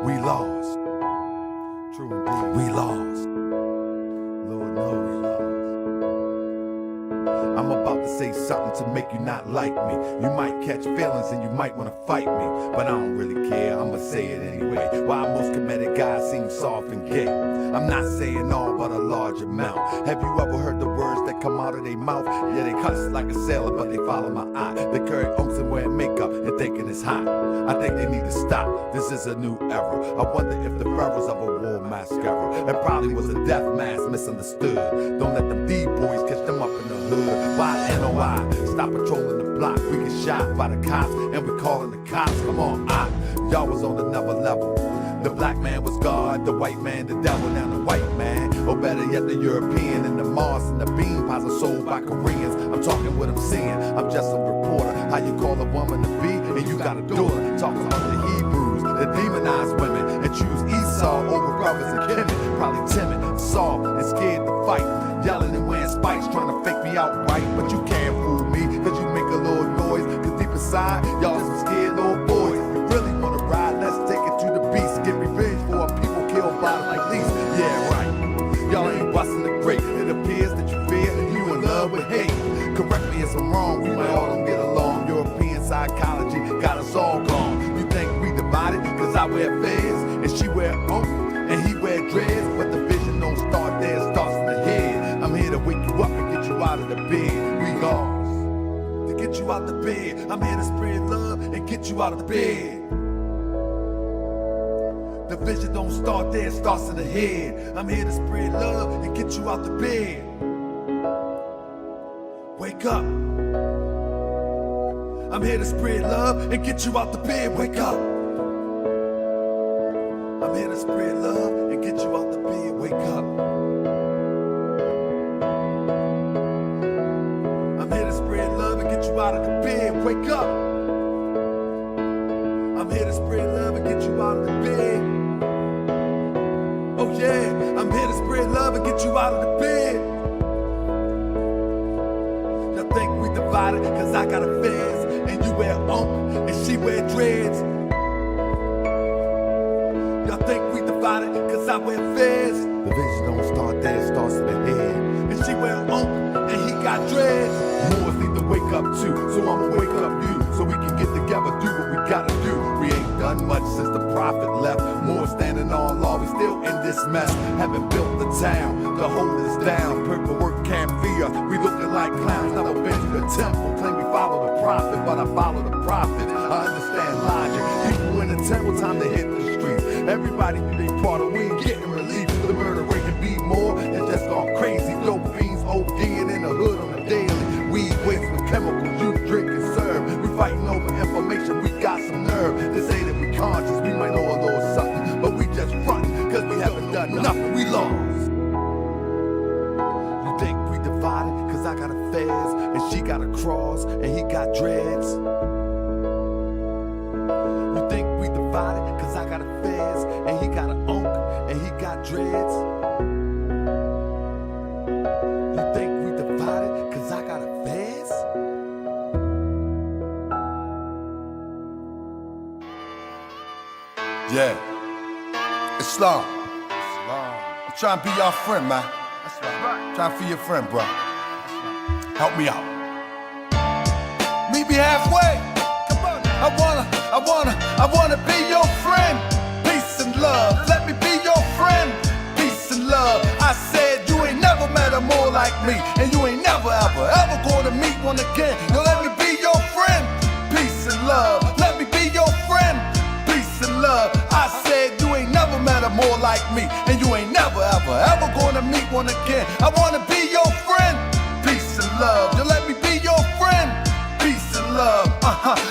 We lost. True indeed. We lost. Lord knows we lost. I'm about to say something to make you not like me. You might catch feelings and you might want to fight me, but I don't really care, I'ma say it anyway. Why most committed guys seem soft and gay. I'm not saying all, but a large amount. Have you ever heard the words that come out of their mouth? Yeah, they cuss like a sailor, but they follow my eye. They carry unks and wear makeup and thinking it's hot. I think they need to stop, this is a new era. I wonder if the pharaohs of a war mascara. It probably was a death mask misunderstood. Don't let them D-boys catch them up in the hood. Why NOI? Stop patrolling the block. We get shot by the cops and we calling the cops. Come on, y'all was on another level. The black man was God, the white man the devil. Now the white man, or better yet the European, and the Mars and the bean pies are sold by Koreans. I'm talking what I'm seeing, I'm just a reporter. How you call a woman to be and you got a daughter. Talking about the Hebrews, the demonized women, and choose Esau over brothers and kin. Probably timid, soft, and scared to fight. Yelling and wearing spikes, trying to fake me out right. But you can't fool me, cause you make a little noise. Cause deep inside, y'all some scared little boys. You really wanna ride, let's take it to the beast. Get revenge for our people killed by like these. Yeah, right. Y'all ain't busting the grape. It appears that you fear you in love with hate. Correct me if I'm wrong, we might all don't get along. European psychology got us all gone. You think we divided? Cause I wear fez and she wear oak and he wear dreads. But the vision don't start there, it starts in the head. I'm here to wake you up and get you out of the bed. We lost. To get you out the bed. I'm here to spread love and get you out of the bed. The vision don't start there, it starts in the head. I'm here to spread love and get you out the bed. Wake up. I'm here to spread love and get you out the bed. Wake up. I'm here to spread love and get you out the bed. Wake up. I'm here to spread love and get you out of the bed. Wake up. I'm here to spread love and get you out of the bed. Oh yeah, I'm here to spread love and get you out of the bed. Y'all think we divided cause I got a fez and you wear unk and she wear dreads. Y'all think we divided cause I wear fez. The vision don't start there, it starts in the head. And she wear unk and he got dreads. Moors need to wake up too, so I'ma wake up you. So we can get together, do what we gotta do. We ain't done much since the prophet left. More standing on law, we still in this mess. Haven't built the town to hold us down. Paperwork can't fear, we looking like clowns. Never been to the temple, claim we follow the prophet, but I follow the prophet. I understand logic. People in the temple, time to hit the streets. Everybody do their part, we ain't getting relief. The murder rate can be more than just gone crazy. Dope fiends ODing in the hood on the daily. Weed waste with chemicals, you drink and serve. We fighting over information, we got some nerve. They say that we conscious, we might know a little something, but we just front, cause we haven't done nothing, we lost. You think we divided, cause I got a fez, and she got a cross, and he got dreads. You think we divided, cause I got a fez, and he got an unk, and he got dreads. You think we divided, cause I got a fez? Yeah. Islam. I'm trying to be your friend, man. That's right. Trying to be your friend, bro. Help me out. Meet me halfway. Come on. I wanna be your friend. Peace and love. Let me be your friend. Peace and love. I said you ain't never met a more like me, and you ain't never ever gonna meet one again. Yo, let me be your friend. Peace and love. Let me be your friend. Peace and love. I said you ain't never met a more like me, and you ain't never ever gonna meet one again. I wanna be your friend. Peace and love. Yo, let me be your friend. Peace and love.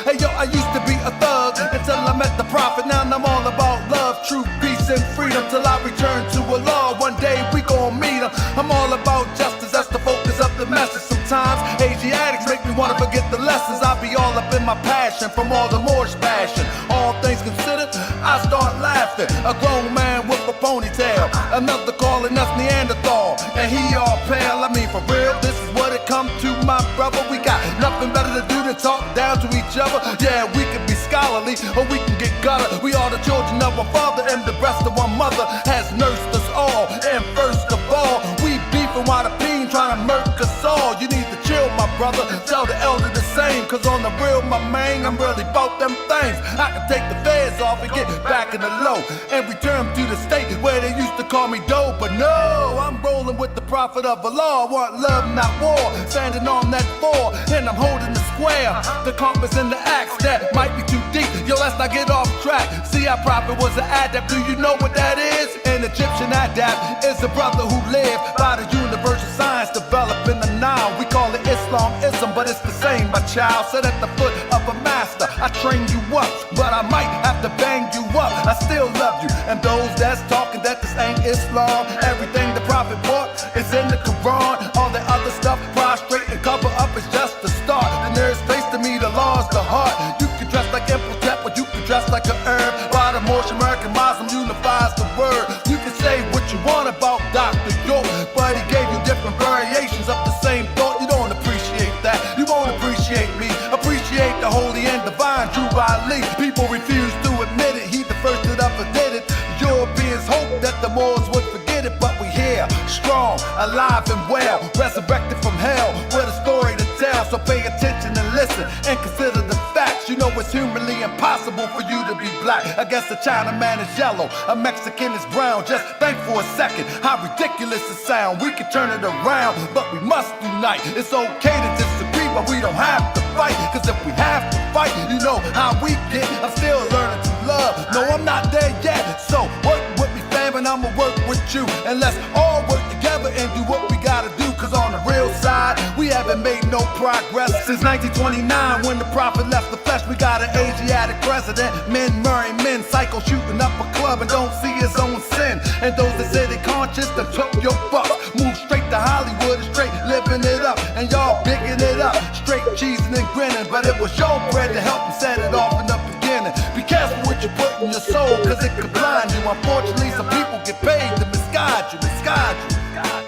Hey yo, I used to be a thug until I met the prophet. Now I'm all about love, truth, peace, and freedom till I return to Allah. One day we gon' meet him. I'm all about justice, that's the focus of the message. Sometimes Asiatics make me wanna forget the lessons. I be all up in my passion from all the Moorish passion. All things considered, I start laughing. A grown man with a a ponytail. Another calling us Neanderthal, and he all pale. I mean, for real, this is what it come to, my brother. We got nothing better to do than talk down to each other. Yeah, we can be scholarly, or we can get gutter. We are the children of our father, and the breast of our mother has nursed us all. And first of all, we beefing while the peen trying to murk us all. You need to chill, my brother, tell the elder the same. Cause on the real, my man, I'm really bout them things. I can take the feds off and get back in the low, and return to the state where they used to call me dope. But no, I'm rolling with the prophet of Allah. I want love, not war, standing on that floor, and I'm holding the square. The compass and the axe, that might be too deep. Yo, let's not get off track. See, our prophet was an adept. Do you know what that is? An Egyptian adept is a brother who lived by the universal science developed in the Nile. We call it Islamism, but it's the same, my child. Sit at the foot of a master. I train you up, but I might have to bang you up. I still love you, and those that's talking that this ain't Islam. Everything the prophet brought is in the Quran. All the other stuff, prostrate and cover up, is just the start. The nearest place to me, the law is the heart. You can dress like Imhotep, or you can dress like a herb. By the Moorish American Muslim unifies the word. You can say what you want about Dr. York, but he gave you different variations of the same thought. You don't appreciate that. You won't appreciate me. Appreciate the holy and divine Drew Ali. People refuse to admit it. He the first that ever did it. Europeans hope that the Moors would forget it, but we here, strong, alive and well, resurrected from hell, with a story to tell. So pay attention and listen, and consider the facts. You know it's humanly impossible for you to be black. I guess a Chinaman is yellow, a Mexican is brown. Just think for a second how ridiculous it sounds. We can turn it around, but we must unite. It's okay to disagree, but we don't have to fight. Cause if we have to fight, you know how we get. I'm still learning to love. No, I'm not there yet. So work with me, fam, and I'ma work with you. And let's all work together and do what we gotta do. Cause on the real side, we haven't made no progress since 1929, when the prophet left the flesh. We got an Asiatic president, men marrying men, psycho shooting up a club and don't see his own sin. And those that say they conscious, that took your buck, move straight to Hollywood and straight living it up. And y'all bigging it up, straight cheesing and grinning. But it was your bread to help them set it off in the beginning. Be careful what you put in your soul, cause it could blind you. Unfortunately, some people get paid to misguide you, misguide you.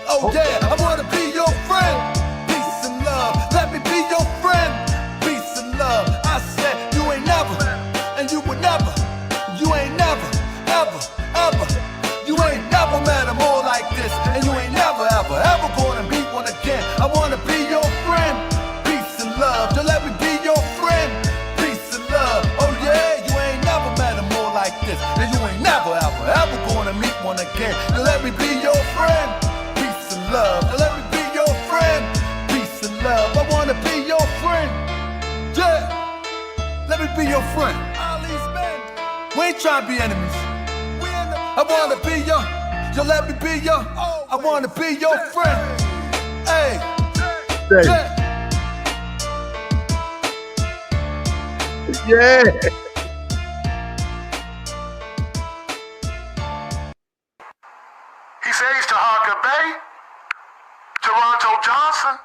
Oh yeah, I wanna be your friend. Peace and love, let me be your friend. Peace and love, I said you ain't never, and you would never. You ain't never, ever, ever. You ain't never met a more like this, and you ain't never, ever, ever gonna meet one again. I wanna be your friend. Peace and love, just let me be your friend. Peace and love, oh yeah, you ain't never met a more like this, and you ain't never, ever, ever gonna meet one again. Just let me be your friend. Peace and love, just let me be your friend. Peace and love, I wanna be your friend. Yeah, let me be your friend. We ain't trying to be enemies. I wanna be your, you let me be your, I wanna be your friend. Hey, yeah. Yeah. He says to Harker Bay, Toronto Johnson.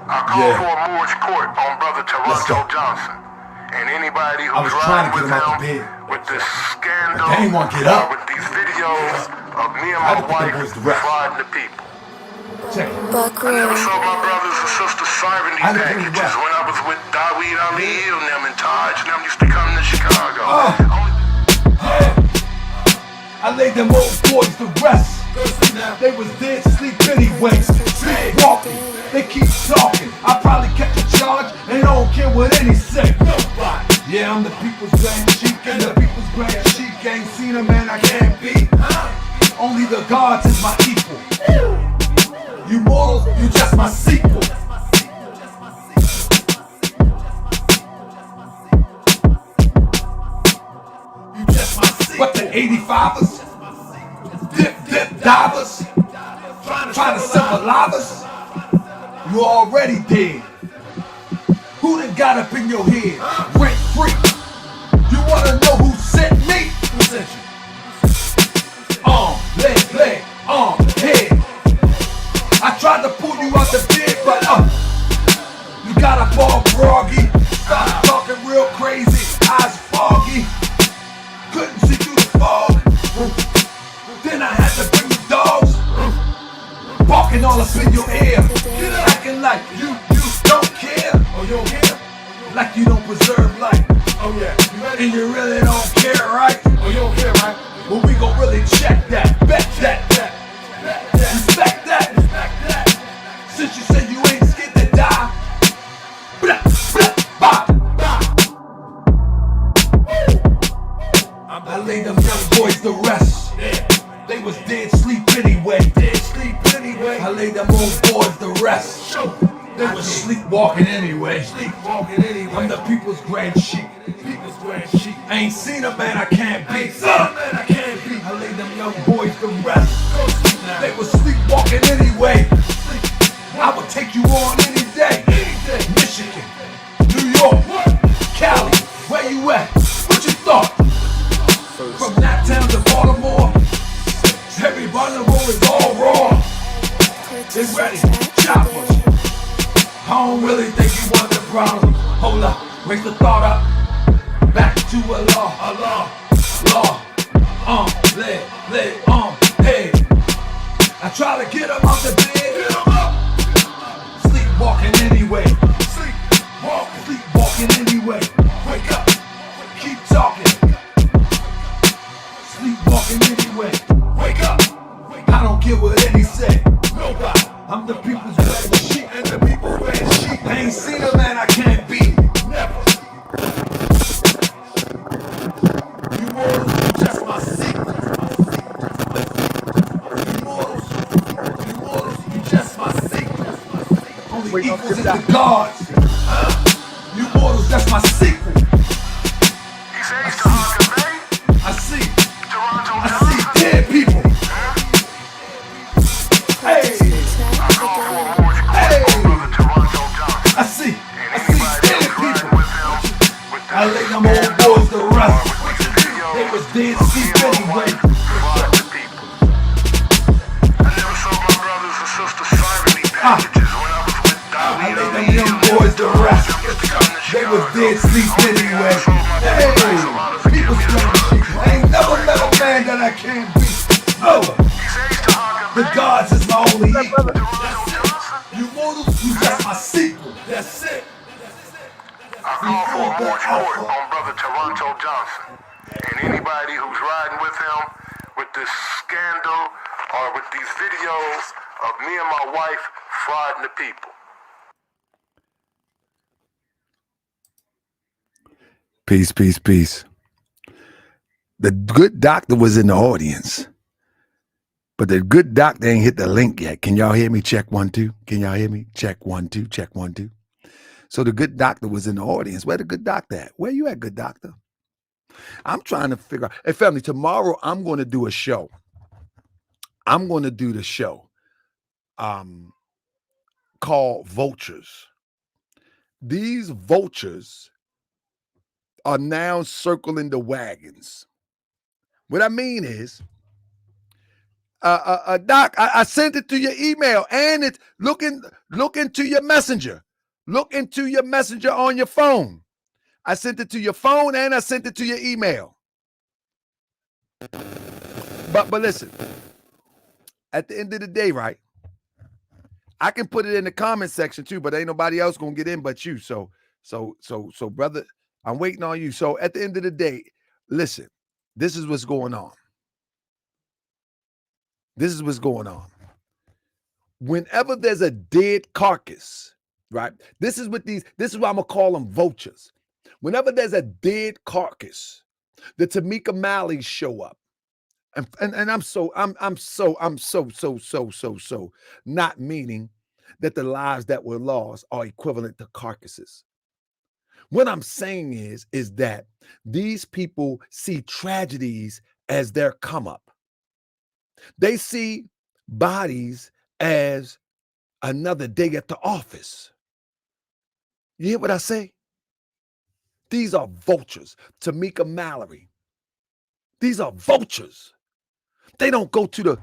I call for a Moorish court on brother Toronto Johnson. And anybody who's riding with him with this scandal or with these videos of me and my wife defrauding the people. Check it. I never saw my brothers and sisters serving these packages when I was with Daweed Ali and them and Taj and them used to come to Chicago. I laid them old boys to rest. They was dead sleep anyway. Sleepwalking, they keep talking. I probably catch a charge and I don't care what any say. Yeah, I'm the people's grand sheik, and the people's grand sheik ain't seen a man I can't be. Only the gods is my equal. You mortals, you just my sequel. You just my sequel. What the 85ers? Dip divers? Trying to symbolize us? You already dead. Who done got up in your head? Rent free. You wanna know who sent me? Who sent you? Leg, head. I tried to pull you out the bed, but you got up all groggy. Started talking real crazy, eyes foggy. And you really don't care, right? Well, you don't care, right? Well, we gon' really check that, bet that, respect that. Since you said you ain't scared to die, blah, blah, blah. I laid them young boys to rest. They was dead sleep anyway. I laid them old boys to rest. They was sleepwalking anyway. I'm the people's grand sheep. I ain't seen a man I can't beat. I laid them young boys to rest. They was sleepwalking anyway. I would take you on any day. Michigan, New York, Cali, where you at? What you thought? From Naptown to Baltimore, everybody on the road is all raw. They ready, choppers. I don't really think you want the problem. Hold up, raise the thought up. Back to a law, hey. I try to get him out the bed. Sleepwalking anyway. Sleepwalking anyway. Wake up, keep talking. Sleepwalking anyway. Wake up. I don't care what any say. Nobody. I'm the people's red sheep and the people's red sheep. I ain't seen a man I can't beat. Never. You mortals, you just my secret. You mortals, you just my secret. Only equals is the gods. You mortals, that's my secret. I see dead people. Hey. I see dead people. I laid them old boys to rest. They was dead sleep anyway. I never saw my brothers and sisters signing me packages when I was with Dolly. I laid them young boys to rest. They was dead sleep anyway. Hey, people's young sheep. I ain't never met a man that I can't beat. No. The gods is my only equal. You mortals, you just my sequel. That's it. I call for a Moorish World on Brother Toronto Johnson and anybody who's riding with him with this scandal or with these videos of me and my wife frauding the people. Peace, peace, peace. The good doctor was in the audience, but the good doctor ain't hit the link yet. Can y'all hear me? Check 1 2. Can y'all hear me? Check 1 2. Check 1 2. So the good doctor was in the audience. Where the good doctor at? Where you at, good doctor? I'm trying to figure out. Hey, family, tomorrow I'm going to do a show. I'm going to do the show called Vultures. These vultures are now circling the wagons. What I mean is, Doc, I sent it to your email, and it's look into your messenger. Look into your messenger on your phone. I sent it to your phone and I sent it to your email. But listen, at the end of the day, right? I can put it in the comment section too, but ain't nobody else gonna get in but you. So brother, I'm waiting on you. So at the end of the day, listen, this is what's going on. This is what's going on. Whenever there's a dead carcass, right? This is why I'm gonna call them vultures. Whenever there's a dead carcass, the Tamika Malleys show up. And I'm so not meaning that the lives that were lost are equivalent to carcasses. What I'm saying is that these people see tragedies as their come up. They see bodies as another day at the office. You hear what I say? These are vultures. Tamika Mallory. These are vultures. They don't go to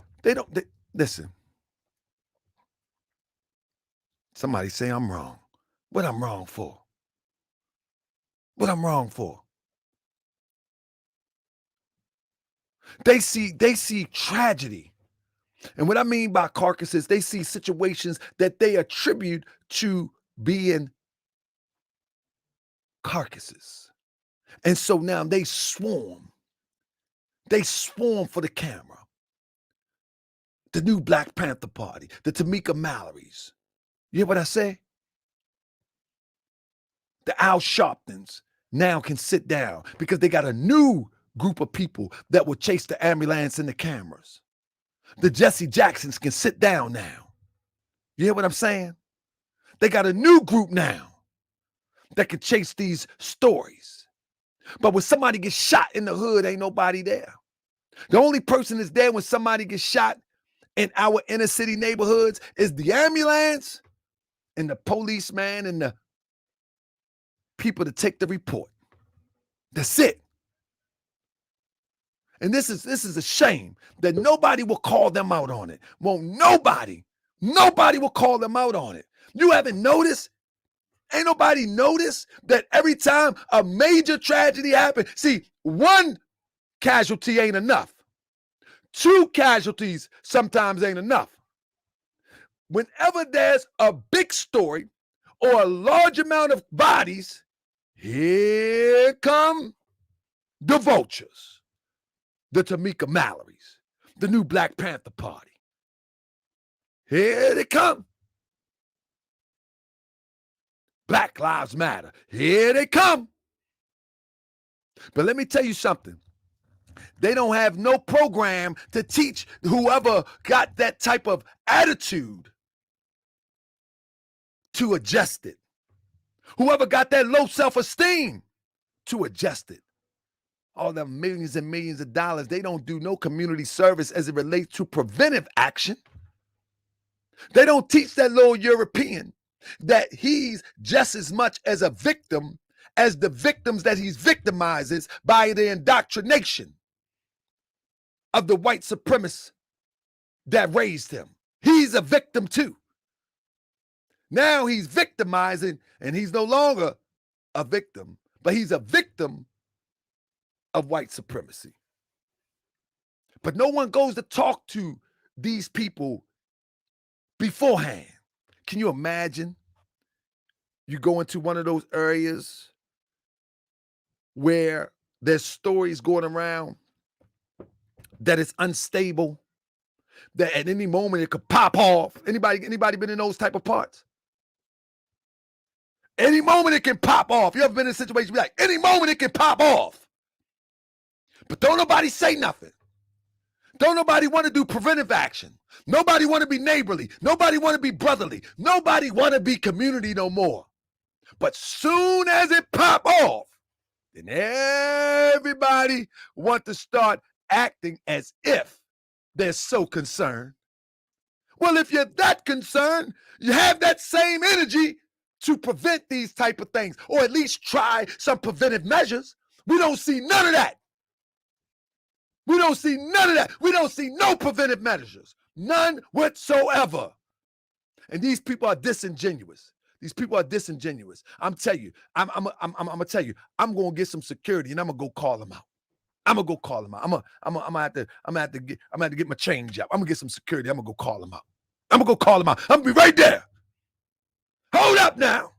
listen. Somebody say I'm wrong. What I'm wrong for? What I'm wrong for? They see tragedy. And what I mean by carcasses, they see situations that they attribute to being carcasses. And so now they swarm. They swarm for the camera. The new Black Panther Party, the Tamika Mallory's. You hear what I say? The Al Sharptons now can sit down because they got a new group of people that will chase the ambulance and the cameras. The Jesse Jacksons can sit down now. You hear what I'm saying? They got a new group now that can chase these stories. But when somebody gets shot in the hood, ain't nobody there. The only person that's there when somebody gets shot in our inner city neighborhoods is the ambulance and the policeman and the people to take the report. That's it. And this is a shame that nobody will call them out on it. Won't nobody will call them out on it. You haven't noticed? Ain't nobody noticed that every time a major tragedy happens, see, one casualty ain't enough. Two casualties sometimes ain't enough. Whenever there's a big story or a large amount of bodies, here come the vultures, the Tamika Mallory's, the new Black Panther Party. Here they come. Black Lives Matter. Here they come. But let me tell you something. They don't have no program to teach whoever got that type of attitude to adjust it. Whoever got that low self-esteem to adjust it. All them millions and millions of dollars, they don't do no community service as it relates to preventive action. They don't teach that little European that he's just as much as a victim as the victims that he's victimizes by the indoctrination of the white supremacists that raised him. He's a victim too. Now he's victimizing, and he's no longer a victim, but he's a victim of white supremacy. But no one goes to talk to these people beforehand. Can you imagine? You go into one of those areas where there's stories going around that it's unstable, that at any moment it could pop off. Anybody been in those type of parts? Any moment it can pop off. You ever been in a situation where like, any moment it can pop off. But don't nobody say nothing. Don't nobody want to do preventive action. Nobody want to be neighborly. Nobody want to be brotherly. Nobody want to be community no more. But soon as it pop off, then everybody want to start acting as if they're so concerned. Well, if you're that concerned, you have that same energy to prevent these type of things, or at least try some preventive measures. We don't see none of that. We don't see none of that. We don't see no preventive measures. None whatsoever. And these people are disingenuous. These people are disingenuous. I'm telling you, I'm gonna tell you, I'm gonna get some security and I'm gonna go call them out. I'm gonna go call them out. I'm gonna have to get my change up. I'm gonna get some security. I'm gonna go call them out. I'm gonna go call them out. I'm gonna be right there. Hold up now.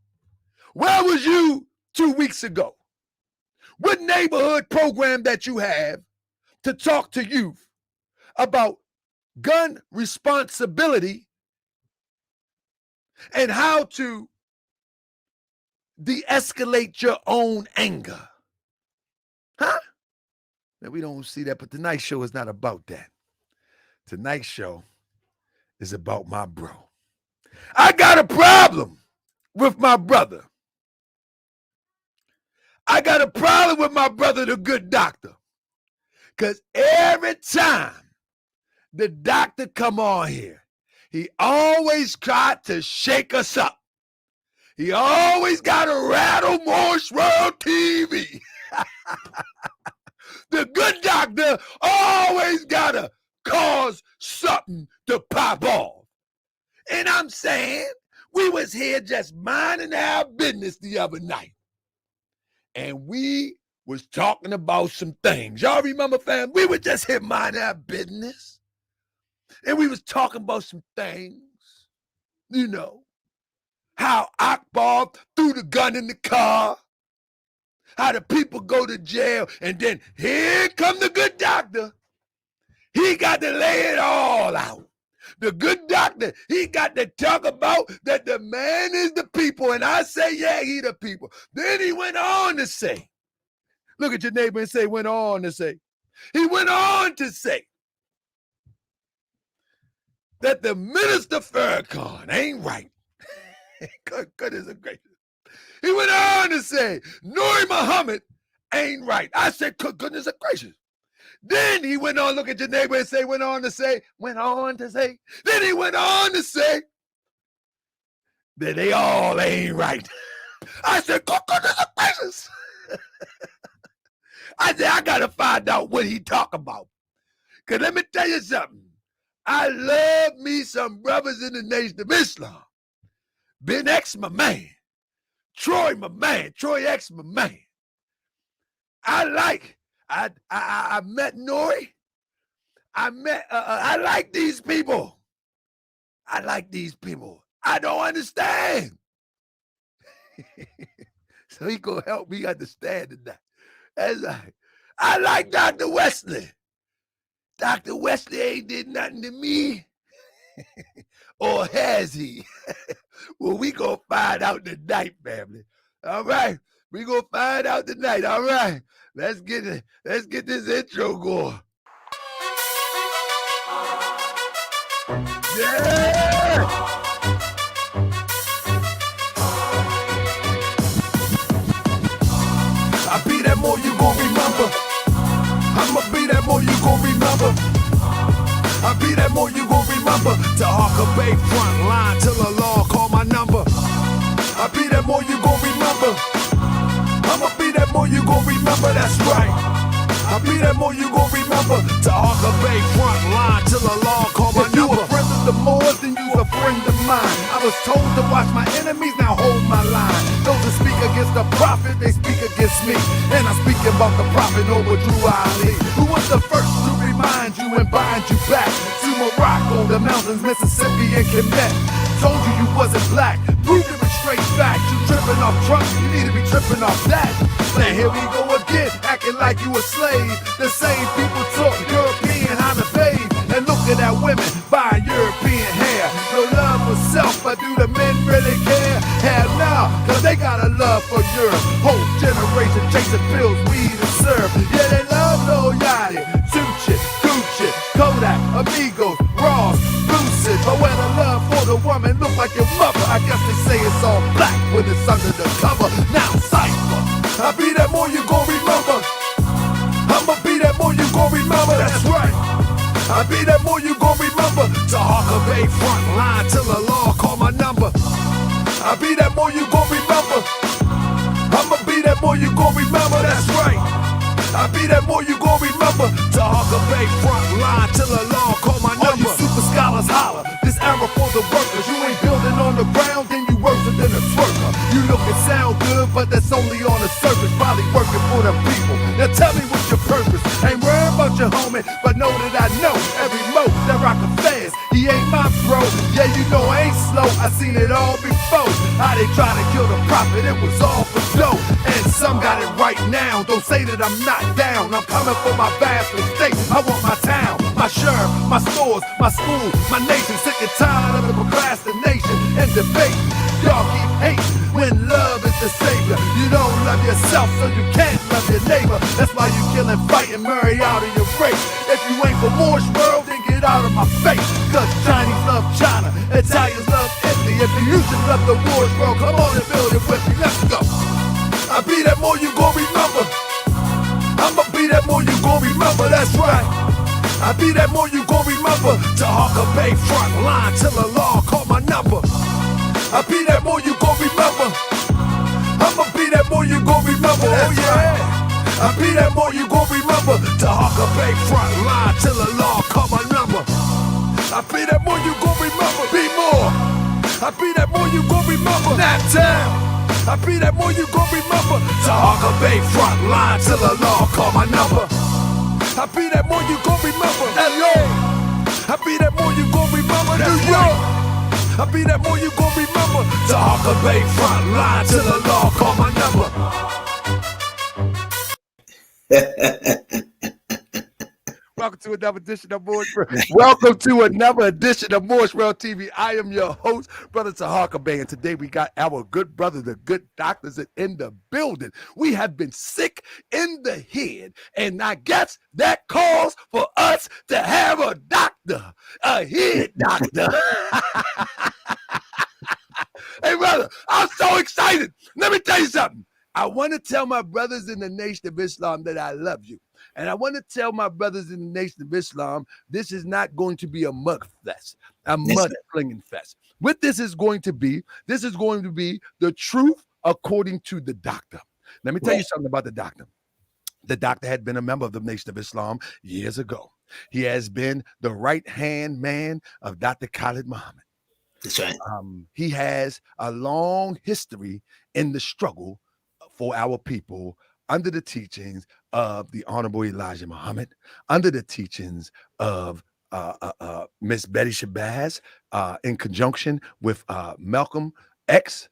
Where was you 2 weeks ago? What neighborhood program that you have to talk to youth about gun responsibility and how to de-escalate your own anger? Huh? Now, we don't see that, but tonight's show is not about that. Tonight's show is about my bro. I got a problem with my brother. I got a problem with my brother, the good doctor. Because every time the doctor come on here, he always tried to shake us up. He always got to rattle Moorish World TV. The good doctor always got to cause something to pop off. And I'm saying, we was here just minding our business the other night. And we was talking about some things. Y'all remember, fam? We were just here minding our business. And we was talking about some things. You know, how Akbar threw the gun in the car. how the people go to jail, and then here come the good doctor. He got to lay it all out. The good doctor, he got to talk about that the man is the people, and I say, yeah, he the people. Then he went on to say, look at your neighbor and say, went on to say. He went on to say that the Minister Farrakhan ain't right. Goodness gracious. He went on to say, Nuri Muhammad ain't right. I said, goodness gracious. Then he went on, look at your neighbor and say, went on to say. Then he went on to say that they all ain't right. I said, goodness gracious. I said, I got to find out what he talk about. Because let me tell you something. I love me some brothers in the Nation of Islam. Ben X, my man. Troy, my man. Troy X, my man. I met Nuri. I like these people. I like these people. I don't understand. So he gonna help me understand tonight. As I like Dr. Westley. Dr. Westley ain't did nothing to me. Or has he? Well, we gonna find out tonight, family. All right. We gonna find out tonight. All right. Let's get this intro going. Yeah! I be that more you gon' remember. I'ma be that more you gon' remember. I be that more you gon' remember. To Harker Bay front line till the law call my number. I be that more you gon' remember. I'ma be that more you gon' remember, that's right. I be that more you gon' remember. To Harker Bay front line till the law call my number. If you a friend of the Moors, then you a friend of mine. I was told to watch my enemies, now hold my line. Those who speak against the prophet, they speak against me. And I'm speaking about the prophet over Drew Ali, who was the first to remind you and bind you back to Morocco, the mountains, Mississippi, and Quebec. Told you you wasn't black, proved it with straight facts. You tripping off trunks, you need to be tripping off that. Now here we go again, acting like you a slave. The same people talk European, how to bathe. And looking at women buying European hair. No love for self, but do the men really care? Hell no, cause they got a love for Europe. Whole generation chasing pills, weed and syrup. Yeah, they love Lil Yachty, Tucci, Gucci, Kodak, Amigos, Ross, Lucid. But when the love for the woman look like your mother, I guess they say it's all black when it's under the cover. Now cypher, I be that more you gon' remember. I'ma be that more you gon' remember, that's right. I be that more you gon' remember. To Harker Bay front line till the law call my number. I be that more you gon' remember. I'ma be that more you gon' remember, that's right. I be that more you gon' remember. To Harker Bay front line till the law call my number. All you super scholars holler, this era for the workers. You ain't building on the ground, then you worse than a twerker. You look and sound good, but that's only on the surface. Probably working for the people. Now tell me what's your purpose. Ain't worried about your homie, but know that I know every mo that rock a fast. He ain't my bro. Yeah, you know I ain't slow. I seen it all before. How they try to kill the prophet, it was all for show. And some got it right now. Don't say that I'm not down. I'm coming for my vast estate. I want my town, my sheriff, my stores, my school, my nation. Sick and tired of the procrastination and debate. Y'all keep hating when love is the savior. You don't love yourself, so you can't love your neighbor. That's why you killing, fighting, marry out of your race. If you ain't for Moorish World, then get out of my face. Cause Chinese love China, Italians love Italy. If you used to love the Moorish World, come on and build it with me, let's go. I be that more you gon' remember. I'ma be that more you gon' remember, that's right. I be that more you gon' remember. To Harker Bay front line till the law call my number. I be that more you gon' remember. I'ma be that more you gon' remember, oh yeah. I be that more you gon' remember. To Harker Bay front line till the law call my number. I be that more you gon' remember. Be more. I be that more you gon' remember. Nap Town. I be that more you gon' remember. To Harker Bay front line till the law call my number. I be that more you gon' remember. LA. I be that more you gon' remember. New York. I be that more you gon' remember. To Harker Bay front line till the law call my number. Welcome to another edition of Moorish World. Welcome to another edition of Moorish World TV. I am your host, Brother Farrakhan, and today we got our good brother, the good doctors in the building. We have been sick in the head, and I guess that calls for us to have a doctor, a head doctor. Hey, brother, I'm so excited. Let me tell you something. I want to tell my brothers in the Nation of Islam that I love you. And I want to tell my brothers in the Nation of Islam, this is not going to be a mud fest, a mud flinging fest. What this is going to be the truth according to the doctor. Let me tell you something about the doctor. The doctor had been a member of the Nation of Islam years ago. He has been the right-hand man of Dr. Khalid Muhammad. That's right. He has a long history in the struggle for our people under the teachings of the Honorable Elijah Muhammad, under the teachings of Miss Betty Shabazz, in conjunction with Malcolm X,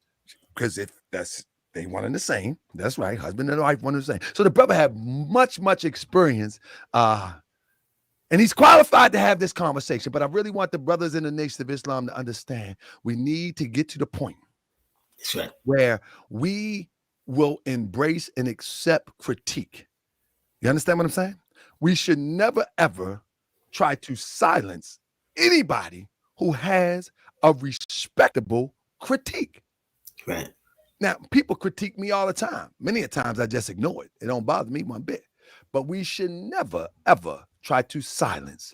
because if that's they one and the same, that's right, husband and wife one and the same. So the brother had much experience, and he's qualified to have this conversation. But I really want the brothers in the Nation of Islam to understand we need to get to the point That's right. where we will embrace and accept critique. You understand what I'm saying? We should never, ever try to silence anybody who has a respectable critique. Right. Now, people critique me all the time. Many a times I just ignore it. It don't bother me one bit. But we should never, ever try to silence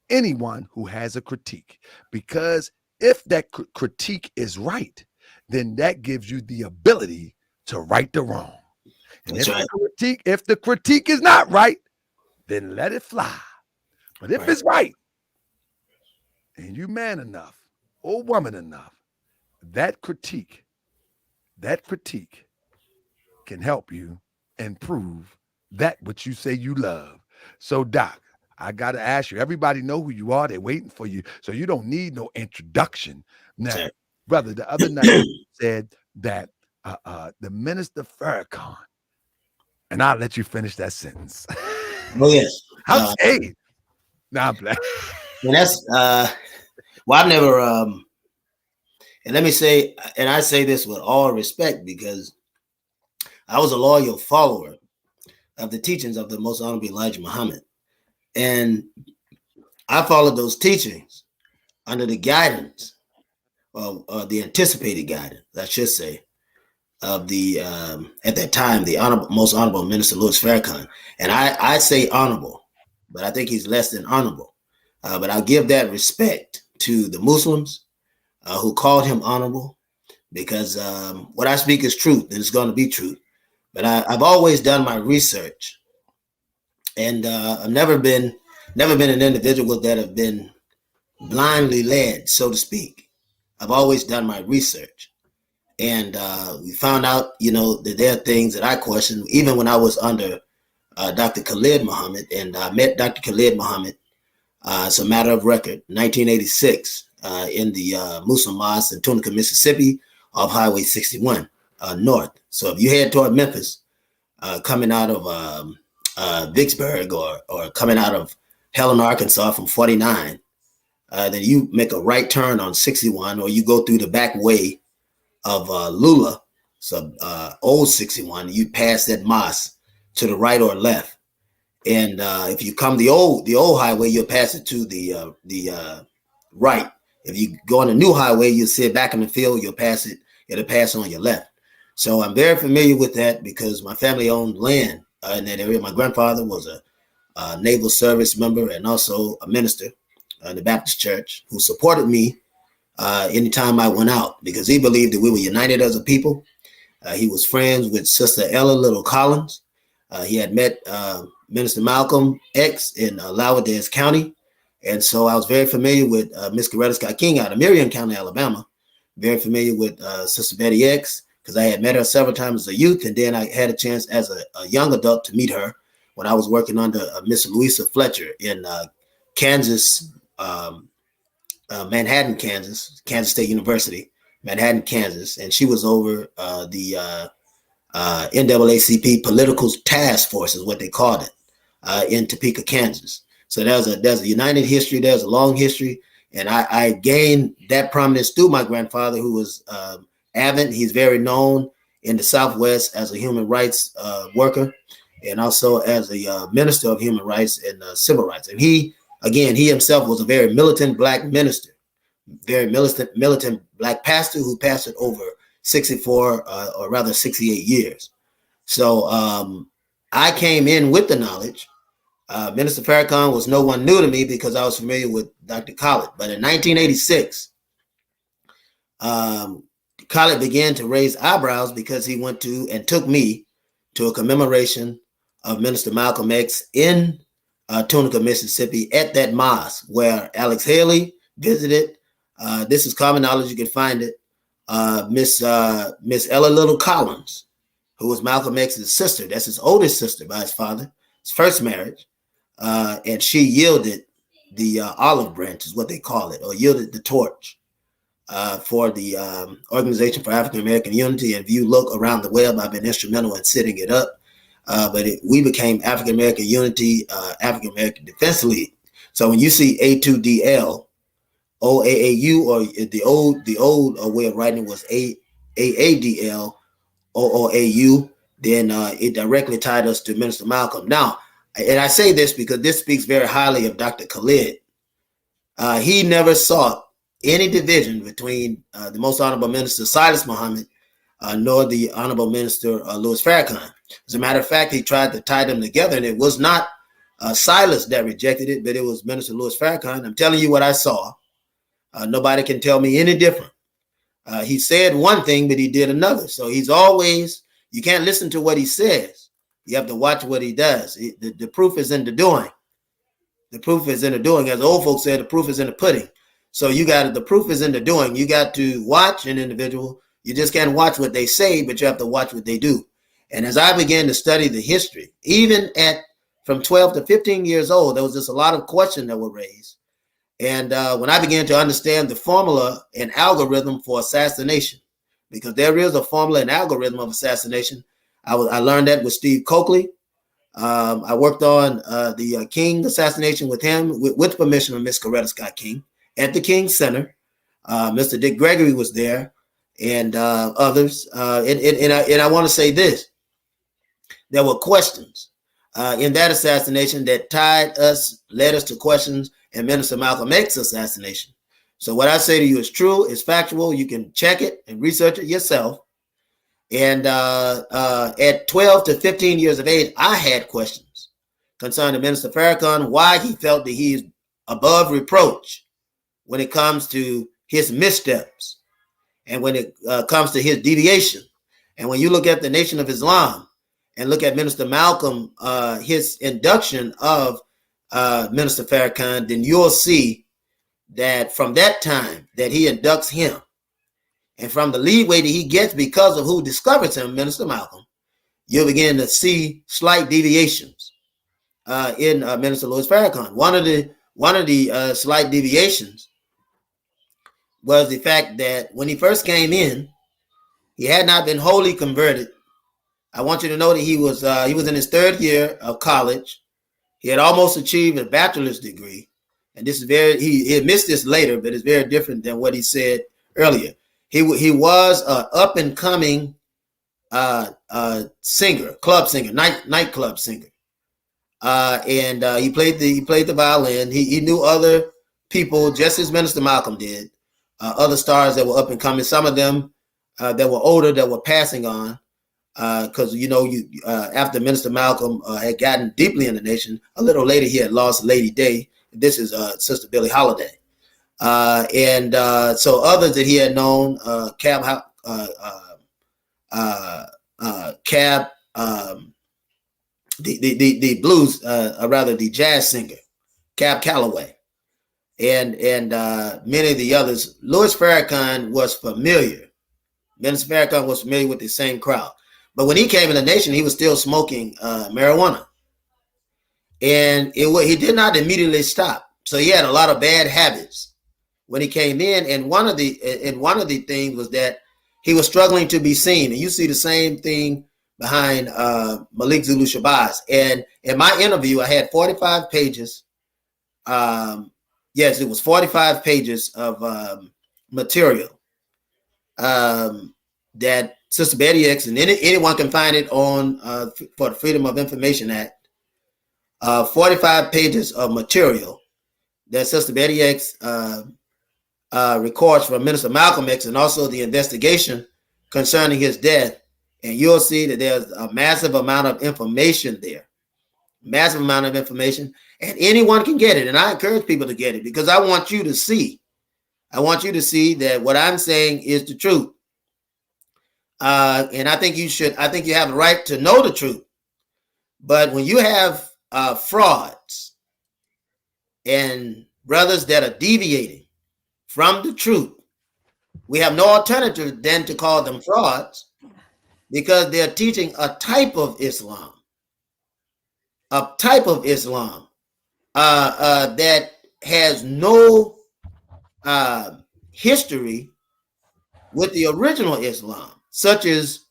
anyone who has a critique. Because if that critique is right, then that gives you the ability to right the wrong. And That's right. if the critique is not right, then let it fly. But if it's right, and you man enough or woman enough, that critique can help you improve that which you say you love. So, Doc, I got to ask you, everybody know who you are. They're waiting for you. So you don't need no introduction. Now, Sure. brother, the other night you said that the Minister Farrakhan, and I'll let you finish that sentence. Oh, yes. I'm saying. Nah, I'm playing. And that's, well, I've never, and let me say, and I say this with all respect, because I was a loyal follower of the teachings of the Most Honorable Elijah Muhammad. And I followed those teachings under the guidance, of the anticipated guidance, I should say, of the, at that time, the Most Honorable Minister Louis Farrakhan. And I say honorable, but I think he's less than honorable. But I'll give that respect to the Muslims who called him honorable, because what I speak is truth, and it's going to be truth. But I've always done my research, and I've never been an individual that have been blindly led, so to speak. I've always done my research, and we found out, that there are things that I questioned, even when I was under Dr. Khalid Muhammad, and I met Dr. Khalid Muhammad. It's a matter of record, 1986, in the Muslim Mosque in Tunica, Mississippi, off Highway 61 north. So if you head toward Memphis, coming out of Vicksburg or coming out of Helena, Arkansas from 49, then you make a right turn on 61, or you go through the back way of Lula, so old 61, you pass that mosque to the right or left. And if you come the old highway, you'll pass it to the right. If you go on the new highway, you'll see it back in the field, it'll pass on your left. So I'm very familiar with that, because my family owned land in that area. My grandfather was a naval service member and also a minister in the Baptist church, who supported me anytime I went out, because he believed that we were united as a people. He was friends with Sister Ella Little Collins. He had met Minister Malcolm X in Lauderdale County. And so I was very familiar with Miss Coretta Scott King out of Marion County, Alabama. Very familiar with Sister Betty X, because I had met her several times as a youth. And then I had a chance as a young adult to meet her when I was working under Miss Louisa Fletcher in Kansas, Manhattan, Kansas State University, Manhattan, Kansas. And she was over the NAACP Political Task Force is what they called it in Topeka, Kansas. So there's a united history, there's a long history, and I gained that prominence through my grandfather, who was avid. He's very known in the Southwest as a human rights worker, and also as a minister of human rights and civil rights. And he himself was a very militant black minister, very militant black pastor who pastored over 64 or rather 68 years. So I came in with the knowledge. Minister Farrakhan was no one new to me because I was familiar with Dr. Khalid. But in 1986, Khalid began to raise eyebrows because he went to and took me to a commemoration of Minister Malcolm X in Tunica, Mississippi, at that mosque where Alex Haley visited. This is common knowledge. You can find it. Miss Ella Little Collins, who was Malcolm X's sister. That's his oldest sister by his father, his first marriage. And she yielded the olive branch, is what they call it, or yielded the torch for the Organization for African American Unity. And if you look around the web, I've been instrumental in setting it up. But we became African American Unity, African American Defense League. So when you see A2DL, OAAU, or the old way of writing was AADL, OOAU, then it directly tied us to Minister Malcolm. Now, and I say this because this speaks very highly of Dr. Khalid. He never sought any division between the Most Honorable Minister Silas Muhammad nor the Honorable Minister Louis Farrakhan. As a matter of fact, he tried to tie them together, and it was not Silas that rejected it, but it was Minister Louis Farrakhan. I'm telling you what I saw. Nobody can tell me any different. He said one thing, but he did another. So he's always, you can't listen to what he says. You have to watch what he does. The proof is in the doing. The proof is in the doing. As the old folks said, the proof is in the pudding. So the proof is in the doing. You got to watch an individual. You just can't watch what they say, but you have to watch what they do. And as I began to study the history, even from 12 to 15 years old, there was just a lot of questions that were raised. And when I began to understand the formula and algorithm for assassination, because there is a formula and algorithm of assassination, I learned that with Steve Coakley. I worked on the King assassination with him, with permission of Miss Coretta Scott King, at the King Center. Mr. Dick Gregory was there, and others. And I want to say this. There were questions in that assassination that led us to questions in Minister Malcolm X's assassination. So what I say to you is true, it's factual. You can check it and research it yourself. And at 12 to 15 years of age, I had questions concerning Minister Farrakhan, why he felt that he is above reproach when it comes to his missteps and when it comes to his deviation. And when you look at the Nation of Islam and look at Minister Malcolm, his induction of Minister Farrakhan, then you'll see that from that time that he inducts him, and from the leeway that he gets because of who discovers him, Minister Malcolm, you'll begin to see slight deviations in Minister Louis Farrakhan. One of the slight deviations was the fact that when he first came in, he had not been wholly converted. I want you to know that he was in his third year of college. He had almost achieved a bachelor's degree, and this is he missed this later, but it's very different than what he said earlier. He was an up and coming singer, club singer, nightclub singer, and he played the violin. He knew other people, just as Minister Malcolm did, other stars that were up and coming. Some of them that were older, that were passing on, because after Minister Malcolm had gotten deeply in the nation, a little later he had lost Lady Day. This is Sister Billie Holiday. And so others that he had known, the blues, rather the jazz singer, Cab Calloway, and many of the others. Louis Farrakhan was familiar. Minister Farrakhan was familiar with the same crowd. But when he came in the nation, he was still smoking marijuana. And he did not immediately stop. So he had a lot of bad habits when he came in, and one of the things was that he was struggling to be seen. And you see the same thing behind Malik Zulu Shabazz. And in my interview, I had 45 pages. Yes, it was 45 pages of material that Sister Betty X, and anyone can find it on for the Freedom of Information Act. 45 pages of material that Sister Betty X records from Minister Malcolm X, and also the investigation concerning his death. And you'll see that there's a massive amount of information there. Massive amount of information. And anyone can get it. And I encourage people to get it because I want you to see. I want you to see that what I'm saying is the truth. And I think you have the right to know the truth. But when you have frauds and brothers that are deviating from the truth, we have no alternative than to call them frauds because they're teaching a type of Islam. A type of Islam that has no history with the original Islam, such as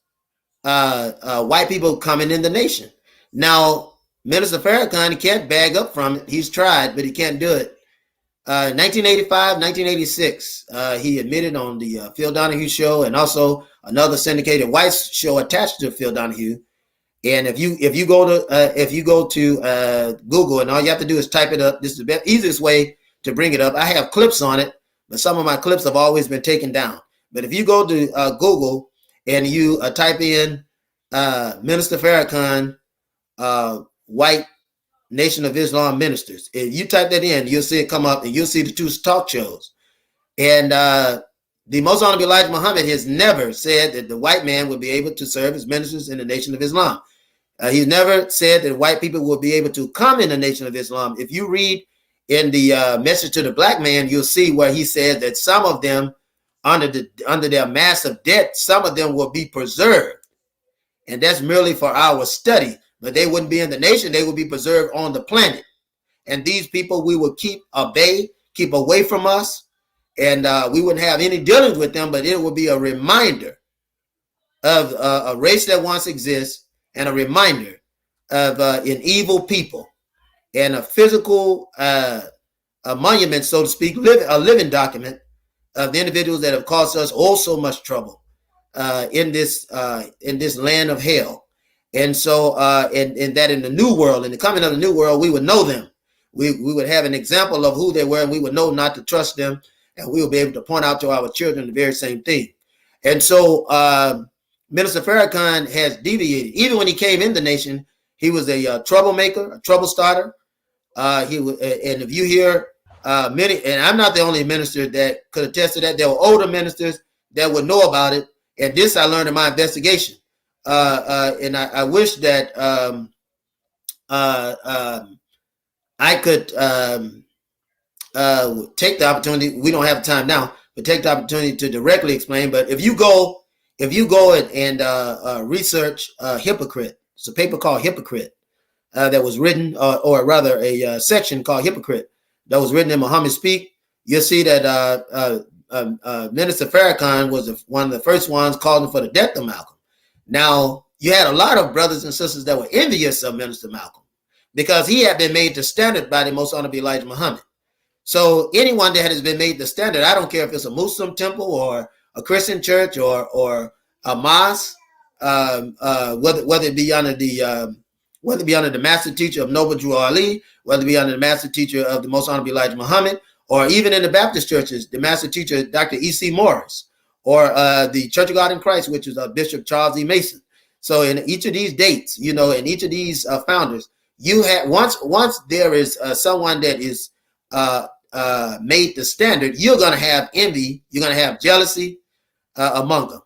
white people coming in the nation. Now, Minister Farrakhan can't bag up from it. He's tried, but he can't do it. 1985, 1986, he admitted on the Phil Donahue show and also another syndicated white show attached to Phil Donahue. And if you go to Google, and all you have to do is type it up, this is the easiest way to bring it up. I have clips on it, but some of my clips have always been taken down. But if you go to Google and you type in Minister Farrakhan, white Nation of Islam ministers, if you type that in, you'll see it come up, and you'll see the two talk shows. And the Most Honorable Elijah Muhammad has never said that the white man would be able to serve as ministers in the Nation of Islam. He's never said that white people will be able to come in the Nation of Islam. If you read in the message to the black man, you'll see where he said that some of them, under their massive debt, some of them will be preserved. And that's merely for our study. But they wouldn't be in the nation. They would be preserved on the planet. And these people we would keep away from us. And we wouldn't have any dealings with them, but it would be a reminder of a race that once exists, and a reminder of an evil people, and a physical a monument, so to speak, a living document of the individuals that have caused us all so much trouble in this land of hell. And so, and that in the new world, in the coming of the new world, we would know them. We would have an example of who they were, and we would know not to trust them. And we will be able to point out to our children the very same thing. And so Minister Farrakhan has deviated. Even when he came in the nation, he was a troublemaker, a trouble starter. He was, and if you hear many, and I'm not the only minister that could attest to that. There were older ministers that would know about it. And this I learned in my investigation. And I wish that I could take the opportunity. We don't have time now, but take the opportunity to directly explain. But if you go and research Hypocrite, it's a paper called Hypocrite that was written, or rather a section called Hypocrite that was written in Muhammad Speak. You'll see that Minister Farrakhan was one of the first ones calling for the death of Malcolm. Now, you had a lot of brothers and sisters that were envious of Minister Malcolm because he had been made the standard by the Most Honorable Elijah Muhammad. So anyone that has been made the standard, I don't care if it's a Muslim temple or a Christian church or a mosque, whether it be under the master teacher of Noble Drew Ali, whether it be under the master teacher of the Most Honorable Elijah Muhammad, or even in the Baptist churches, the master teacher, Dr. E.C. Morris, or the Church of God in Christ, which is Bishop Charles E. Mason. So in each of these dates, in each of these founders, you have once there is someone that is made the standard, you're going to have envy, you're going to have jealousy among them,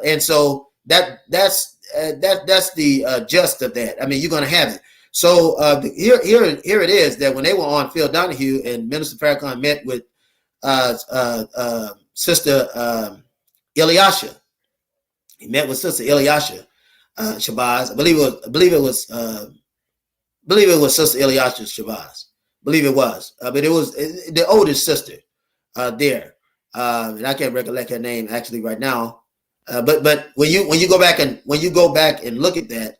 and so that's the gist of that. I mean, you're going to have it. So here it is that when they were on Phil Donahue and Minister Farrakhan met with Sister Ilyasha. He met with Sister Ilyasha Shabazz. I believe it was Sister Ilyasha Shabazz. I believe it was, but it was the oldest sister there, and I can't recollect her name actually right now. But when you go back and look at that,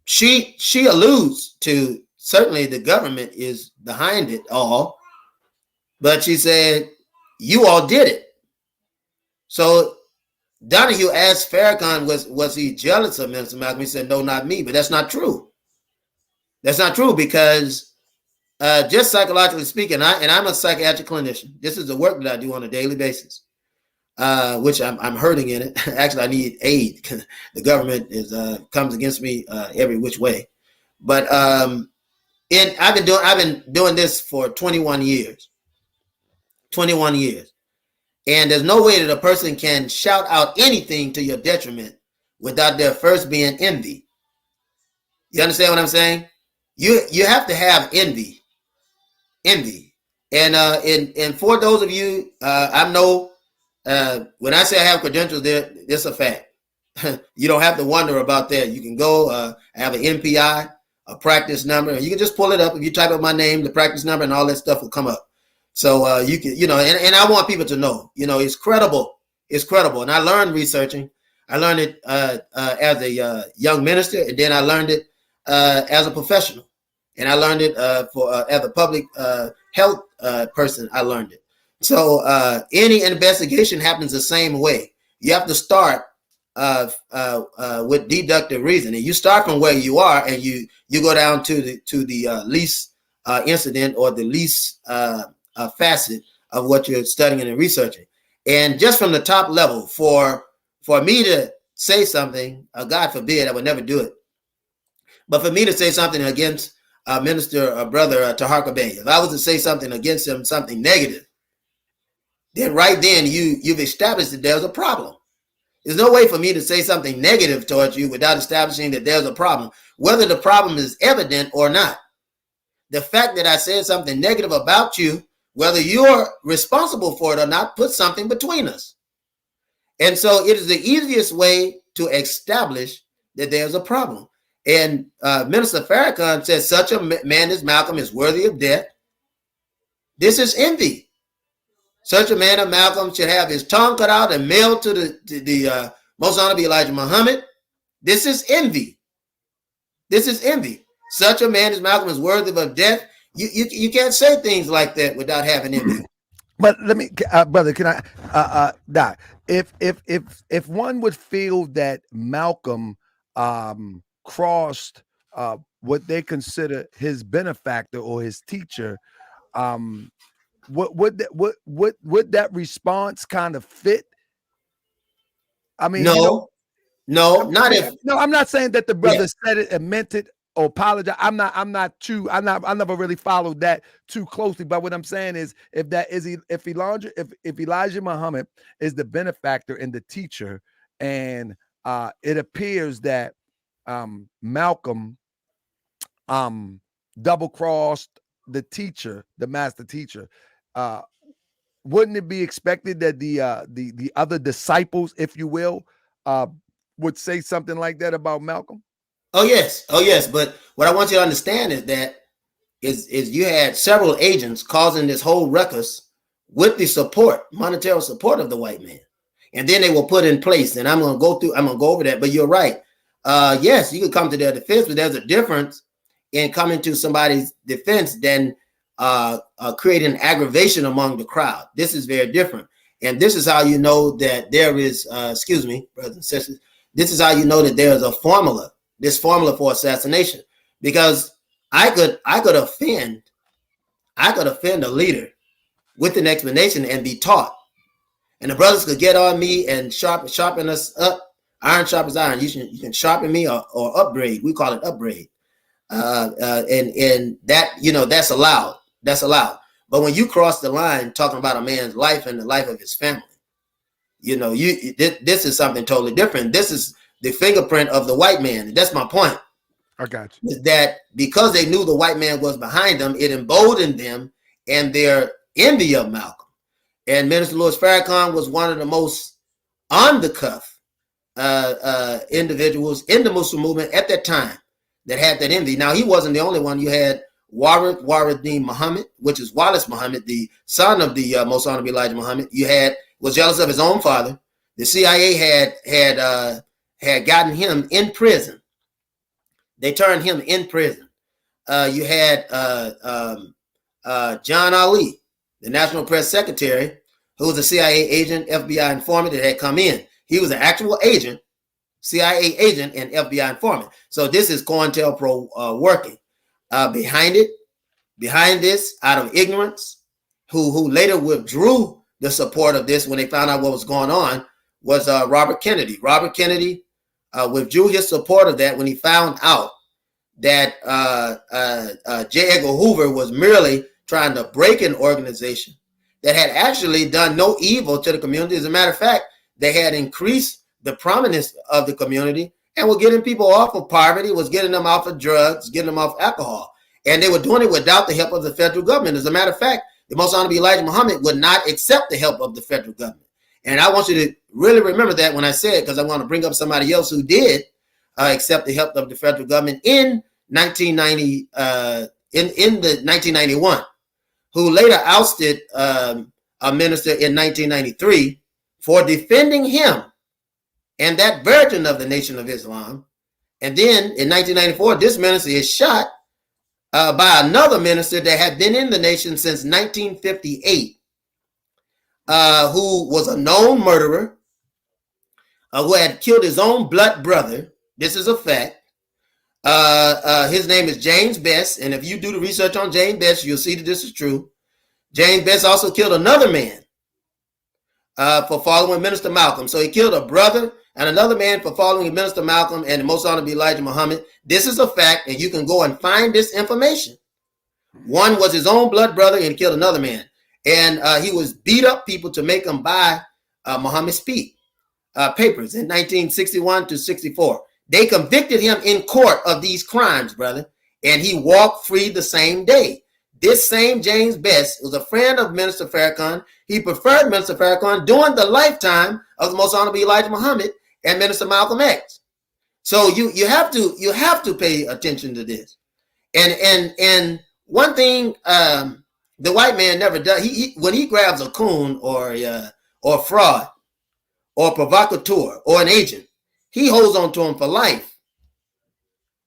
she alludes to certainly the government is behind it all, but she said you all did it. So Donahue asked Farrakhan, was he jealous of Minister Malcolm? He said, no, not me. But that's not true. That's not true because just psychologically speaking, I'm a psychiatric clinician. This is the work that I do on a daily basis, which I'm hurting in it. Actually, I need aid. The government comes against me every which way. But I've been doing this for 21 years. 21 years. And there's no way that a person can shout out anything to your detriment without there first being envy. You understand what I'm saying? You have to have envy. And for those of you, I know when I say I have credentials, it's a fact. You don't have to wonder about that. You can go have an NPI, a practice number, and you can just pull it up. If you type up my name, the practice number, and all that stuff will come up. So you can, and I want people to know, it's credible. It's credible. And I learned researching. I learned it as a young minister, and then I learned it as a professional. And I learned it as a public health person. I learned it. So any investigation happens the same way. You have to start with deductive reasoning. You start from where you are, and you go down to the least incident or the least facet of what you're studying and researching. And just from the top level, for me to say something, God forbid, I would never do it. But for me to say something against Minister Brother Taharka Bey, if I was to say something against him, something negative, then right then you've established that there's a problem. There's no way for me to say something negative towards you without establishing that there's a problem, whether the problem is evident or not. The fact that I said something negative about you, whether you're responsible for it or not, puts something between us. And so it is the easiest way to establish that there's a problem. And Minister Farrakhan says such a man as Malcolm is worthy of death. This is envy. Such a man as Malcolm should have his tongue cut out and mailed to the Most Honorable Elijah Muhammad. This is envy. This is envy. Such a man as Malcolm is worthy of death. You can't say things like that without having envy. But let me, brother, can I, Doc, if one would feel that Malcolm crossed what they consider his benefactor or his teacher, would that response kind of fit? I mean, no, not if. No, I'm not saying that the brother said it and meant it or apologize. I never really followed that too closely. But what I'm saying is, if Elijah Muhammad is the benefactor and the teacher, and it appears that Malcolm double-crossed the teacher, the master teacher, wouldn't it be expected that the other disciples, if you will, would say something like that about Malcolm? Oh yes. But what I want you to understand is that is you had several agents causing this whole ruckus with the monetary support of the white man, and then they were put in place. And I'm gonna go over that. But you're right. Yes, you could come to their defense, but there's a difference in coming to somebody's defense than creating aggravation among the crowd. This is very different. And this is how you know that there is, excuse me, brothers and sisters, this is how you know that there is a formula, this formula for assassination. Because I could offend a leader with an explanation and be taught. And the brothers could get on me and sharpen us up. Iron sharpens iron. You can sharpen me or upgrade. We call it upgrade. And that, that's allowed. That's allowed. But when you cross the line talking about a man's life and the life of his family, this is something totally different. This is the fingerprint of the white man. That's my point. I got you. Is that because they knew the white man was behind them, it emboldened them and their envy of Malcolm. And Minister Louis Farrakhan was one of the most on the cuff individuals in the Muslim movement at that time that had that envy. Now, he wasn't the only one. You had Waradeen Muhammad, which is Wallace Muhammad, the son of the Most Honorable Elijah Muhammad. Was jealous of his own father. The CIA had gotten him in prison. They turned him in prison. You had John Ali, the National Press Secretary, who was a CIA agent, FBI informant that had come in. He was an actual agent, CIA agent and FBI informant. So this is COINTELPRO working. Behind this, out of ignorance, who later withdrew the support of this when they found out what was going on, was Robert Kennedy. Robert Kennedy withdrew his support of that when he found out that J. Edgar Hoover was merely trying to break an organization that had actually done no evil to the community. As a matter of fact, they had increased the prominence of the community and were getting people off of poverty, was getting them off of drugs, getting them off alcohol. And they were doing it without the help of the federal government. As a matter of fact, the Most Honorable Elijah Muhammad would not accept the help of the federal government. And I want you to really remember that when I say it, because I want to bring up somebody else who did accept the help of the federal government in 1990, in the 1991, who later ousted a minister in 1993 for defending him and that version of the Nation of Islam. And then in 1994, this minister is shot by another minister that had been in the nation since 1958, who was a known murderer, who had killed his own blood brother. This is a fact. His name is James Best, and if you do the research on James Best, you'll see that this is true. James Best also killed another man for following Minister Malcolm. So he killed a brother and another man for following Minister Malcolm and the Most Honorable Elijah Muhammad. This is a fact, and you can go and find this information. One was his own blood brother, and he killed another man. And he was beat up people to make them buy Muhammad's papers in 1961 to 64. They convicted him in court of these crimes, brother, and he walked free the same day. This same James Best was a friend of Minister Farrakhan. He preferred Minister Farrakhan during the lifetime of the Most Honorable Elijah Muhammad and Minister Malcolm X. So you have to pay attention to this. And one thing the white man never does, he when he grabs a coon or fraud or provocateur or an agent, he holds on to him for life.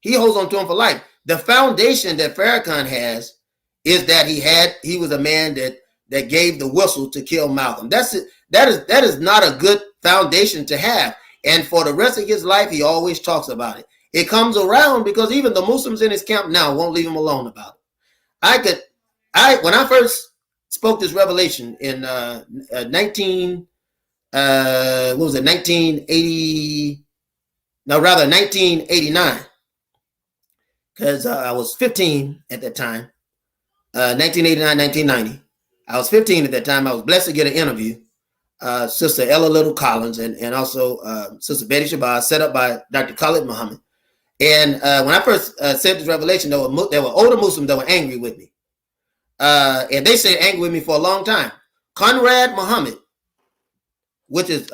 He holds on to him for life. The foundation that Farrakhan has is that he was a man that gave the whistle to kill Malcolm. That's it. That is not a good foundation to have. And for the rest of his life, he always talks about it. It comes around because even the Muslims in his camp now won't leave him alone about it. When I first spoke this revelation in 1989, because I was 15 at that time. 1989, 1990. I was 15 at that time. I was blessed to get an interview. Sister Ella Little Collins and also Sister Betty Shabazz, set up by Dr. Khalid Muhammad. And when I first said this revelation, there were older Muslims that were angry with me. And they stayed angry with me for a long time. Conrad Muhammad, which is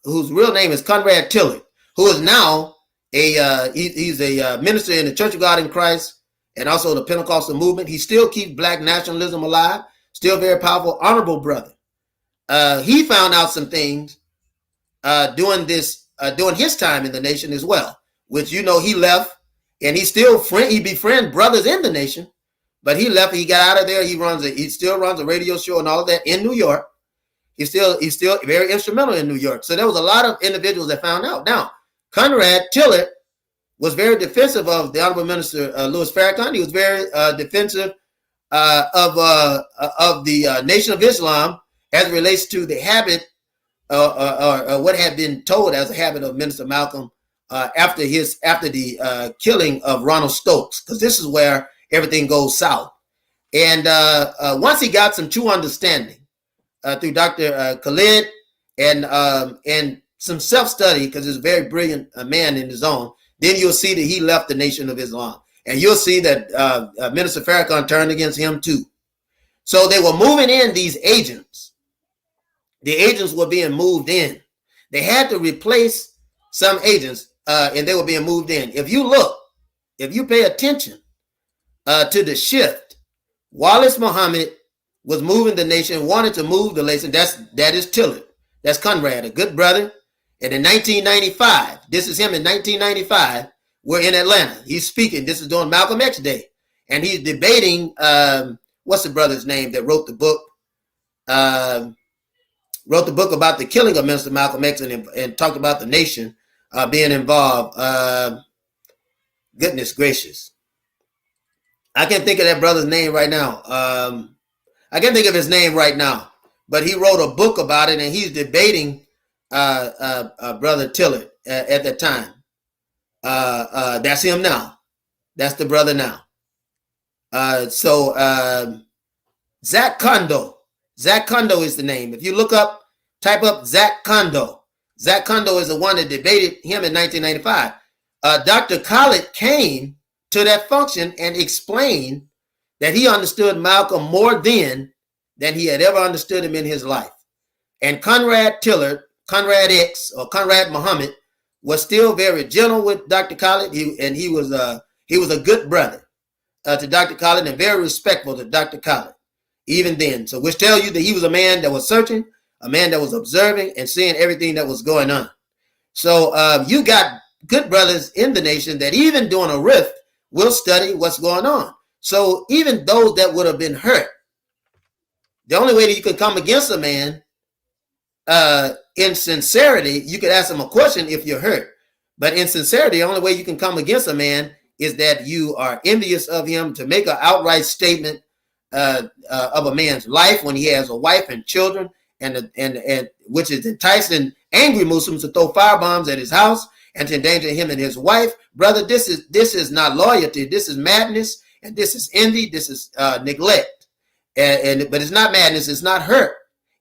whose real name is Conrad Tillard, who is now he's a minister in the Church of God in Christ and also the Pentecostal movement. He still keeps black nationalism alive, still very powerful, honorable brother. He found out some things during his time in the nation as well, which, he left, and he befriend brothers in the nation, but he left, he got out of there. He still runs a radio show and all of that in New York. He's still very instrumental in New York. So there was a lot of individuals that found out. Now, Conrad Tillard was very defensive of the Honorable Minister Louis Farrakhan. He was very defensive of the Nation of Islam as it relates to the habit or what had been told as a habit of Minister Malcolm after the killing of Ronald Stokes, because this is where everything goes south. And once he got some true understanding through Dr. Khalid and some self-study, because he's a very brilliant man in his own, then you'll see that he left the Nation of Islam. And you'll see that Minister Farrakhan turned against him too. So they were moving in these agents. The agents were being moved in. They had to replace some agents, and they were being moved in. If you pay attention to the shift, Wallace Muhammad was moving the nation, wanted to move the nation. That is Tillard. That's Conrad, a good brother. And in 1995, this is him in 1995, we're in Atlanta. He's speaking. This is during Malcolm X Day. And he's debating, what's the brother's name that wrote the book? Wrote the book about the killing of Minister Malcolm X and talked about the nation being involved. Goodness gracious. I can't think of that brother's name right now. I can't think of his name right now. But he wrote a book about it, and he's debating Brother Tillard at that time. That's him now. That's the brother now. Zach Kondo. Zach Kondo is the name. If you type up Zach Kondo. Zach Kondo is the one that debated him in 1995. Dr. Khaled came to that function and explained that he understood Malcolm more then than he had ever understood him in his life. And Conrad Tillard, Conrad X, or Conrad Muhammad, was still very gentle with Dr. Khaled. He was a good brother to Dr. Khaled and very respectful to Dr. Khaled, even then. So which tells you that he was a man that was searching, a man that was observing and seeing everything that was going on. So you got good brothers in the nation that even during a rift will study what's going on. So even those that would have been hurt, the only way that you could come against a man in sincerity, you could ask him a question if you're hurt. But in sincerity, the only way you can come against a man is that you are envious of him, to make an outright statement of a man's life when he has a wife and children, and which is enticing angry Muslims to throw firebombs at his house and to endanger him and his wife. Brother, this is not loyalty. This is madness, and this is envy. This is neglect. But it's not madness. It's not hurt.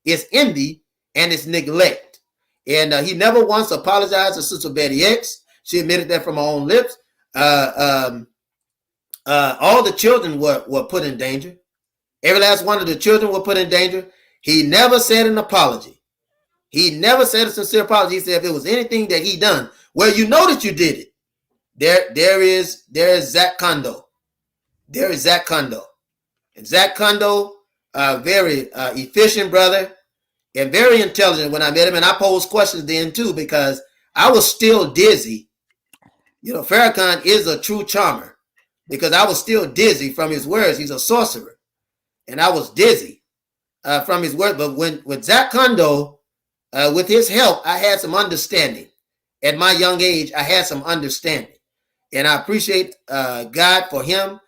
It's envy and it's neglect. And he never once apologized to Sister Betty X. She admitted that from her own lips. All the children were put in danger. Every last one of the children were put in danger. He never said an apology. He never said a sincere apology. He said if it was anything that he done, well, you know that you did it. There is Zach Kondo. There is Zach Kondo. And Zach Kondo, very efficient brother and very intelligent when I met him. And I posed questions then too, because I was still dizzy. You know, Farrakhan is a true charmer, because I was still dizzy from his words. He's a sorcerer. And I was dizzy from his words. But with Zach Kondo, with his help, I had some understanding. At my young age, I had some understanding. And I appreciate God for him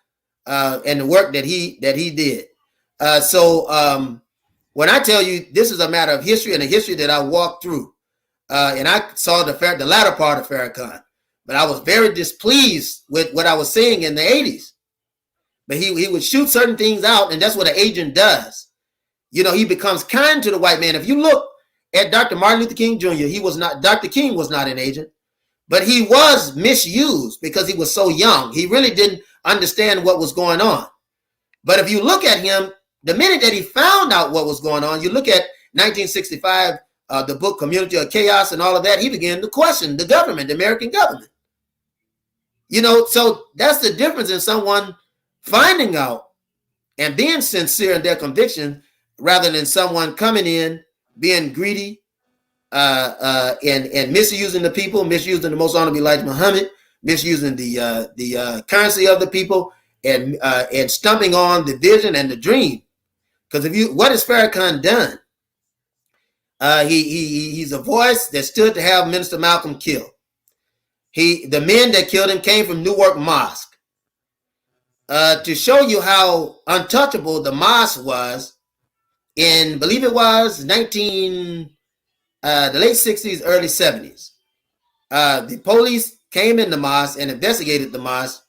and the work that he did. So when I tell you this is a matter of history, and a history that I walked through, and I saw the latter part of Farrakhan, but I was very displeased with what I was seeing in the 80s. But he would shoot certain things out, and that's what an agent does. You know, he becomes kind to the white man. If you look at Dr. Martin Luther King Jr., Dr. King was not an agent, but he was misused because he was so young. He really didn't understand what was going on. But if you look at him, the minute that he found out what was going on, you look at 1965, the book Community of Chaos and all of that, he began to question the government, the American government. You know, so that's the difference in someone finding out and being sincere in their conviction, rather than someone coming in, being greedy, and misusing the people, misusing the most honorable Elijah Muhammad, misusing the currency of the people, and stumping on the vision and the dream. Because what has Farrakhan done? He's a voice that stood to have Minister Malcolm killed. The men that killed him came from Newark Mosque. To show you how untouchable the mosque was in, believe it was the late 60s, early 70s. The police came in the mosque and investigated the mosque,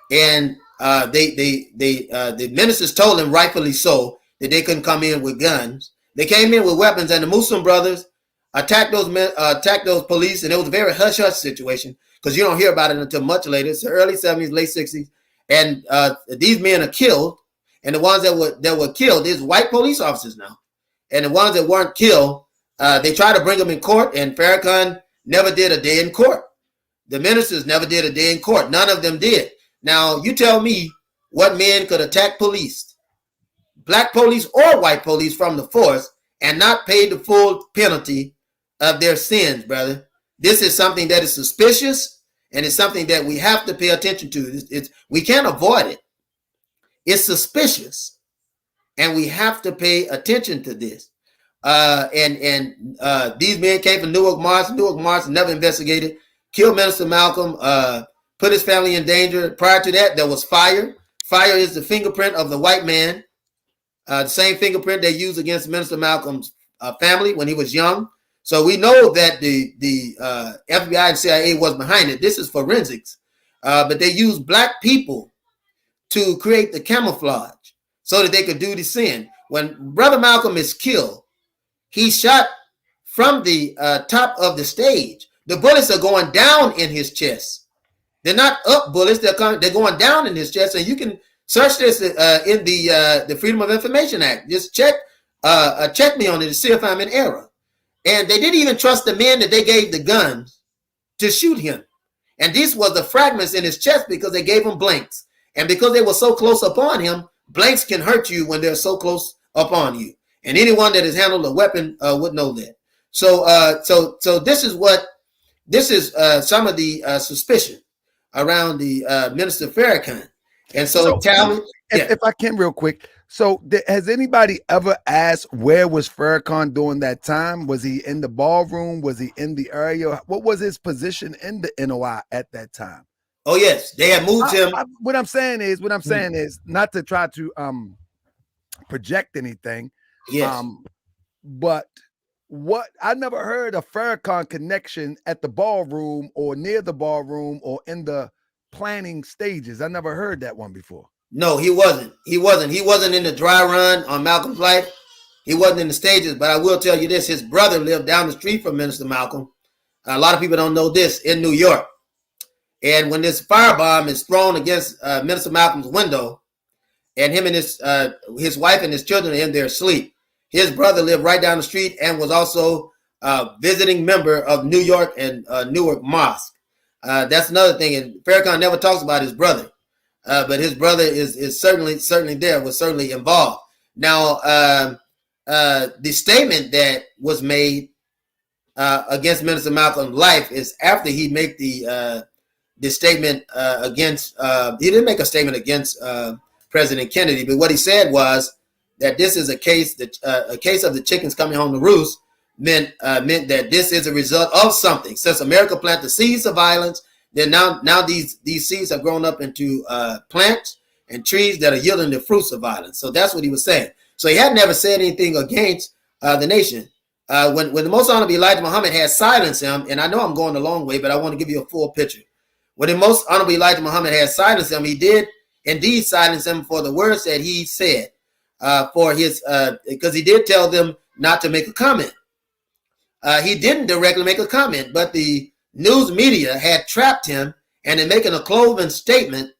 and the ministers told them, rightfully so, that they couldn't come in with guns. They came in with weapons, and the Muslim brothers attacked those police, and it was a very hush-hush situation, because you don't hear about it until much later. It's the early 70s, late 60s, and these men are killed, and the ones that were killed is white police officers now, and the ones that weren't killed, they tried to bring them in court, and Farrakhan never did a day in court. The ministers never did a day in court. None of them did. Now, you tell me what men could attack police, black police or white police, from the force, and not paid the full penalty of their sins, brother. This is something that is suspicious, and it's something that we have to pay attention to. We can't avoid it. It's suspicious, and we have to pay attention to this. These men came from Newark, Mars. Newark, Mars never investigated, killed Minister Malcolm, put his family in danger. Prior to that, there was fire. Fire is the fingerprint of the white man, the same fingerprint they used against Minister Malcolm's family when he was young. So we know that the FBI and CIA was behind it. This is forensics, but they used black people to create the camouflage so that they could do the sin. When Brother Malcolm is killed, he's shot from the top of the stage. The bullets are going down in his chest. They're not up bullets. They're going down in his chest. And you can search this in the Freedom of Information Act. Just check me on it to see if I'm in error. And they didn't even trust the men that they gave the guns to shoot him. And these were the fragments in his chest because they gave him blanks. And because they were so close upon him, blanks can hurt you when they're so close upon you. And anyone that has handled a weapon would know that. So this is some of the suspicion around the Minister Farrakhan. And so tell me, if I can real quick. So has anybody ever asked where was Farrakhan during that time? Was he in the ballroom? Was he in the area? What was his position in the NOI at that time? Oh yes, they had moved him. What I'm saying is not to try to project anything. Yes. But what I never heard a Farrakhan connection at the ballroom or near the ballroom or in the planning stages. I never heard that one before. No, he wasn't. He wasn't in the dry run on Malcolm's life. He wasn't in the stages. But I will tell you this: his brother lived down the street from Minister Malcolm. A lot of people don't know this, in New York. And when this firebomb is thrown against Minister Malcolm's window, and him and his wife and his children are in their sleep, his brother lived right down the street and was also a visiting member of New York and Newark Mosque. That's another thing. And Farrakhan never talks about his brother, but his brother is certainly there, was certainly involved. Now, the statement that was made against Minister Malcolm's life is after he made the statement against. He didn't make a statement against President Kennedy, but what he said was that this is a case of the chickens coming home to roost. Meant that this is a result of something. Since America planted the seeds of violence, then now these seeds have grown up into plants and trees that are yielding the fruits of violence. So that's what he was saying. So he had never said anything against the nation. When the Most Honorable Elijah Muhammad had silenced him, and I know I'm going a long way, but I want to give you a full picture. When the Most Honorable Elijah Muhammad had silenced him, he did indeed silence him for the words that he said, because he did tell them not to make a comment. He didn't directly make a comment, but the news media had trapped him, and in making a cloven statement,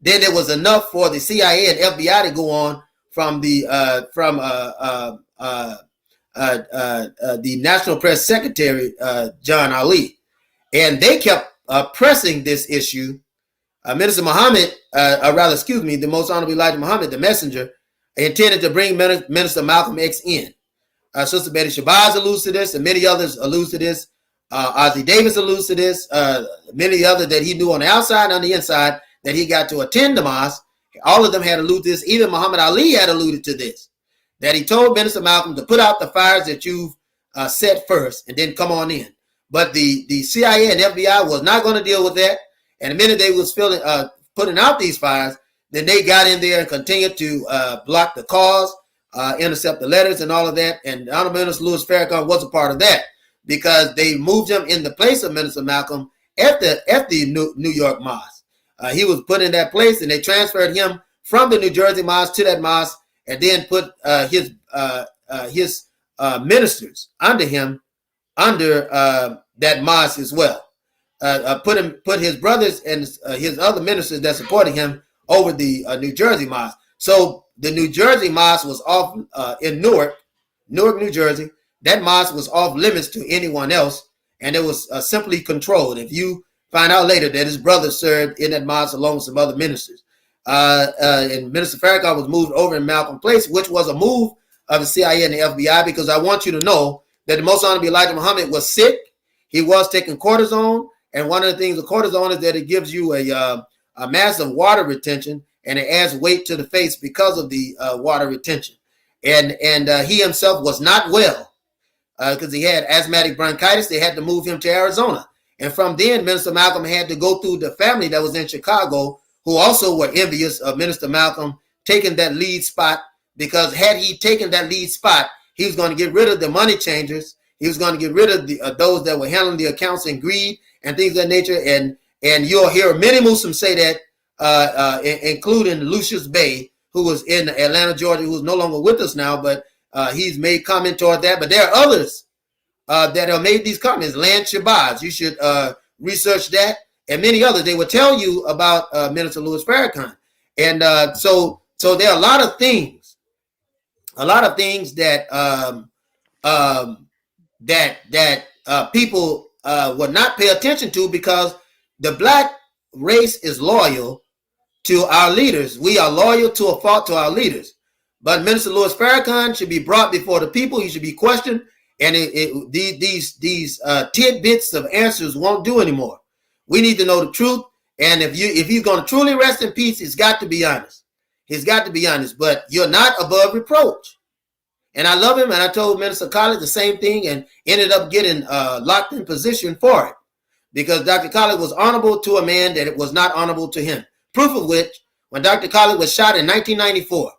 then it was enough for the CIA and FBI to go on from the National Press Secretary John Ali, and they kept pressing this issue. Minister Muhammad, the Most Honorable Elijah Muhammad, the messenger, intended to bring Minister Malcolm X in. Sister Betty Shabazz alludes to this, and many others allude to this. Ozzie Davis alludes to this. Many others that he knew on the outside and on the inside that he got to attend the mosque. All of them had alluded to this. Even Muhammad Ali had alluded to this, that he told Minister Malcolm to put out the fires that you've set first and then come on in. But the CIA and FBI was not going to deal with that. And the minute they was putting out these fires, then they got in there and continued to block the cause, intercept the letters and all of that. And Honorable Minister Louis Farrakhan was a part of that because they moved him in the place of Minister Malcolm at the New York Mosque. He was put in that place, and they transferred him from the New Jersey Mosque to that mosque, and then put his ministers under him, under that mosque as well. Put his brothers and his other ministers that supported him over the New Jersey Mosque. So the New Jersey Mosque was off in Newark, New Jersey. That mosque was off limits to anyone else, and it was simply controlled. If you find out later that his brother served in that mosque along with some other ministers, and Minister Farrakhan was moved over in Malcolm Place, which was a move of the CIA and the FBI, because I want you to know that the Most Honorable Elijah Muhammad was sick. He was taking cortisone, and one of the things with cortisone is that it gives you a massive water retention, and it adds weight to the face because of the water retention. And he himself was not well because he had asthmatic bronchitis. They had to move him to Arizona. And from then, Minister Malcolm had to go through the family that was in Chicago, who also were envious of Minister Malcolm taking that lead spot, because had he taken that lead spot, he was going to get rid of the money changers. He was going to get rid of those that were handling the accounts and greed and things of that nature. And you'll hear many Muslims say that, including Lucius Bay, who was in Atlanta, Georgia, who's no longer with us now, but he's made comment toward that. But there are others that have made these comments. Lance Shabazz, you should research that, and many others. They will tell you about Minister Louis Farrakhan. And so there are a lot of things that people would not pay attention to, because the black race is loyal to our leaders. We are loyal to a fault to our leaders. But Minister Louis Farrakhan should be brought before the people. He should be questioned, and these tidbits of answers won't do anymore. We need to know the truth, and if he's going to truly rest in peace, he's got to be honest. He's got to be honest. But you're not above reproach. And I love him, and I told Minister Khaled the same thing, and ended up getting locked in position for it, because Dr. Khaled was honorable to a man that it was not honorable to him. Proof of which, when Dr. Khaled was shot in 1994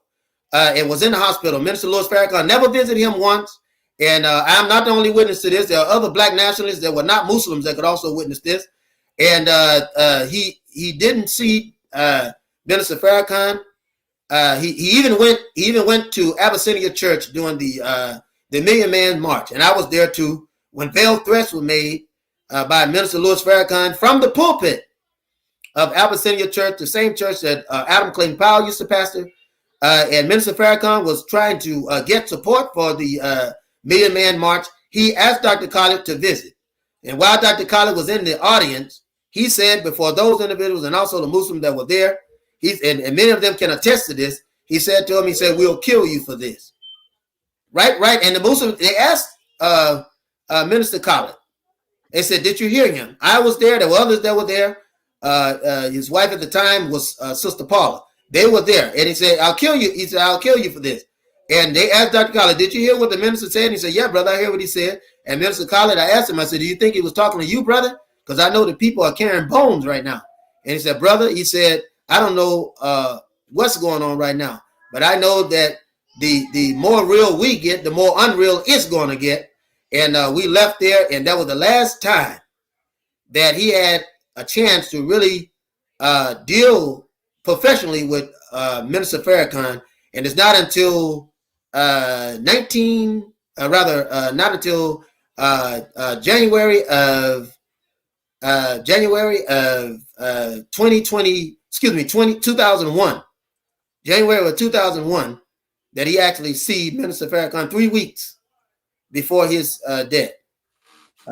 and was in the hospital, Minister Louis Farrakhan never visited him once. And I'm not the only witness to this. There are other black nationalists that were not Muslims that could also witness this. And he didn't see Minister Farrakhan. He even went to Abyssinia Church during the Million Man March, and I was there too when veiled threats were made by Minister Louis Farrakhan from the pulpit of Abyssinia Church, the same church that Adam Clayton Powell used to pastor. And Minister Farrakhan was trying to get support for the Million Man March. He asked Dr. Khaled to visit, and while Dr. Khaled was in the audience, he said before those individuals and also the Muslims that were there, and many of them can attest to this, he said to him, he said, "We'll kill you for this." Right. And the Muslims, they asked Minister Khaled, they said, "Did you hear him?" I was there. There were others that were there. His wife at the time was Sister Paula. They were there. And he said, "I'll kill you." He said, "I'll kill you for this." And they asked Dr. Khaled, "Did you hear what the minister said?" And he said, "Yeah, brother, I hear what he said." And Minister Khaled, I asked him, I said, "Do you think he was talking to you, brother? Because I know that people are carrying bones right now." And he said, "Brother," he said, "I don't know what's going on right now, but I know that the more real we get, the more unreal it's going to get." And we left there, and that was the last time that he had a chance to really deal professionally with Minister Farrakhan. And it's not until January of 2001, January of 2001, that he actually see Minister Farrakhan 3 weeks before his death.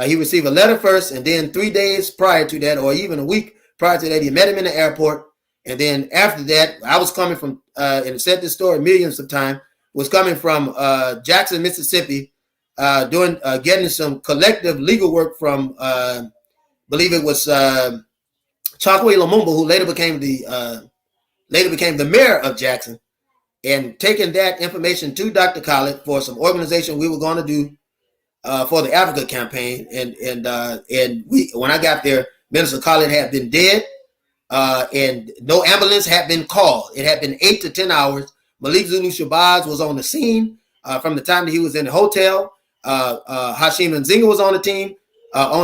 He received a letter first, and then 3 days prior to that, or even a week prior to that, he met him in the airport. And then after that, I was coming from, and I said this story millions of times, was coming from Jackson, Mississippi, getting some collective legal work from, believe it was Chokwe Lumumba, who later became the mayor of Jackson, and taking that information to Dr. Khaled for some organization we were going to do for the Africa campaign. And when I got there, Minister Khaled had been dead. And no ambulance had been called. It had been 8 to 10 hours. Malik Zulu Shabazz was on the scene from the time that he was in the hotel. Hashim Nzinga was on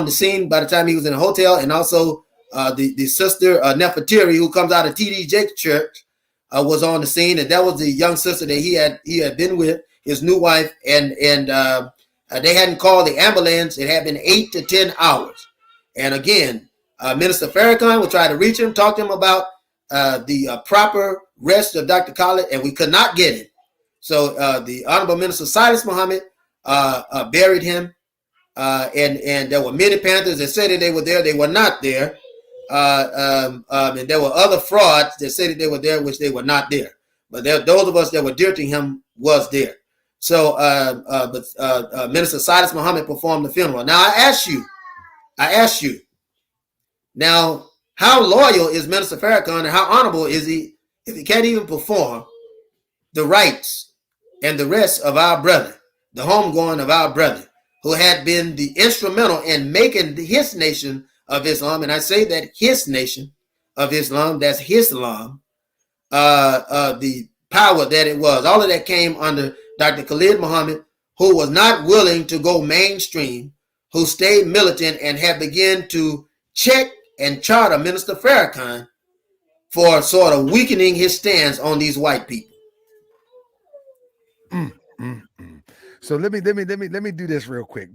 the scene by the time he was in the hotel, and also the sister Nefertiri, who comes out of T.D. Jakes Church, was on the scene, and that was the young sister that he had been with, his new wife, and they hadn't called the ambulance. It had been 8 to 10 hours, and again. Minister Farrakhan would try to reach him, talk to him about the proper rest of Dr. Khaled, and we could not get it. So the Honorable Minister Silas Muhammad buried him, and there were many Panthers that said that they were there. They were not there. And there were other frauds that said that they were there, which they were not there. But those of us that were dirting him was there. So Minister Silas Muhammad performed the funeral. Now I ask you, now how loyal is Minister Farrakhan and how honorable is he if he can't even perform the rites and the rest of our brother, the homegoing of our brother, who had been the instrumental in making his nation of Islam, and I say that his nation of Islam, that's Islam, the power that it was. All of that came under Dr. Khalid Muhammad, who was not willing to go mainstream, who stayed militant and had begun to check and charter Minister Farrakhan for sort of weakening his stance on these white people. So let me do this real quick,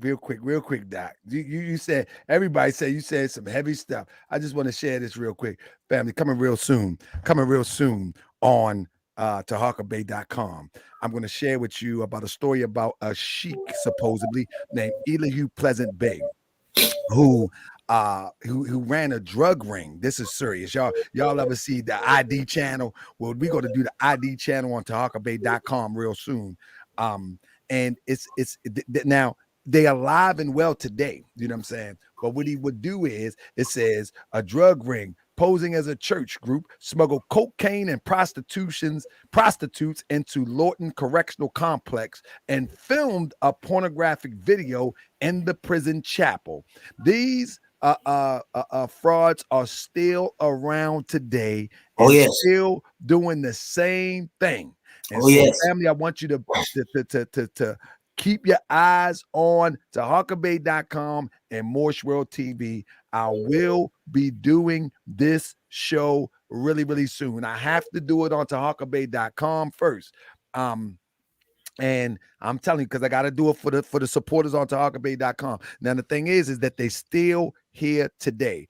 Doc. You said, everybody said you said some heavy stuff. I just want to share this real quick, family. Coming real soon on tahakabay.com. I'm going to share with you about a story about a sheik supposedly named Elihu Pleasant Bey, who ran a drug ring. This is serious. Y'all ever see the ID channel? Well, we're going to do the ID channel on tahakabay.com real soon. And it's now they alive and well today. You know what I'm saying? But what he would do is, it says a drug ring posing as a church group smuggled cocaine and prostitutes into Lorton Correctional Complex and filmed a pornographic video in the prison chapel. These frauds are still around today and still doing the same thing. And family, I want you to keep your eyes on tahakabay.com and Moorish World TV. I will be doing this show really, really soon. I have to do it on tahakabay.com first. And I'm telling you, because I got to do it for the supporters on tahakabay.com. Now, the thing is that they still here today.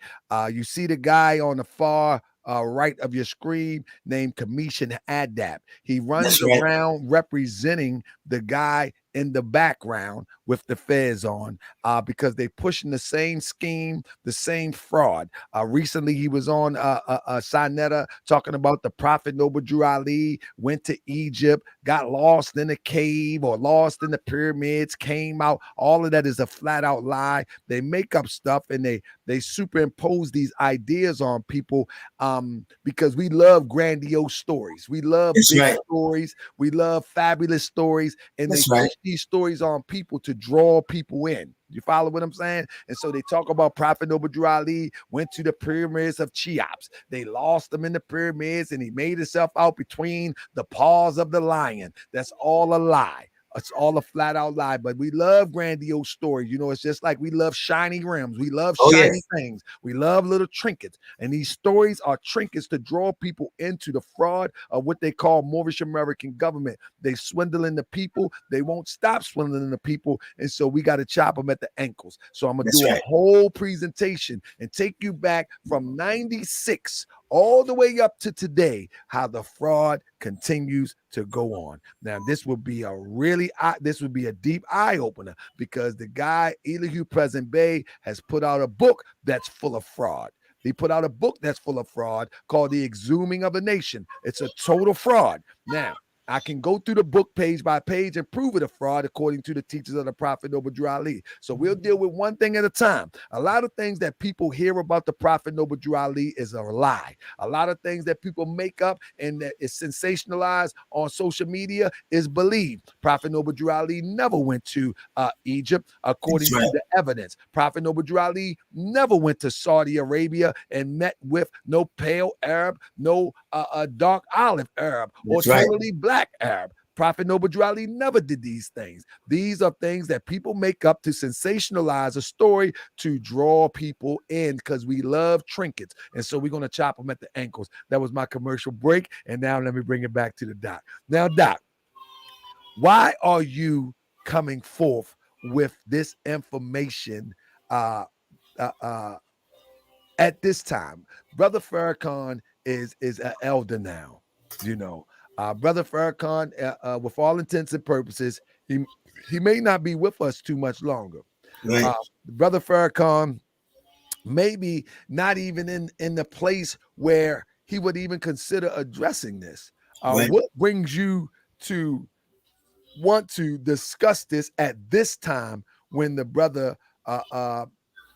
You see the guy on the far right of your screen named Commission Adap. He runs around representing the guy in the background with the fez on, because they pushing the same scheme, the same fraud. Recently, he was on Sinetta talking about the Prophet Noble Drew Ali went to Egypt, got lost in a cave or lost in the pyramids, came out. All of that is a flat out lie. They make up stuff and they superimpose these ideas on people, because we love grandiose stories. We love big stories. We love fabulous stories. And they push these stories on people to draw people in. You follow what I'm saying? And so they talk about Prophet Noble Drew Ali went to the pyramids of Cheops. They lost him in the pyramids and he made himself out between the paws of the lion. That's all a lie. It's all a flat out lie, but we love grandiose stories. You know, it's just like we love shiny rims. We love shiny things. We love little trinkets. And these stories are trinkets to draw people into the fraud of what they call Moorish American government. They swindling the people. They won't stop swindling the people. And so we got to chop them at the ankles. So I'm going to do a whole presentation and take you back from 96 all the way up to today, how the fraud continues to go on. Now, this will be a deep eye opener, because the guy, Elihu Pleasant Bey, has put out a book that's full of fraud. He put out a book that's full of fraud called The Exhuming of a Nation. It's a total fraud. Now, I can go through the book page by page and prove it a fraud according to the teachers of the Prophet Noble Drew Ali. So we'll deal with one thing at a time. A lot of things that people hear about the Prophet Noble Drew Ali is a lie. A lot of things that people make up and that is sensationalized on social media is believed. Prophet Noble Drew Ali never went to Egypt according to the evidence. Prophet Noble Drew Ali never went to Saudi Arabia and met with no pale Arab, no dark olive Arab, or totally black Arab. Prophet Noble Drew Ali never did these things. These are things that people make up to sensationalize a story to draw people in, because we love trinkets. And so we're going to chop them at the ankles. That was my commercial break. And now let me bring it back to the doc. Now, Doc, why are you coming forth with this information at this time? Brother Farrakhan is an elder now, you know. Brother Farrakhan, with all intents and purposes, he may not be with us too much longer. Brother Farrakhan maybe not even in the place where he would even consider addressing this. What brings you to want to discuss this at this time when the brother,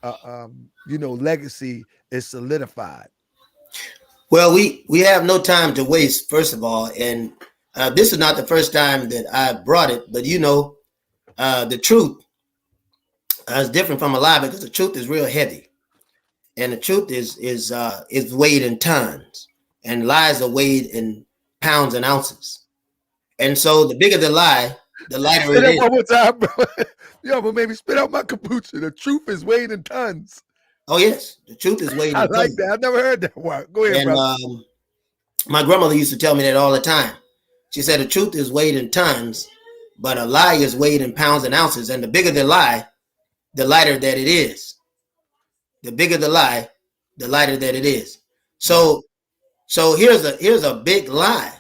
legacy is solidified? Well, we have no time to waste, first of all, and this is not the first time that I brought it, but the truth is different from a lie because the truth is real heavy, and the truth is weighed in tons, and lies are weighed in pounds and ounces, and so the bigger the lie, the lighter it is. One more time, bro. Yo, but maybe spit out my kombucha. The truth is weighed in tons. Oh yes, the truth is weighed in tons. I like that. I've never heard that word. Go ahead, bro. My grandmother used to tell me that all the time. She said the truth is weighed in tons, but a lie is weighed in pounds and ounces. And the bigger the lie, the lighter that it is. The bigger the lie, the lighter that it is. So here's a big lie,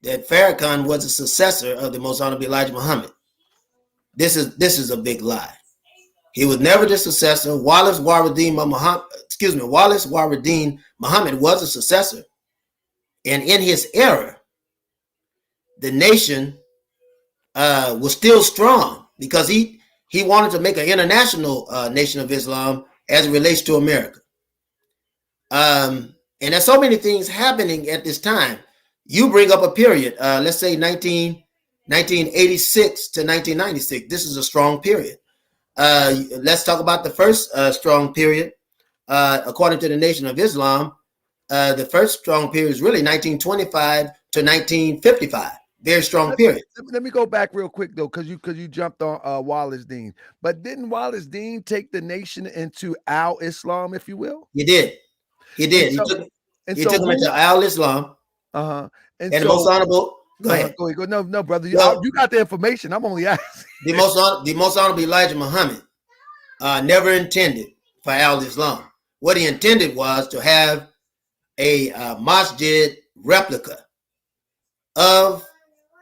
that Farrakhan was a successor of the Most Honorable Elijah Muhammad. This is a big lie. He was never the successor. Wallace Waradeen Muhammad was a successor. And in his era, the nation was still strong because he wanted to make an international nation of Islam as it relates to America. And there's so many things happening at this time. You bring up a period, let's say 1986 to 1996. This is a strong period. Let's talk about the first strong period. According to the Nation of Islam, the first strong period is really 1925 to 1955. Very strong period. Let me go back real quick though, because you jumped on Wallace Dean. But didn't Wallace Dean take the nation into al-Islam, if you will? He did. He did. He took him into al-Islam. And the most honorable. Go ahead. Go ahead. No, brother. You got the information. I'm only asking. The most honorable Elijah Muhammad never intended for al-Islam. What he intended was to have a masjid replica of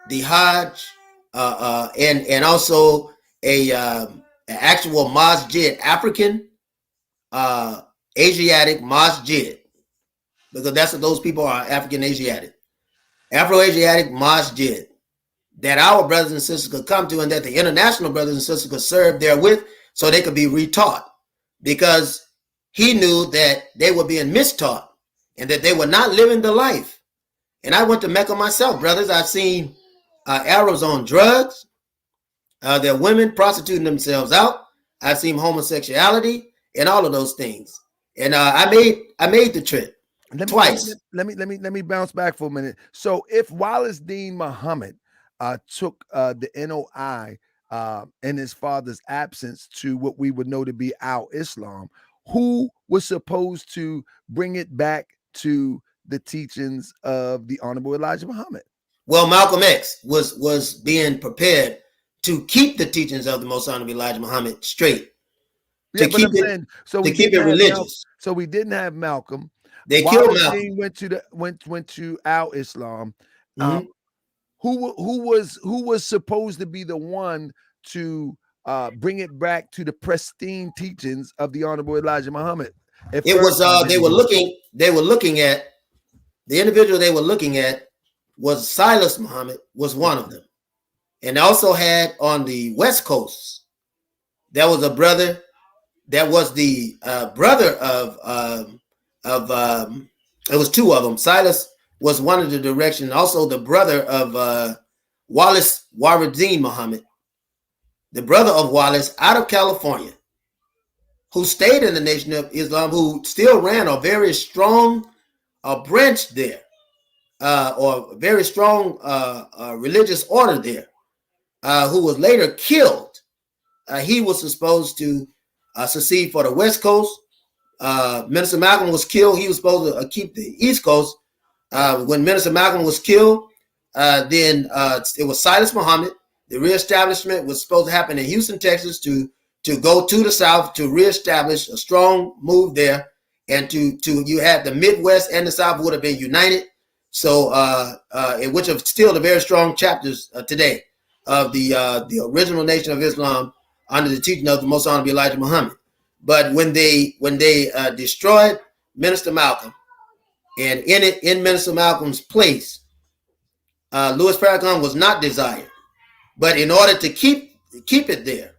the Hajj, and also an actual masjid, African, Asiatic masjid, because that's what those people are, African Asiatic, Afro-Asiatic masjid, that our brothers and sisters could come to, and that the international brothers and sisters could serve therewith, so they could be retaught, because he knew that they were being mistaught and that they were not living the life. And I went to Mecca myself, brothers. I've seen Arabs on drugs. There are women prostituting themselves out. I've seen homosexuality and all of those things. And I made the trip twice. Let me bounce back for a minute. So if Wallace Dean Muhammad took the NOI in his father's absence to what we would know to be al-Islam, who was supposed to bring it back to the teachings of the Honorable Elijah Muhammad? Well, Malcolm X was being prepared to keep the teachings of the Most Honorable Elijah Muhammad straight. Yeah, but I'm saying, so we keep it religious. So we didn't have Malcolm. They killed Malcolm. Went to al-Islam. Who was supposed to be the one to bring it back to the pristine teachings of the Honorable Elijah Muhammad? It was they were looking at the individual they were looking at was Silas Muhammad, was one of them. And also had on the West Coast, there was a brother that was the brother of it was two of them. Silas was one of the direction, also the brother of Wallace Waradeen Muhammad, the brother of Wallace out of California, who stayed in the Nation of Islam, who still ran a very strong branch there, or a very strong religious order there, who was later killed. He was supposed to secede for the West Coast. Minister Malcolm was killed. He was supposed to keep the East Coast. When Minister Malcolm was killed, then it was Silas Muhammad. The reestablishment was supposed to happen in Houston, Texas, to go to the South to reestablish a strong move there, and to you had the Midwest and the South would have been united. So, which are still the very strong chapters today of the original Nation of Islam under the teaching of the Most Honorable Elijah Muhammad. But when they destroyed Minister Malcolm, and in Minister Malcolm's place, Louis Farrakhan was not desired. But in order to keep it there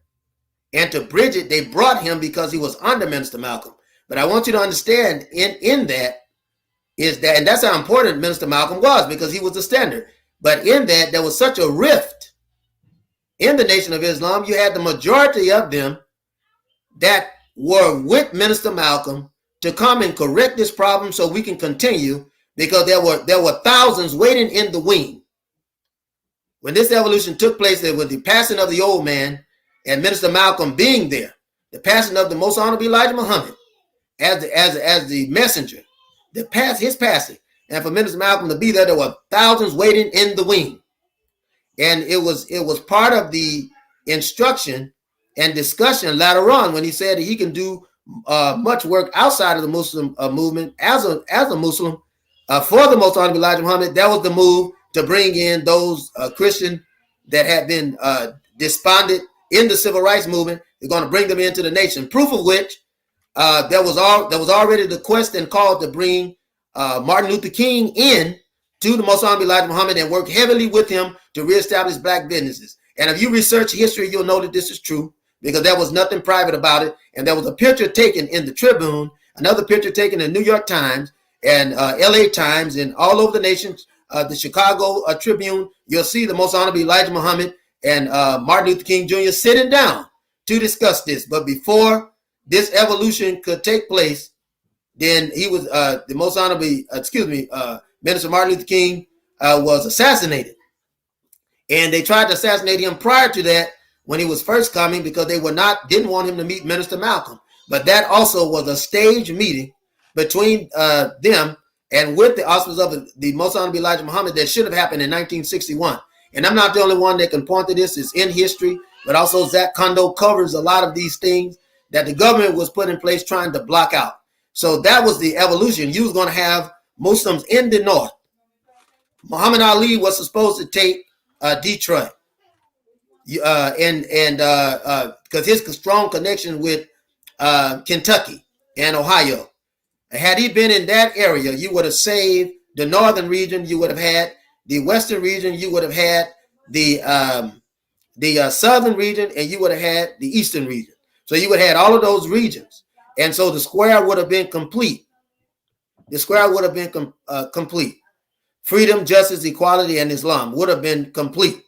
and to bridge it, they brought him because he was under Minister Malcolm. But I want you to understand in that is that, and that's how important Minister Malcolm was, because he was the standard. But in that, there was such a rift in the Nation of Islam. You had the majority of them that were with Minister Malcolm to come and correct this problem so we can continue, because there were thousands waiting in the wing. When this evolution took place, there was the passing of the old man and Minister Malcolm being there, the passing of the Most Honorable Elijah Muhammad as the messenger, his passing, and for Minister Malcolm to be there, there were thousands waiting in the wing. And it was part of the instruction and discussion later on when he said that he can do much work outside of the Muslim movement as a Muslim for the Most Honorable Elijah Muhammad. That was the move to bring in those Christians that had been despondent in the civil rights movement. They're going to bring them into the nation. Proof of which there was already the quest and call to bring Martin Luther King in to the Most Honorable Elijah Muhammad and work heavily with him to reestablish black businesses. And if you research history, you'll know that this is true, because there was nothing private about it. And there was a picture taken in the Tribune, another picture taken in the New York Times and LA Times and all over the nation, the Chicago Tribune. You'll see the Most Honorable Elijah Muhammad and Martin Luther King Jr. sitting down to discuss this. But before this evolution could take place, then he was the Most Honorable, Minister Martin Luther King was assassinated. And they tried to assassinate him prior to that when he was first coming, because they didn't want him to meet Minister Malcolm. But that also was a staged meeting between them and with the auspices of the Most Honorable Elijah Muhammad that should have happened in 1961. And I'm not the only one that can point to this. It's in history, but also Zach Kondo covers a lot of these things that the government was put in place trying to block out. So that was the evolution. You was going to have Muslims in the north. Muhammad Ali was supposed to take Detroit, because his strong connection with Kentucky and Ohio. Had he been in that area, you would have saved the northern region. You would have had the western region. You would have had the southern region, and you would have had the eastern region. So you would have had all of those regions, and so the square would have been complete. The square would have been complete. Freedom, justice, equality, and Islam would have been complete.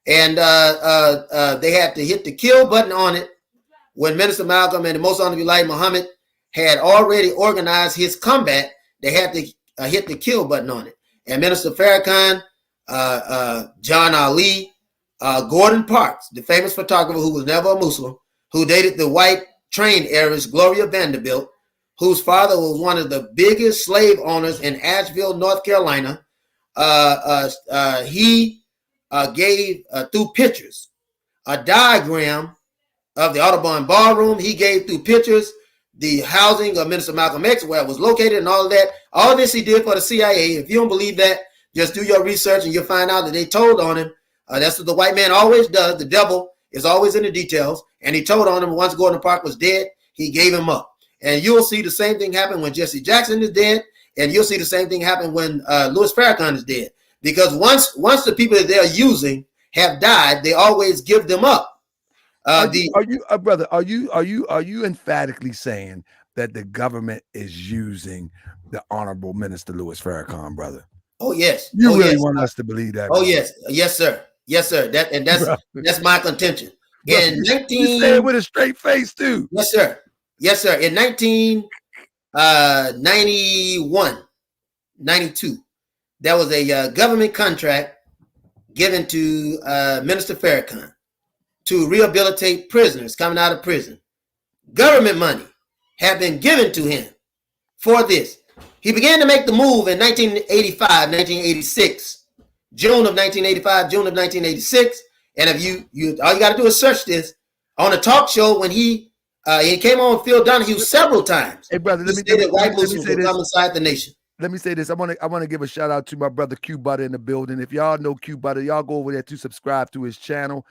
And they had to hit the kill button on it when Minister Malcolm and the Most Honorable Elijah Muhammad had already organized his comeback. They had to hit the kill button on it. And Minister Farrakhan, John Ali, Gordon Parks, the famous photographer who was never a Muslim, who dated the white train heiress Gloria Vanderbilt, whose father was one of the biggest slave owners in Asheville, North Carolina. He gave through pictures a diagram of the Audubon Ballroom. He gave through pictures the housing of Minister Malcolm X, where it was located, and all of that. All this he did for the CIA. If you don't believe that, just do your research and you'll find out that they told on him. That's what the white man always does. The devil is always in the details. And he told on him once Gordon Park was dead, he gave him up. And you'll see the same thing happen when Jesse Jackson is dead. And you'll see the same thing happen when Louis Farrakhan is dead. Because once the people that they're using have died, they always give them up. Are you emphatically saying that the government is using the Honorable Minister Louis Farrakhan, brother? Oh yes. You really want us to believe that? Oh brother. Yes, sir. That's my contention. In 19, you say it with a straight face too. Yes, sir. In 1991, 92, there was a government contract given to Minister Farrakhan to rehabilitate prisoners coming out of prison. Government money had been given to him for this. He began to make the move in 1985, 1986, June of 1985, June of 1986. And if you all you got to do is search this on a talk show when he came on Phil Donahue several times. Hey brother, let me say this. Come inside the nation. Let me say this. I want to give a shout out to my brother Q Butter in the building. If y'all know Q Butter, y'all go over there to subscribe to his channel.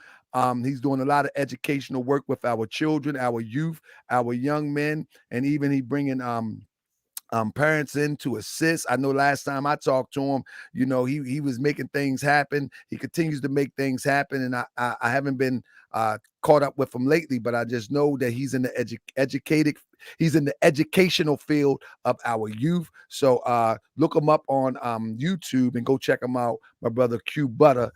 He's doing a lot of educational work with our children, our youth, our young men, and even he bringing parents in to assist. I know last time I talked to him, you know, he was making things happen. He continues to make things happen, and I haven't been caught up with him lately, but I just know that he's in the he's in the educational field of our youth. So look him up on YouTube and go check him out. My brother Q Butter.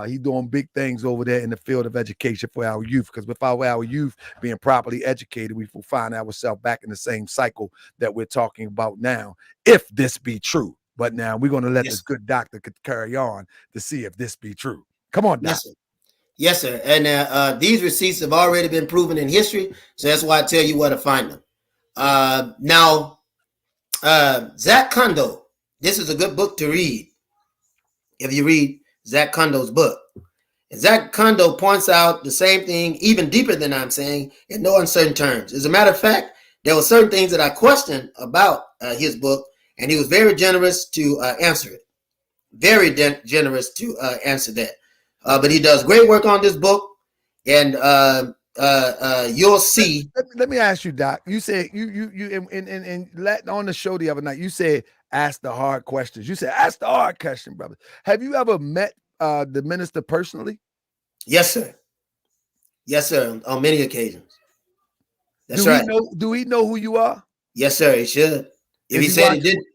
He's doing big things over there in the field of education for our youth, because without our youth being properly educated, we will find ourselves back in the same cycle that we're talking about now, if this be true. But now we're going to let this good doctor carry on to see if this be true. Come on, doctor. Yes, sir. And these receipts have already been proven in history, so that's why I tell you where to find them. Now, Zach Kondo, this is a good book to read if you read Zach Kondo's book. And Zach Kondo points out the same thing, even deeper than I'm saying, in no uncertain terms. As a matter of fact, there were certain things that I questioned about his book, and he was very generous to answer it. Very generous to answer that. But he does great work on this book, and you'll see. Let me ask you, Doc. You said you on the show the other night, you said ask the hard questions. You said ask the hard question, brother. Have you ever met the minister personally? Yes, sir. Yes, sir. On many occasions. That's right. Do he know who you are? Yes, sir. He should. If he said he didn't,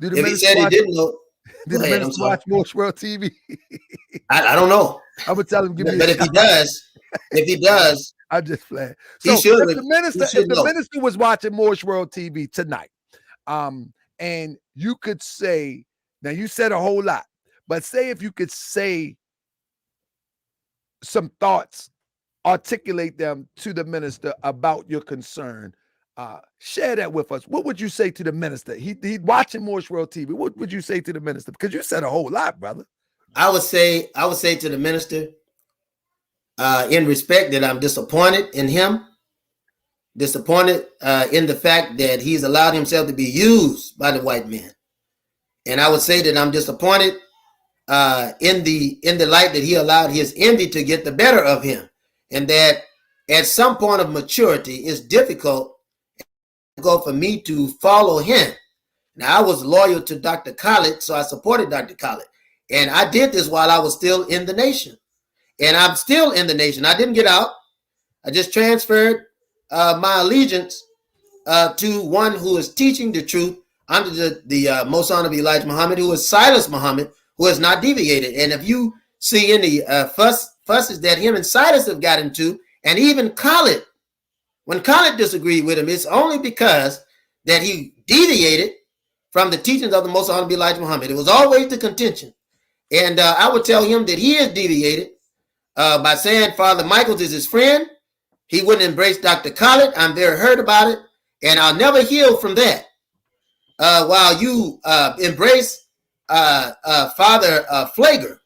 if he said he didn't know, did the minister watch Moorish World TV? I don't know. I would tell him, give me. But if he does, I just flat. So if the minister was watching Moorish World TV tonight, and you could say, now you said a whole lot, but say if you could say some thoughts, articulate them to the minister about your concern, share that with us. What would you say to the minister? He'd watching Moorish World TV. What would you say to the minister? Because you said a whole lot, brother. I would say to the minister, in respect, that I'm disappointed in him, disappointed in the fact that he's allowed himself to be used by the white man. And I would say that I'm disappointed in the light that he allowed his envy to get the better of him, and that at some point of maturity, it's difficult for me to follow him. Now, I was loyal to Dr. Khaled, so I supported Dr. Khaled. And I did this while I was still in the nation. And I'm still in the nation. I didn't get out. I just transferred my allegiance to one who is teaching the truth under the Most Honorable Elijah Muhammad, who is Silas Muhammad, who has not deviated. And if you see any fusses that him and Silas have got into, and even Khaled, when Khaled disagreed with him, it's only because that he deviated from the teachings of the Most Honorable Elijah Muhammad. It was always the contention. And I would tell him that he has deviated by saying Father Michaels is his friend. He wouldn't embrace Dr. Khaled. I'm very hurt about it, and I'll never heal from that. While you embrace Father Flager,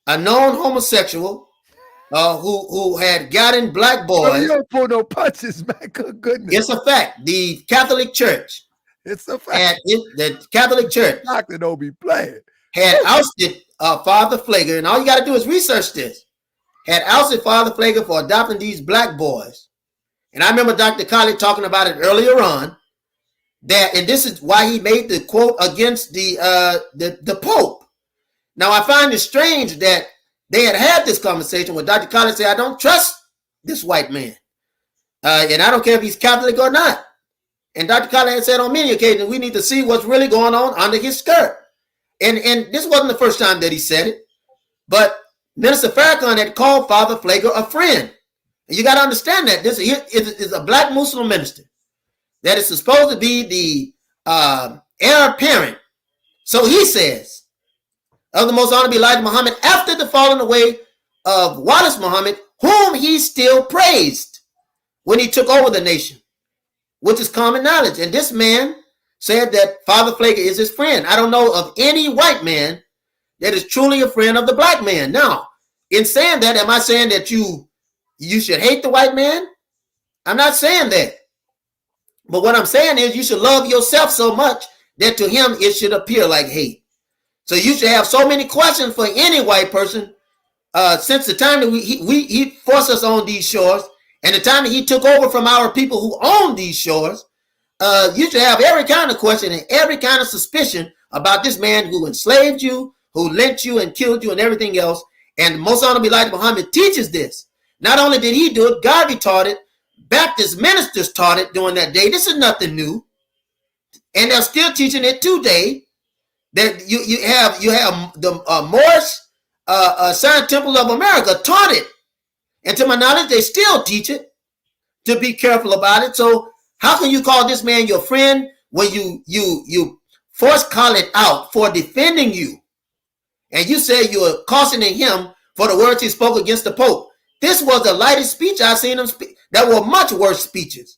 a known homosexual who had gotten black boys. You don't pull no punches, man. Good goodness. It's a fact. The Catholic Church. It's a fact. The Catholic Church. Doctor don't be playing. Had ousted Father Flager, and all you got to do is research this. Had ousted Father Flager for adopting these black boys. And I remember Dr. Khaled talking about it earlier on, that, and this is why he made the quote against the Pope. Now, I find it strange that they had this conversation where Dr. Khaled said, I don't trust this white man. And I don't care if he's Catholic or not. And Dr. Khaled had said on many occasions, we need to see what's really going on under his skirt. And this wasn't the first time that he said it, but Minister Farrakhan had called Father Flager a friend. And you got to understand that this is a black Muslim minister that is supposed to be the heir apparent, so he says, of the Most Honorable Elijah Muhammad after the falling away of Wallace Muhammad, whom he still praised when he took over the nation, which is common knowledge. And this man said that Father Flager is his friend. I don't know of any white man that is truly a friend of the black man. Now, in saying that, am I saying that you should hate the white man? I'm not saying that. But what I'm saying is you should love yourself so much that to him it should appear like hate. So you should have so many questions for any white person since the time that he forced us on these shores, and the time that he took over from our people who own these shores. you should have every kind of question and every kind of suspicion about this man who enslaved you, who lynched you and killed you and everything else. And Most Honorable Elijah Muhammad teaches this. Not only did he do it, Garvey taught it, Baptist ministers taught it during that day. This is nothing new. And they're still teaching it today. That you have the Moorish Sun Temple of America taught it. And to my knowledge, they still teach it, to be careful about it. So how can you call this man your friend when you force call it out for defending you? And you say you're cautioning him for the words he spoke against the Pope. This was the lightest speech I've seen him speak. There were much worse speeches.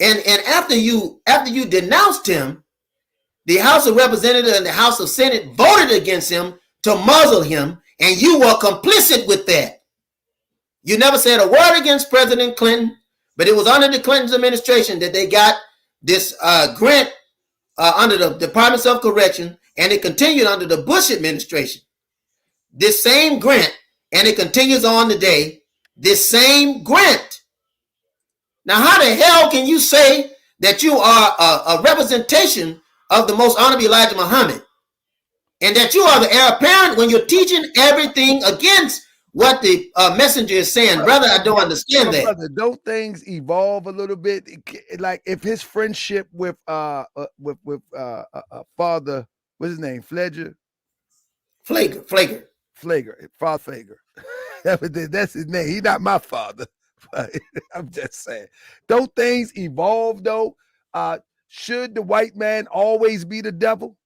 And after you denounced him, the House of Representatives and the House of Senate voted against him to muzzle him, and you were complicit with that. You never said a word against President Clinton, but it was under the Clinton administration that they got this grant under the Departments of Correction, and it continued under the Bush administration. This same grant, and it continues on today, this same grant. Now, how the hell can you say that you are a representation of the Most Honorable Elijah Muhammad, and that you are the heir apparent when you're teaching everything against what the messenger is saying? Brother, I don't understand that. Brother, don't things evolve a little bit? Like if his friendship with Father, what's his name, Flager, Father Flager. That's his name. He's not my father. I'm just saying. Don't things evolve though? Should the white man always be the devil?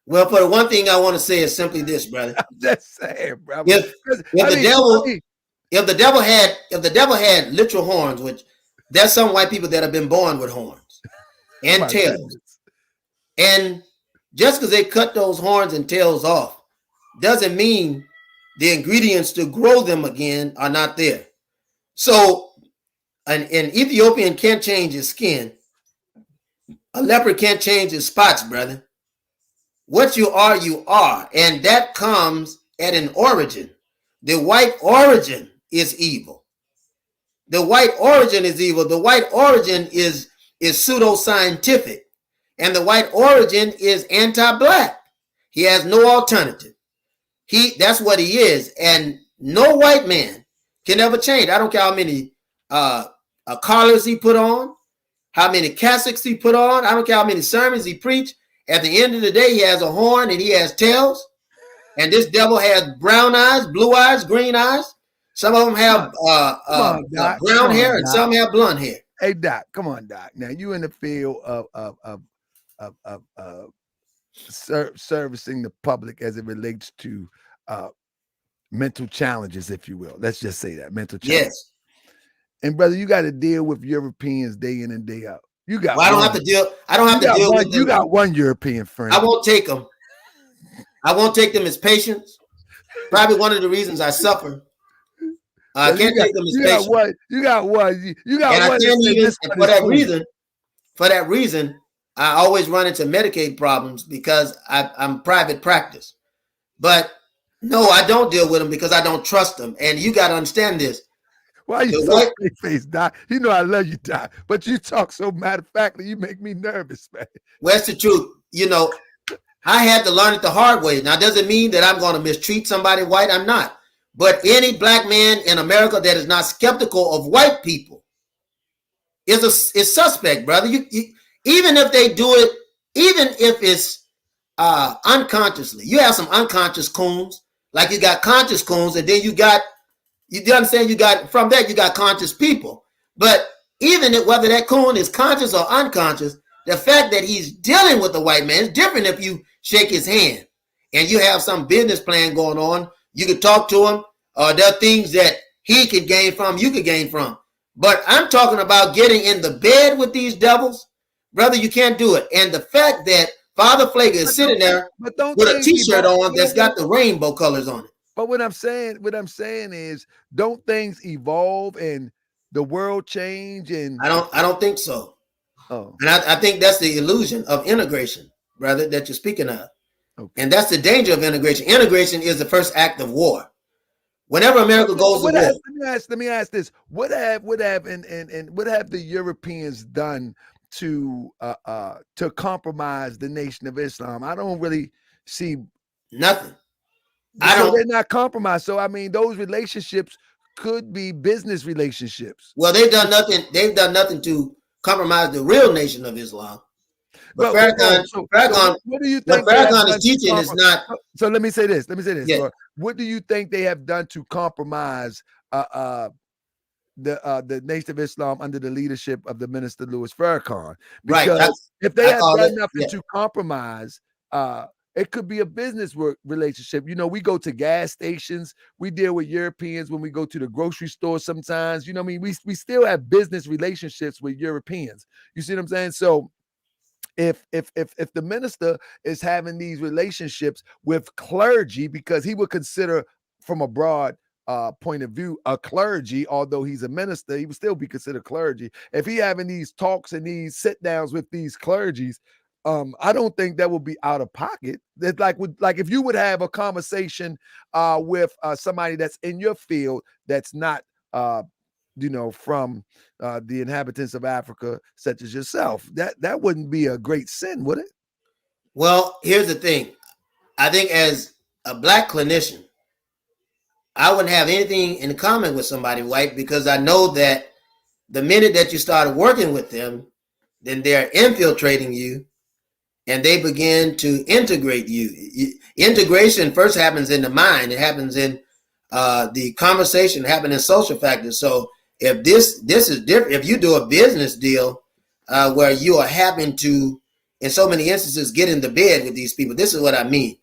Well, for the one thing I want to say is simply this, brother. I'm just saying, brother. If the devil had literal horns, which there's some white people that have been born with horns and tails, goodness. and just because they cut those horns and tails off doesn't mean the ingredients to grow them again are not there. So an Ethiopian can't change his skin. A leopard can't change his spots, brother. What you are, and that comes at an origin. The white origin is evil. The white origin is evil. The white origin is pseudo-scientific, and the white origin is anti-black. He has no alternative. That's what he is, and no white man can ever change. I don't care how many collars he put on, how many cassocks he put on. I don't care how many sermons he preached. At the end of the day, he has a horn and he has tails. And this devil has brown eyes, blue eyes, green eyes. Some of them have brown hair, and some have blonde hair. Hey, Doc, come on, Doc. Now you in the field of servicing the public as it relates to mental challenges, if you will. Let's just say that mental challenges. Yes. And brother, you got to deal with Europeans day in and day out. You got. Well, I don't have to deal. I don't have to deal with them. You got one European friend. I won't take them. I won't take them as patients. Probably one of the reasons I suffer. I can't take them as patients. You got one. You got and one. I can't even. For that reason, I always run into Medicaid problems because I'm private practice. But no, I don't deal with them because I don't trust them. And you got to understand this. Why are you so face, Doc? You know I love you, Doc, but you talk so matter-of-factly, you make me nervous, man. Well, that's the truth. You know, I had to learn it the hard way. Now, doesn't mean that I'm going to mistreat somebody white. I'm not. But any black man in America that is not skeptical of white people is suspect, brother. You, even if they do it, even if it's unconsciously, you have some unconscious coons. Like you got conscious coons, and then you understand, you got from that you got conscious people. But even if, whether that coon is conscious or unconscious, the fact that he's dealing with the white man is different. If you shake his hand and you have some business plan going on, you could talk to him. There are things that he could gain from, you could gain from. But I'm talking about getting in the bed with these devils, brother. You can't do it. And the fact that Father Flager is sitting there with a T-shirt on that's got the rainbow colors on it. But what I'm saying is, don't things evolve and the world change? And I don't think so. Oh, and I think that's the illusion of integration, brother, that you're speaking of. Okay. And that's the danger of integration. Integration is the first act of war. Whenever America goes to war. Let me ask this: what have the Europeans done to compromise the Nation of Islam? I don't really see nothing. They're not compromised. So I mean, those relationships could be business relationships. Well, they've done nothing. They've done nothing to compromise the real Nation of Islam. But Farrakhan, what do you think Farrakhan is teaching is not. So let me say this. Yeah. What do you think they have done to compromise the Nation of Islam under the leadership of the Minister Louis Farrakhan? Because if they have done nothing to compromise, it could be a business relationship. You know, we go to gas stations, we deal with Europeans when we go to the grocery store sometimes. You know what I mean? We still have business relationships with Europeans. You see what I'm saying? So if the minister is having these relationships with clergy, because he would consider from a broad point of view a clergy, although he's a minister, he would still be considered clergy. If he having these talks and these sit downs with these clergies, I don't think that would be out of pocket. It's like if you would have a conversation with somebody that's in your field that's not from the inhabitants of Africa, such as yourself, that wouldn't be a great sin, would it? Well, here's the thing. I think as a black clinician, I wouldn't have anything in common with somebody white, because I know that the minute that you started working with them, then they're infiltrating you and they begin to integrate you. Integration first happens in the mind. It happens in the conversation, happens in social factors. So if this is different, if you do a business deal where you are having to, in so many instances, get in the bed with these people, this is what I mean.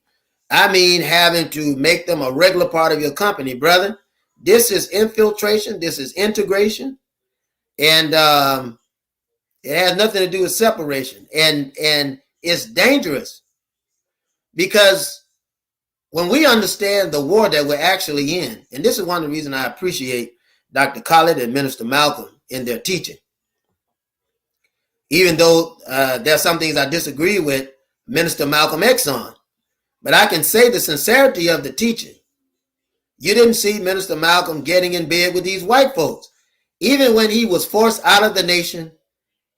I mean having to make them a regular part of your company, brother. This is infiltration. This is integration. And it has nothing to do with separation. And it's dangerous, because when we understand the war that we're actually in, and this is one of the reasons I appreciate Dr. Khalid and Minister Malcolm in their teaching, even though there's some things I disagree with Minister Malcolm X on, but I can say the sincerity of the teaching. You didn't see Minister Malcolm getting in bed with these white folks. Even when he was forced out of the nation,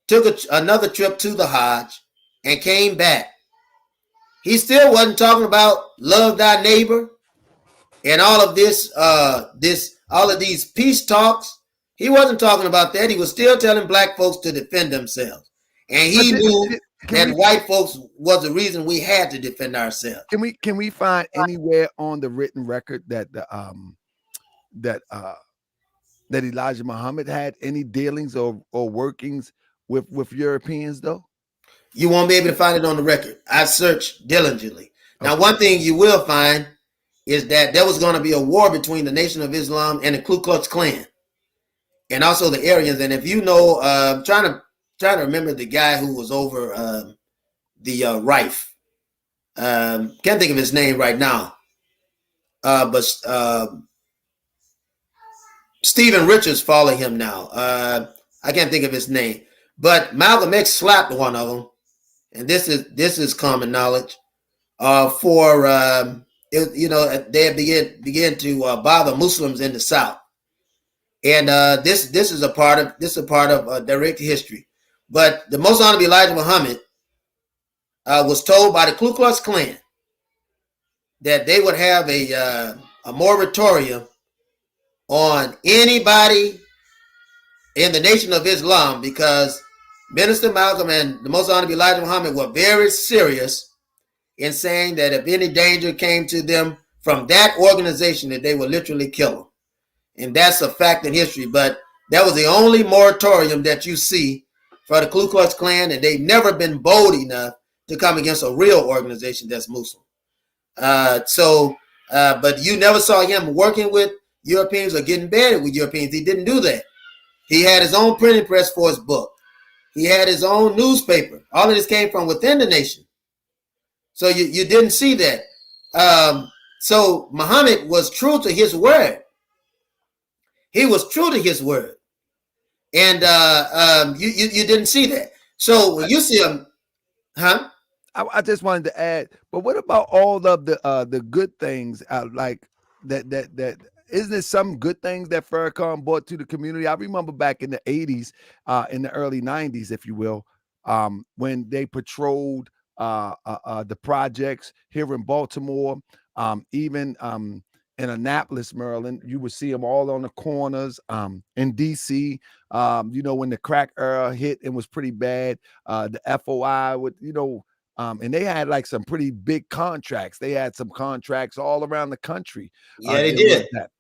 took another trip to the Hajj and came back, he still wasn't talking about love thy neighbor and all of this, all of these peace talks. He wasn't talking about that. He was still telling black folks to defend themselves. And he knew that white folks was the reason we had to defend ourselves. Can we find anywhere on the written record that that Elijah Muhammad had any dealings or workings with Europeans, though? You won't be able to find it on the record. I searched diligently. Now, one thing you will find is that there was going to be a war between the Nation of Islam and the Ku Klux Klan, and also the Aryans. And if you know, trying to remember the guy who was over the Rife. Can't think of his name right now, but Stephen Richards following him now. I can't think of his name, but Malcolm X slapped one of them, and this is common knowledge. They began to bother Muslims in the South, and this is a part of direct history. But the Most Honorable Elijah Muhammad was told by the Ku Klux Klan that they would have a moratorium on anybody in the Nation of Islam, because Minister Malcolm and the Most Honorable Elijah Muhammad were very serious in saying that if any danger came to them from that organization, that they would literally kill them. And that's a fact in history. But that was the only moratorium that you see for the Ku Klux Klan, and they've never been bold enough to come against a real organization that's Muslim. But you never saw him working with Europeans or getting bad with Europeans. He didn't do that. He had his own printing press for his book. He had his own newspaper. All of this came from within the nation. So you didn't see that. So Muhammad was true to his word. He was true to his word. And you didn't see that. So when you see him, I just wanted to add, but what about all of the good things like that isn't it some good things that Farrakhan brought to the community? I remember back in the 80s, in the early 90s, if you will, when they patrolled the projects here in Baltimore, even in Annapolis, Maryland. You would see them all on the corners. In DC, when the crack era hit and was pretty bad, the FOI would, and they had like some pretty big contracts. They had some contracts all around the country. Yeah, they did. That.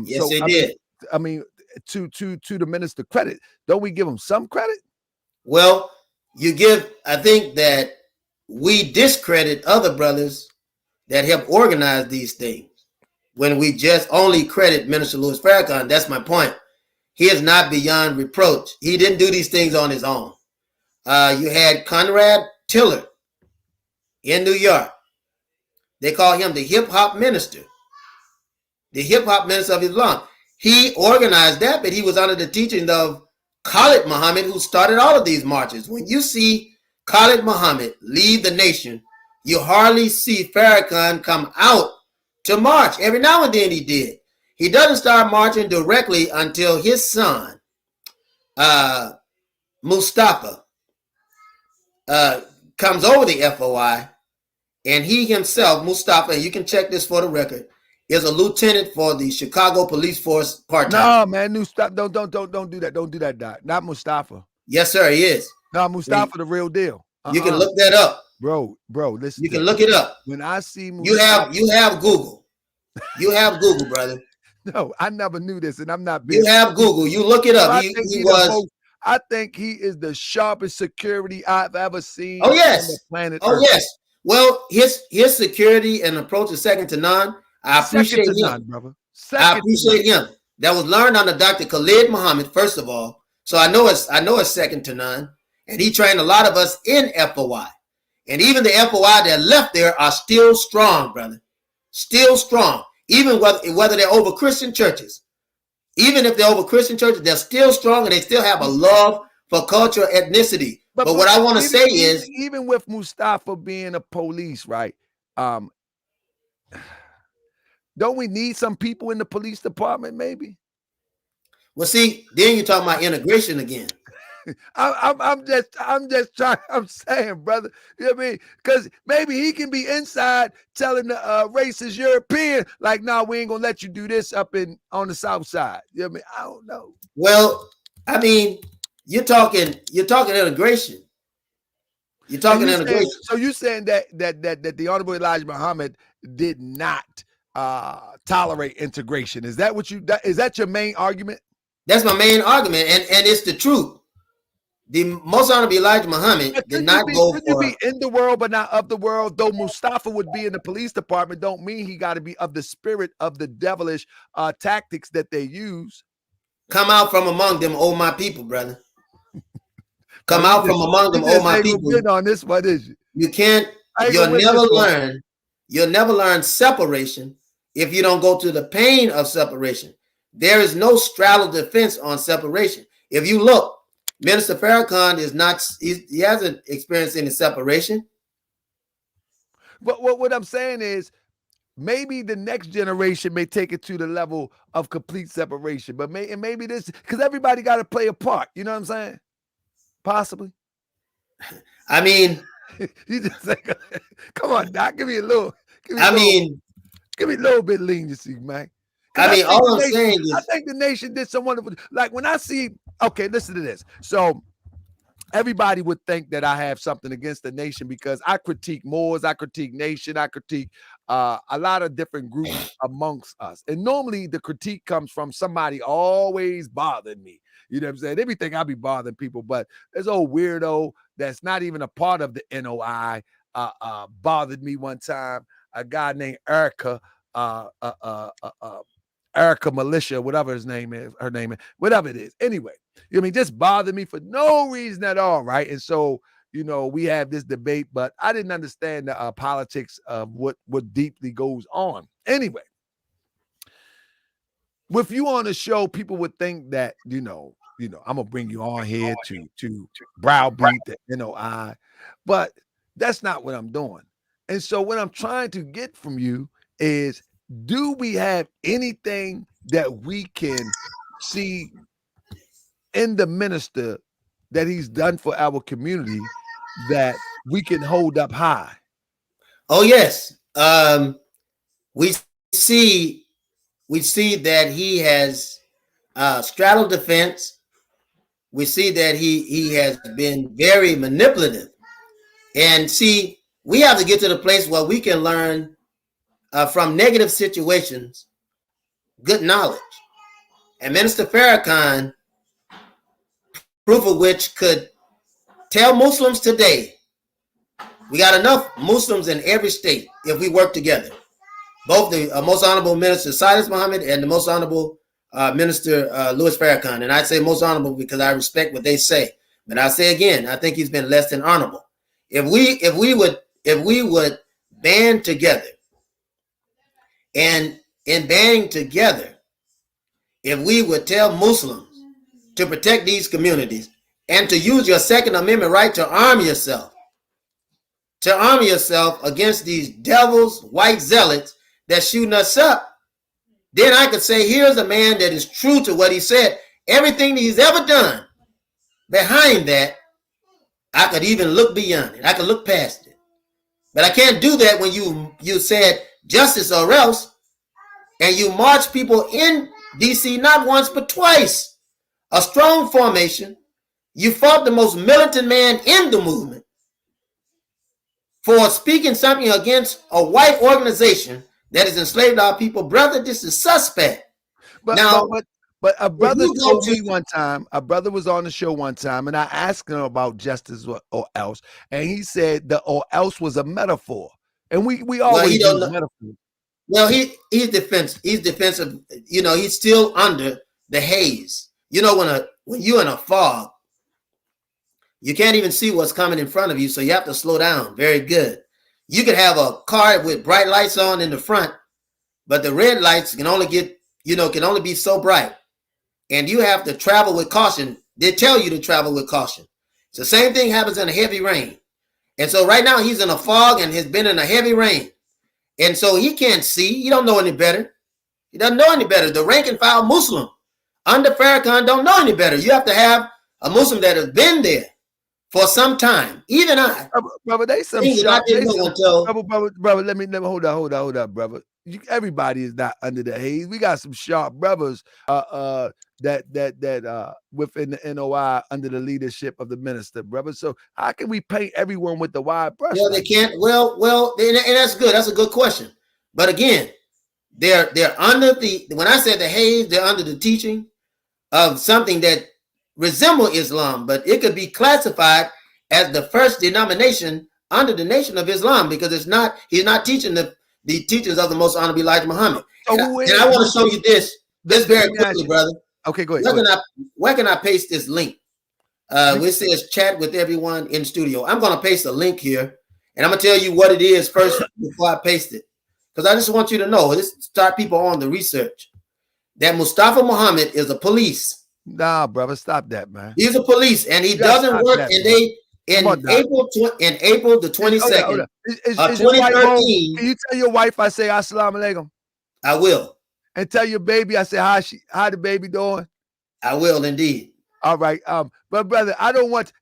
Yes, they did. I mean, to the minister credit, don't we give him some credit? Well, I think that we discredit other brothers that help organize these things when we just only credit Minister Louis Farrakhan. That's my point. He is not beyond reproach. He didn't do these things on his own. You had Conrad Tiller in New York. They call him the hip-hop minister. The hip-hop minister of Islam. He organized that, but he was under the teaching of Khalid Muhammad, who started all of these marches. When you see Khalid Muhammad lead the nation, you hardly see Farrakhan come out to march. Every now and then he did. He doesn't start marching directly until his son, Mustafa, comes over the FOI, and he himself, Mustafa, and you can check this for the record, is a lieutenant for the Chicago Police Force part-time. No, man, Mustafa, don't do that. Don't do that, Doc. Not Mustafa. Yes, sir, he is. No, Mustafa, the real deal. You can look that up, bro. Listen, you can look it up. When I see Mustafa, you have Google. You have Google, brother. No, I never knew this, and I'm not. You have Google. You look it up. I think he is the sharpest security I've ever seen. Oh yes. On the planet Oh Earth. yes. Well, his security and approach is second to none. I appreciate him, none, brother. I appreciate him. That was learned under Dr. Khalid Muhammad, first of all. So I know it's second to none. And he trained a lot of us in FOI. And even the FOI that left there are still strong, brother. Still strong. Even whether they're over Christian churches. Even if they're over Christian churches, they're still strong and they still have a love for culture, ethnicity. But what I want to say is, even with Mustafa being a police, right? Don't we need some people in the police department, maybe? Well, see, then you're talking about integration again. I'm just trying. I'm saying, brother. You know what I mean? Because maybe he can be inside telling the racist European, like, "No, we ain't gonna let you do this up on the South Side." You know what I mean? I don't know. Well, I mean, you're talking integration. You're talking integration. So you saying that the Honorable Elijah Muhammad did not tolerate integration? Is that what is that your main argument? That's my main argument, and it's the truth. The Most Honorable Elijah Muhammad did not go for. You be in the world, but not of the world. Though Mustafa would be in the police department, don't mean he got to be of the spirit of the devilish tactics that they use. Come out from among them, oh my people, brother. Come out from among them, oh my people. On this one, is you? You can't. You'll never learn. You'll never learn separation if you don't go through the pain of separation. There is no straddle defense on separation. If you look, Minister Farrakhan is not. He hasn't experienced any separation. But what I'm saying is, maybe the next generation may take it to the level of complete separation. But maybe this, because everybody got to play a part. You know what I'm saying? Possibly. I mean, you just say, come on, Doc, give me a little. Give me a little bit of leniency, man. I mean, all I'm saying is, I think the nation did some wonderful. Like when I see, okay, listen to this. So everybody would think that I have something against the nation because I critique Moors, I critique nation, I critique a lot of different groups amongst us. And normally the critique comes from somebody always bothering me. You know what I'm saying? They be thinking I be bothering people, but this old weirdo that's not even a part of the NOI bothered me one time. A guy named Erica, Erica Militia, whatever her name is, whatever it is. Anyway, you know what I mean, just bothered me for no reason at all, right? And so, we have this debate, but I didn't understand the politics of what deeply goes on. Anyway, with you on the show, people would think that, I'm gonna bring you on here to browbeat the NOI, but that's not what I'm doing. And so what I'm trying to get from you is, do we have anything that we can see in the minister that he's done for our community that we can hold up high? Oh yes, we see that he has straddled the fence. We see that he has been very manipulative, and see, we have to get to the place where we can learn from negative situations good knowledge. And Minister Farrakhan, proof of which could tell Muslims today, we got enough Muslims in every state if we work together. Both the most honorable Minister Silas Muhammad and the most honorable Minister Louis Farrakhan. And I say most honorable because I respect what they say. But I say again, I think he's been less than honorable. If we would band together, and in banding together, if we would tell Muslims to protect these communities and to use your Second Amendment right to arm yourself against these devils, white zealots that shooting us up, then I could say, here's a man that is true to what he said. Everything that he's ever done, behind that, I could even look beyond it. I could look past it. But I can't do that when you said justice or else, and you march people in D.C. not once but twice. A strong formation. You fought the most militant man in the movement for speaking something against a white organization that has enslaved our people. Brother, this is suspect. But a brother told me one time, a brother was on the show one time, and I asked him about justice or else, and he said the or else was a metaphor. And we always use metaphors. Well, he's defensive. He's defensive. You know, he's still under the haze. You know, when you're in a fog, you can't even see what's coming in front of you, so you have to slow down. Very good. You could have a car with bright lights on in the front, but the red lights can only be so bright. And you have to travel with caution. They tell you to travel with caution. So the same thing happens in a heavy rain. And so right now he's in a fog and has been in a heavy rain. And so he can't see. He don't know any better. He doesn't know any better. The rank and file Muslim under Farrakhan don't know any better. You have to have a Muslim that has been there for some time. Even I. Brother, they some shot. Brother, let me hold up, brother. Everybody is not under the haze. We got some sharp brothers that within the NOI under the leadership of the minister, brother. So how can we paint everyone with the wide brush? Well, they can't. Well, and that's good. That's a good question. But again, they're under when I said the haze, they're under the teaching of something that resembles Islam, but it could be classified as the first denomination under the Nation of Islam, because he's not teaching the teachings of the most honorable Elijah Muhammad. So and I want to show you this very quickly, brother. Okay, go ahead. Where can I paste this link? It says chat with everyone in studio. I'm going to paste a link here, and I'm going to tell you what it is first before I paste it, because I just want you to know, this start people on the research, that Mustafa Muhammad is a police. Nah, brother, stop that, man. He's a police, and he doesn't work. And they in April the 22nd, 2013. Can you tell your wife I say assalamu alaikum? I will. And tell your baby I say how the baby doing? I will indeed. All right. But brother,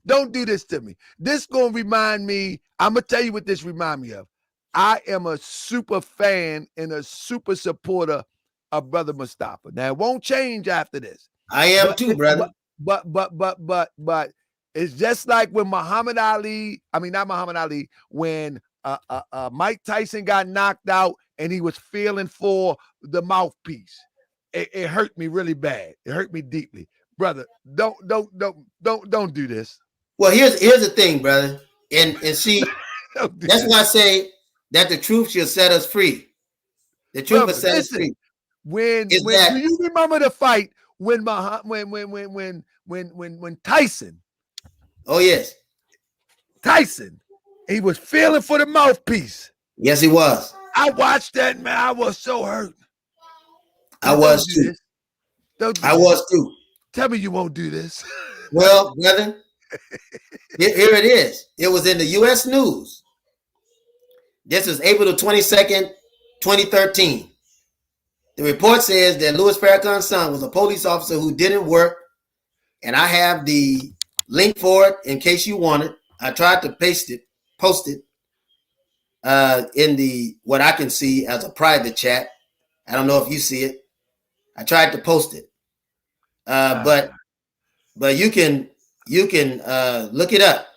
don't do this to me. This gonna remind me. I'm gonna tell you what this remind me of. I am a super fan and a super supporter of Brother Mustafa. Now it won't change after this. I am too, brother. But it's just like when when Mike Tyson got knocked out and he was feeling for the mouthpiece. It hurt me really bad. It hurt me deeply. Brother, don't do this. Well, here's the thing, brother. And see, that's why I say that the truth shall set us free. The truth will set us free. Do you remember the fight when Tyson? Oh yes, Tyson. He was feeling for the mouthpiece. Yes, he was. I watched that, man. I was so hurt. I was too. I was too. Tell me you won't do this. Well, brother, here it is. It was in the U.S. News. This is April the 22nd, 2013. The report says that Louis Farrakhan's son was a police officer who didn't work. And I have the link for it in case you want it. I tried to post it in the what I can see as a private chat. I don't know if you see it. I tried to post it, but you can look it up.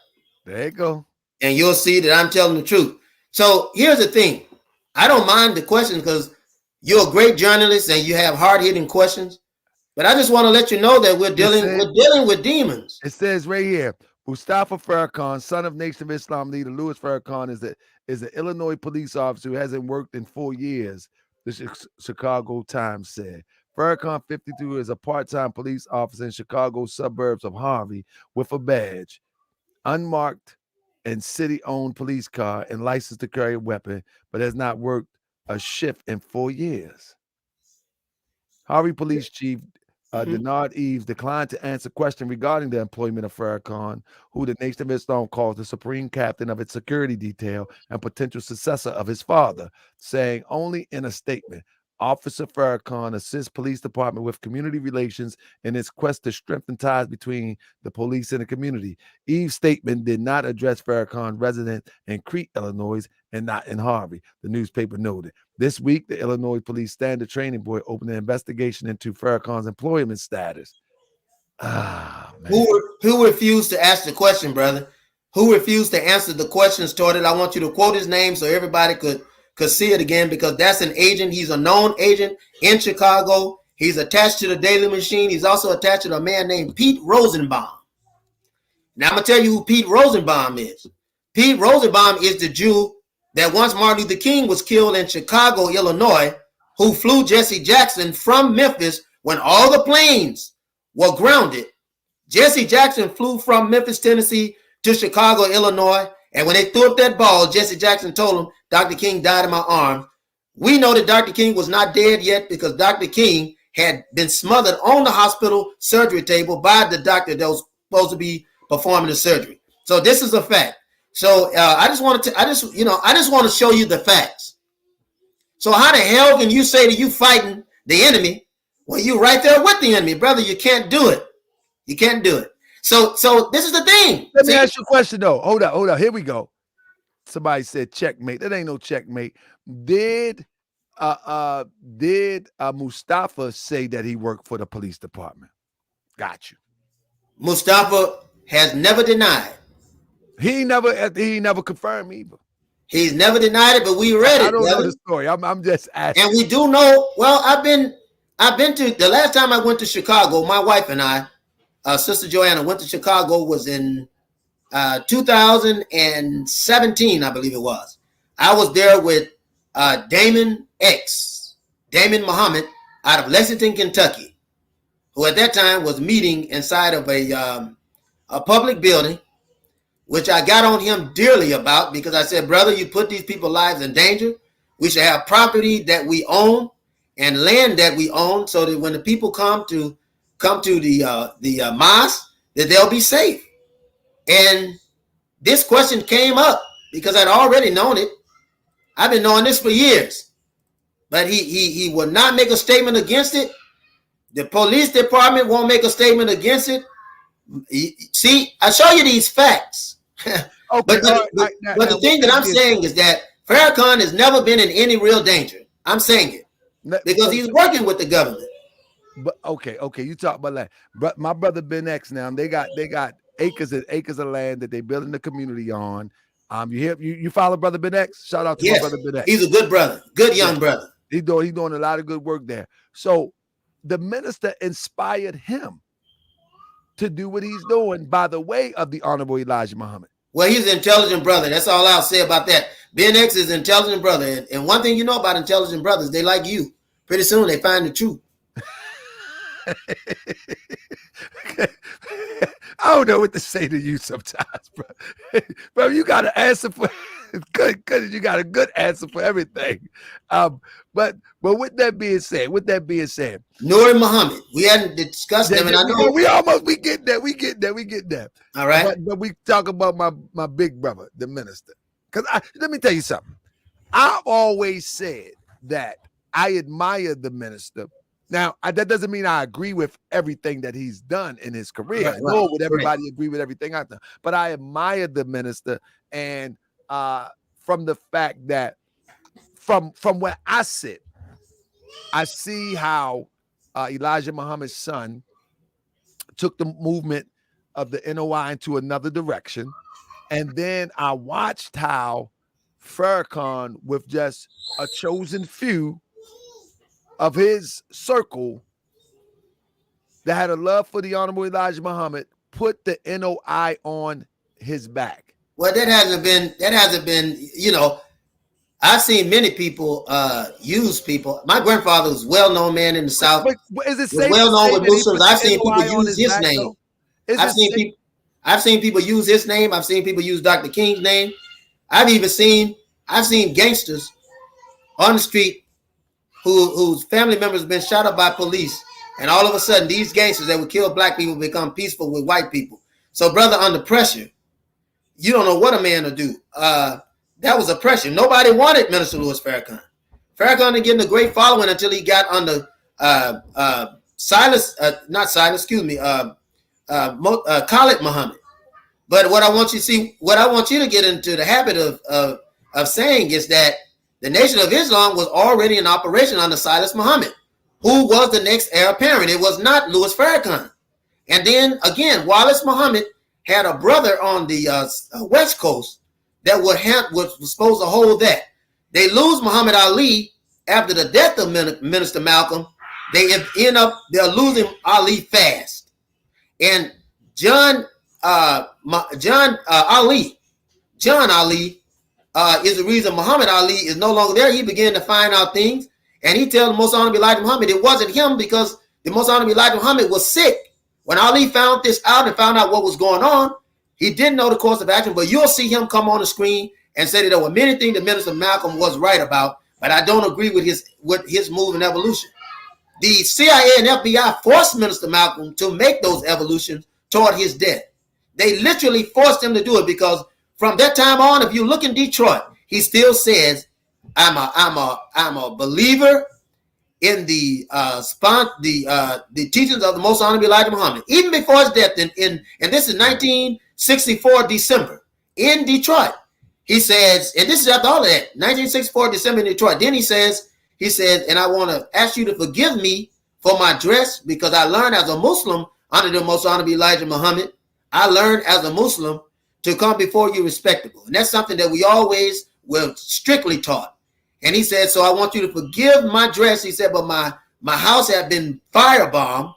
There you go, and you'll see that I'm telling the truth. So here's the thing: I don't mind the questions because you're a great journalist and you have hard-hitting questions. But I just want to let you know that we're dealing with demons. It says right here, Mustafa Farrakhan, son of Nation of Islam leader Louis Farrakhan, is an Illinois police officer who hasn't worked in 4 years, the Chicago Times said. Farrakhan, 52, is a part-time police officer in Chicago's suburbs of Harvey with a badge, unmarked and city-owned police car, and licensed to carry a weapon, but has not worked a shift in 4 years. Harvey Police Chief Denard Eves declined to answer questions regarding the employment of Farrakhan, who the Nation of Islam calls the supreme captain of its security detail and potential successor of his father, saying only in a statement, Officer Farrakhan assists police department with community relations in its quest to strengthen ties between the police and the community. Eve's statement did not address Farrakhan resident in Crete, Illinois, and not in Harvey, the newspaper noted. This week, the Illinois Police Standard Training Board opened an investigation into Farrakhan's employment status. Man. Who refused to ask the question, brother? Who refused to answer the questions toward it? I want you to quote his name so everybody could see it again, because that's an agent. He's a known agent in Chicago. He's attached to the Daily Machine. He's also attached to a man named Pete Rosenbaum. Now, I'm going to tell you who Pete Rosenbaum is. Pete Rosenbaum is the Jew that once Martin Luther King was killed in Chicago, Illinois, who flew Jesse Jackson from Memphis when all the planes were grounded. Jesse Jackson flew from Memphis, Tennessee to Chicago, Illinois. And when they threw up that ball, Jesse Jackson told him, Dr. King died in my arms. We know that Dr. King was not dead yet because Dr. King had been smothered on the hospital surgery table by the doctor that was supposed to be performing the surgery. So this is a fact. So I just want to show you the facts. So how the hell can you say that you fighting the enemy when you right there with the enemy, brother? You can't do it. You can't do it. So this is the thing. Let me ask you a question though. Hold up. Here we go. Somebody said checkmate. That ain't no checkmate. Did Mustafa say that he worked for the police department? Got you. Mustafa has never denied. He never confirmed either. He's never denied it, but we read it. I don't know the story. I'm just asking. And we do know. Well, I've been to the last time I went to Chicago. My wife and I, Sister Joanna, went to Chicago was in 2017, I believe it was. I was there with Damon Muhammad out of Lexington, Kentucky, who at that time was meeting inside of a public building, which I got on him dearly about because I said, brother, you put these people's lives in danger. We should have property that we own and land that we own so that when the people come to the mosque, that they'll be safe. And this question came up because I'd already known it. I've been knowing this for years. But he would not make a statement against it. The police department won't make a statement against it. See, I show you these facts. Okay, but the thing that I'm saying is that Farrakhan has never been in any real danger. I'm saying it because he's working with the government. But okay, you talk about that. But my brother Ben X now, they got acres and acres of land that they building the community on. You follow Brother Ben X? Shout out to my brother Ben X. He's a good brother, good young brother. He's doing a lot of good work there. So the minister inspired him to do what he's doing by the way of the Honorable Elijah Muhammad. Well, he's an intelligent brother. That's all I'll say about that. Ben X is an intelligent brother. And one thing you know about intelligent brothers, they like you. Pretty soon they find the truth. I don't know what to say to you sometimes, bro. Bro, you got an answer for good. You got a good answer for everything. But with that being said, Nuri Muhammad, we hadn't discussed them, and I know we get that. All right, but we talk about my big brother, the minister. Because let me tell you something. I've always said that I admire the minister Now, that doesn't mean I agree with everything that he's done in his career, Right, nor would everybody agree with everything I've done. But I admire the minister, and from the fact that from where I sit, I see how Elijah Muhammad's son took the movement of the NOI into another direction. And then I watched how Farrakhan, with just a chosen few of his circle that had a love for the Honorable Elijah Muhammad, put the NOI on his back. Well, that hasn't been, you know, I've seen many people use people. My grandfather was a well-known man in the South. But is it was safe well known with Muslims. I've seen people NOI on use his back, name. though? I've seen people use his name. I've seen people use Dr. King's name. I've seen gangsters on the street whose family members have been shot up by police, and all of a sudden these gangsters that would kill black people become peaceful with white people. So, brother, under pressure, you don't know what a man will do. That was oppression. Nobody wanted Minister Louis Farrakhan. Farrakhan didn't get a great following until he got under Khalid Muhammad. But what I want you to get into the habit of saying is that the Nation of Islam was already in operation under Silas Muhammad, who was the next heir apparent. It was not Louis Farrakhan. And then again, Wallace Muhammad had a brother on the West Coast that was supposed to hold that. They lose Muhammad Ali after the death of Minister Malcolm. They're losing Ali fast. And John Ali is the reason Muhammad Ali is no longer there. He began to find out things, and he tells the Most Honorable Elijah Muhammad it wasn't him, because the Most Honorable Elijah Muhammad was sick. When Ali found this out and found out what was going on, he didn't know the course of action, but you'll see him come on the screen and say that there were many things that Minister Malcolm was right about, but I don't agree with his move in evolution. The CIA and FBI forced Minister Malcolm to make those evolutions toward his death. They literally forced him to do it, because from that time on, if you look in Detroit, he still says, I'm a believer in the teachings of the Most Honorable Elijah Muhammad. Even before his death, and this is 1964 December in Detroit. He says, and this is after all of that, 1964 December in Detroit. Then he says, and I want to ask you to forgive me for my dress, because I learned as a Muslim under the Most Honorable Elijah Muhammad. I learned as a Muslim to come before you respectable. And that's something that we always were strictly taught. And he said, so I want you to forgive my dress. He said, but my house had been firebombed.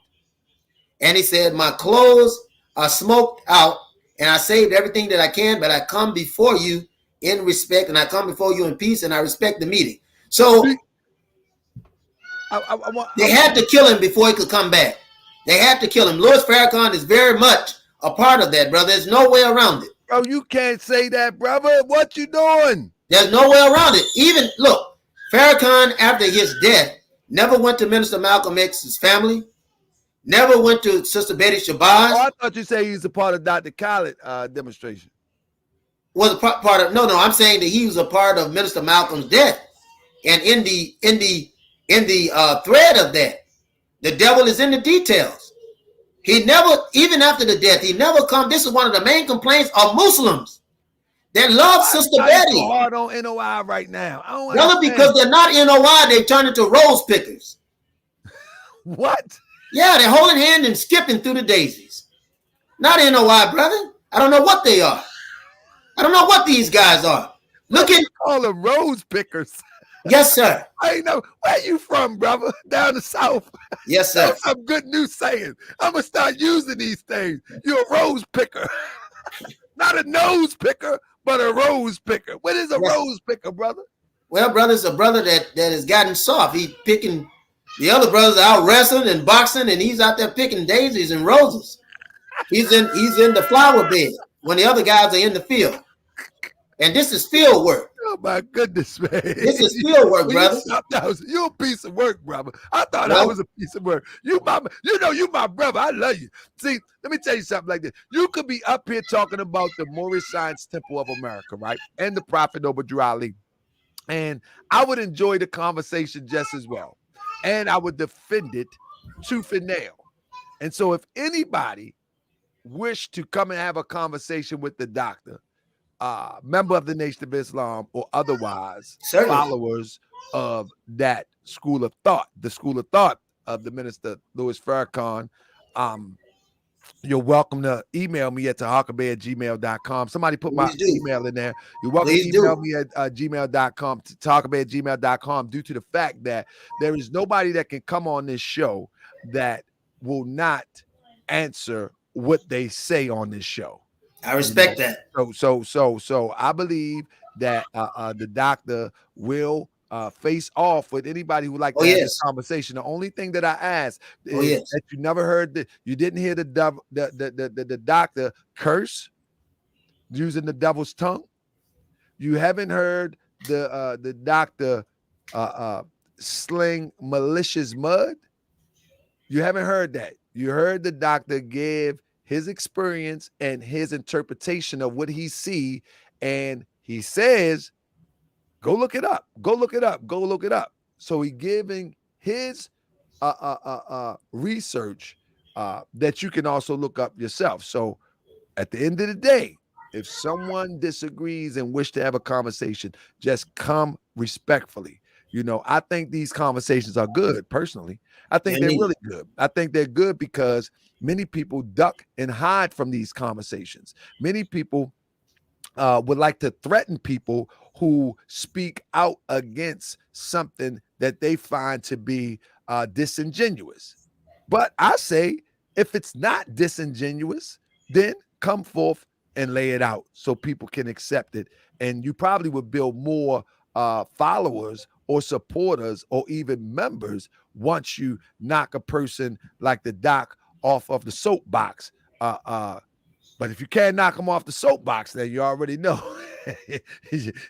And he said, my clothes are smoked out, and I saved everything that I can, but I come before you in respect, and I come before you in peace, and I respect the meeting. So they had to kill him before he could come back. They had to kill him. Louis Farrakhan is very much a part of that, brother. There's no way around it. Bro, you can't say that, brother. What you doing? There's no way around it. Even, look, Farrakhan, after his death, never went to Minister Malcolm X's family, never went to Sister Betty Shabazz. Oh, I thought you said he was a part of Dr. Khaled demonstration. Was a part of, no, I'm saying that he was a part of Minister Malcolm's death. And in the thread of that, the devil is in the details. He never, even after the death, he never come. This is one of the main complaints of Muslims that love Sister Betty. So hard on NOI right now. Brother, because they're not NOI, they turn into rose pickers. What? Yeah, they're holding hand and skipping through the daisies. Not NOI, brother. I don't know what they are. I don't know what these guys are. Look at, call them rose pickers. Yes, sir. I know. Where you from, brother? Down the south. Yes, sir. That's some good news saying. I'm going to start using these things. You're a rose picker. Not a nose picker, but a rose picker. What is a rose picker, brother? Well, brother, it's a brother that has gotten soft. He's picking, the other brothers are out wrestling and boxing, and he's out there picking daisies and roses. He's in the flower bed when the other guys are in the field. And this is field work. Oh my goodness, man! This is field work, brother. You're a piece of work, brother. I thought I was a piece of work. You my brother. I love you. See, let me tell you something like this. You could be up here talking about the Moorish Science Temple of America, right? And the Prophet Noble Drew Ali. And I would enjoy the conversation just as well. and I would defend it tooth and nail. And so if anybody wish to come and have a conversation with the doctor, member of the Nation of Islam or otherwise, Certainly. followers of that school of thought, the school of thought of the Minister Louis Farrakhan, you're welcome to email me at taharkabay@gmail.com. Somebody put my email in there. You're welcome to email me at gmail.com, to taharkabay@gmail.com, due to the fact that there is nobody that can come on this show that will not answer what they say on this show. I respect that. So I believe that the doctor will face off with anybody who would like to have this conversation. The only thing that I ask is that you never heard you didn't hear the doctor curse using the devil's tongue. You haven't heard the doctor sling malicious mud. You haven't heard that. You heard the doctor give his experience and his interpretation of what he see, and he says, go look it up. Go look it up. Go look it up. So he giving his research that you can also look up yourself. So at the end of the day, if someone disagrees and wish to have a conversation, just come respectfully. You know, I think these conversations are good. Personally, I think they're really good. I think they're good because many people duck and hide from these conversations. Many people would like to threaten people who speak out against something that they find to be disingenuous. But I say, if it's not disingenuous, then come forth and lay it out so people can accept it. And you probably would build more followers or supporters or even members once you knock a person like the doc off of the soapbox. But if you can't knock them off the soapbox, then you already know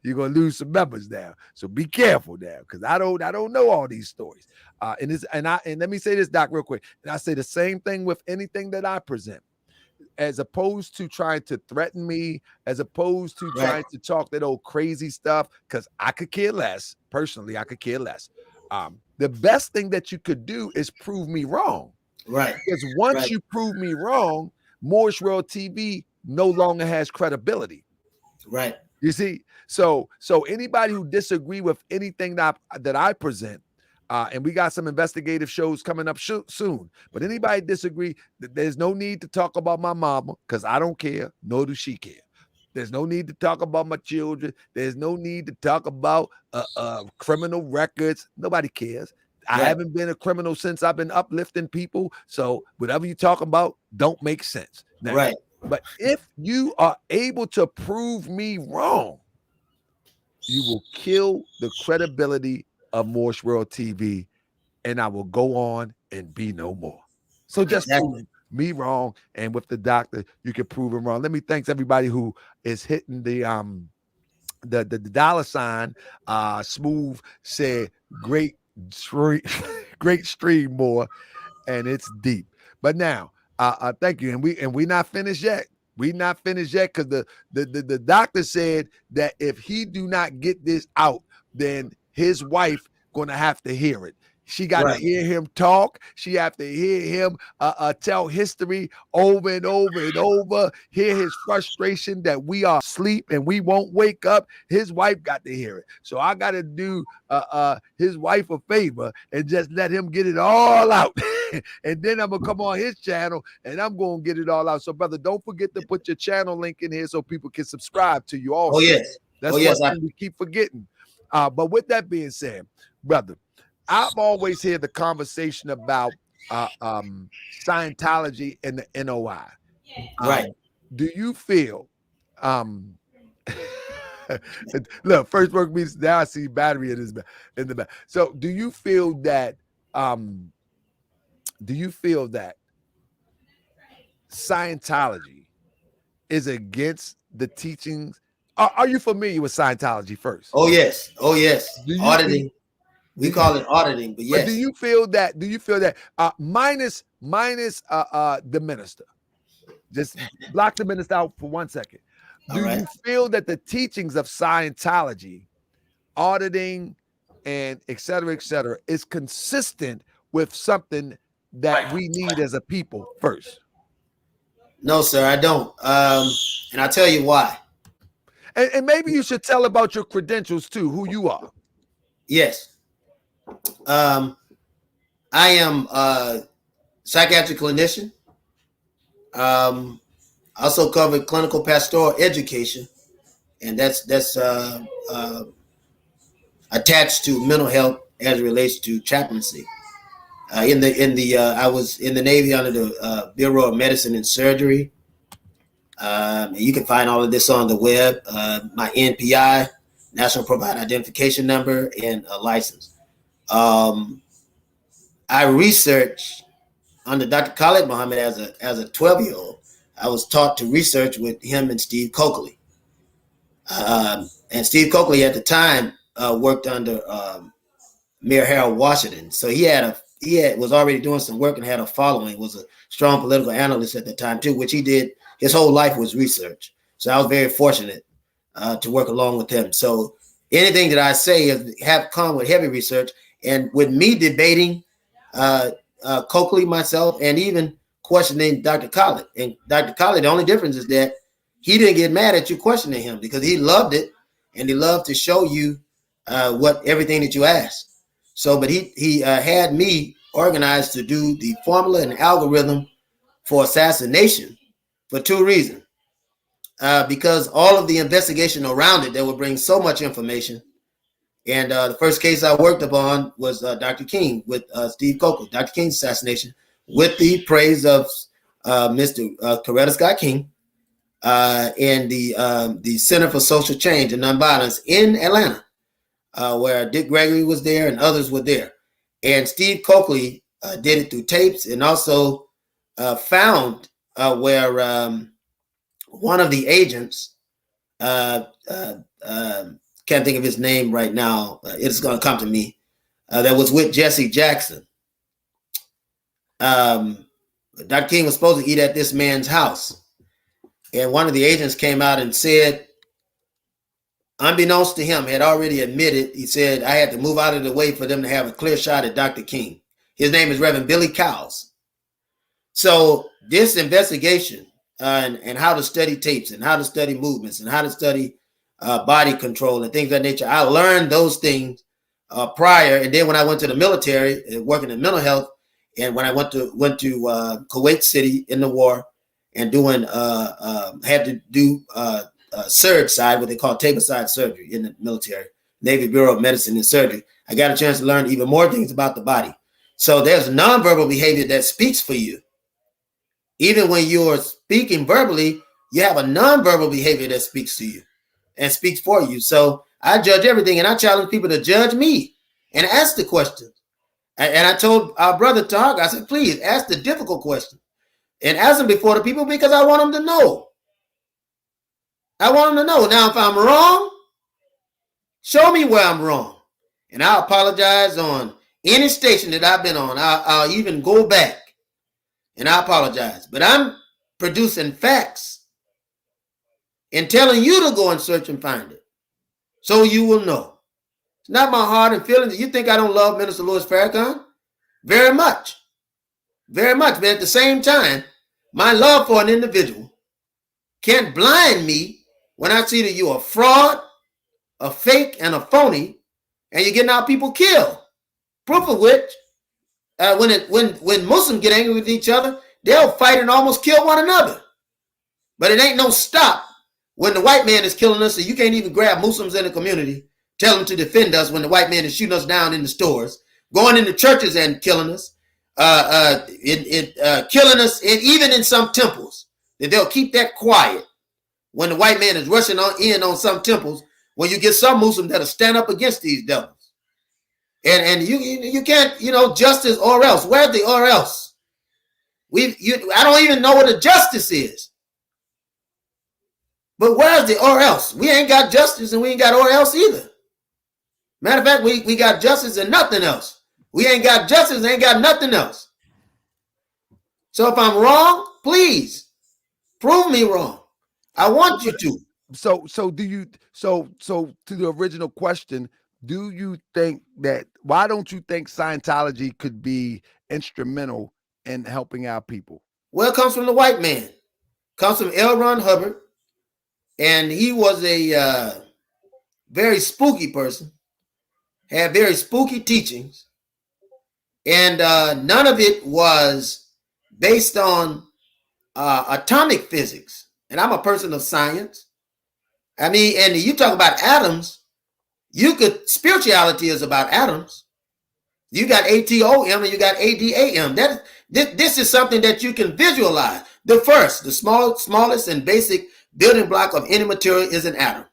you're gonna lose some members now. So be careful now, because I don't know all these stories. And let me say this, Doc, real quick. And I say the same thing with anything that I present. As opposed to trying to threaten me, as opposed to trying to talk that old crazy stuff, because I could care less. Personally, I could care less. The best thing that you could do is prove me wrong. Right. Because once you prove me wrong, Moorish World TV no longer has credibility. Right. You see? So anybody who disagree with anything that I present, and we got some investigative shows coming up soon. But anybody disagree, there's no need to talk about my mama, because I don't care, nor do she care. There's no need to talk about my children. There's no need to talk about criminal records. Nobody cares. I haven't been a criminal since I've been uplifting people. So whatever you're talking about don't make sense. Now, but if you are able to prove me wrong, you will kill the credibility of Moorish World TV, and I will go on and be no more. So just prove me wrong, and with the doctor, you can prove him wrong. Let me thank everybody who is hitting the dollar sign. Smooth said, great stream, more, and it's deep. But now, thank you, and we not finished yet. We not finished yet, because the doctor said that if he do not get this out, then his wife gonna have to hear it. She got to hear him talk. She have to hear him tell history over and over and over. Hear his frustration that we are asleep and we won't wake up. His wife got to hear it. So I got to do his wife a favor and just let him get it all out. And then I'm gonna come on his channel and I'm gonna get it all out. So, brother, don't forget to put your channel link in here so people can subscribe to you also. Oh yes, that's one thing we keep forgetting. But with that being said, brother, I've always heard the conversation about Scientology and the NOI. Do you feel look, first work means now I see battery in the back. So do you feel that Scientology is against the teachings? Are you familiar with Scientology first? Oh yes. Auditing. We call it auditing, but yes. But do you feel that minus the minister? Just block the minister out for 1 second. Do you feel that the teachings of Scientology, auditing, and et cetera, is consistent with something that we need as a people first? No, sir, I don't. And I'll tell you why. And maybe you should tell about your credentials too, who you are. Yes. I am a psychiatric clinician. Also covered clinical pastoral education, and that's attached to mental health as it relates to chaplaincy. I was in the Navy under the Bureau of Medicine and Surgery. You can find all of this on the web. My NPI, National Provider Identification Number, and a license. I researched under Dr. Khalid Muhammad as a 12-year-old. I was taught to research with him and Steve Coakley. And Steve Coakley at the time worked under Mayor Harold Washington. So he was already doing some work and had a following, was a strong political analyst at the time too, which he did. His whole life was research. So I was very fortunate to work along with him. So anything that I say have come with heavy research, and with me debating Coakley, myself, and even questioning Dr. Khalid. And Dr. Khalid, the only difference is that he didn't get mad at you questioning him because he loved it, and he loved to show you everything that you asked. So, but he had me organized to do the formula and algorithm for assassination for two reasons. Because all of the investigation around it that would bring so much information. And the first case I worked upon was Dr. King with Steve Coakley, Dr. King's assassination, with the praise of Mr. Coretta Scott King and the Center for Social Change and Nonviolence in Atlanta, where Dick Gregory was there and others were there. And Steve Coakley did it through tapes, and also found where one of the agents, can't think of his name right now, it's going to come to me, that was with Jesse Jackson. Dr. King was supposed to eat at this man's house. And one of the agents came out and said, unbeknownst to him, had already admitted, he said, I had to move out of the way for them to have a clear shot at Dr. King. His name is Reverend Billy Cowles. So this investigation and how to study tapes and how to study movements and how to study body control and things of that nature, I learned those things prior. And then when I went to the military, working in mental health, and when I went to Kuwait City in the war and had to do surge side, what they call table side surgery in the military, Navy Bureau of Medicine and Surgery, I got a chance to learn even more things about the body. So there's nonverbal behavior that speaks for you. Even when you're speaking verbally, you have a nonverbal behavior that speaks to you and speaks for you. So I judge everything, and I challenge people to judge me and ask the questions. And I told our brother Tahak, I said, please ask the difficult question and ask them before the people, because I want them to know. I want them to know. Now, if I'm wrong, show me where I'm wrong. And I'll apologize on any station that I've been on. I'll even go back and I apologize. But I'm producing facts and telling you to go and search and find it so you will know. It's not my heart and feelings. You think I don't love Minister Louis Farrakhan? Very much. Very much. But at the same time, my love for an individual can't blind me when I see that you're a fraud, a fake, and a phony, and you're getting our people killed. Proof of which, when Muslims get angry with each other, they'll fight and almost kill one another. But it ain't no stop when the white man is killing us, and you can't even grab Muslims in the community, tell them to defend us when the white man is shooting us down in the stores, going into churches and killing us, killing us, and even in some temples, that they'll keep that quiet when the white man is rushing on some temples, when you get some Muslims that'll stand up against these devils. And you can't, justice or else. Where's the or else? I don't even know what a justice is. But where's the or else? We ain't got justice and we ain't got or else either. Matter of fact, we got justice and nothing else. We ain't got justice and ain't got nothing else. So if I'm wrong, please prove me wrong. I want you to. So to the original question, do you think that, why don't you think Scientology could be instrumental in helping our people? Well, it comes from the white man. It comes from L. Ron Hubbard. And he was a very spooky person, had very spooky teachings. And none of it was based on atomic physics. And I'm a person of science. I mean, and you talk about atoms, spirituality is about atoms. You got ATOM and you got ADAM. This is something that you can visualize. The smallest and basic building block of any material is an atom.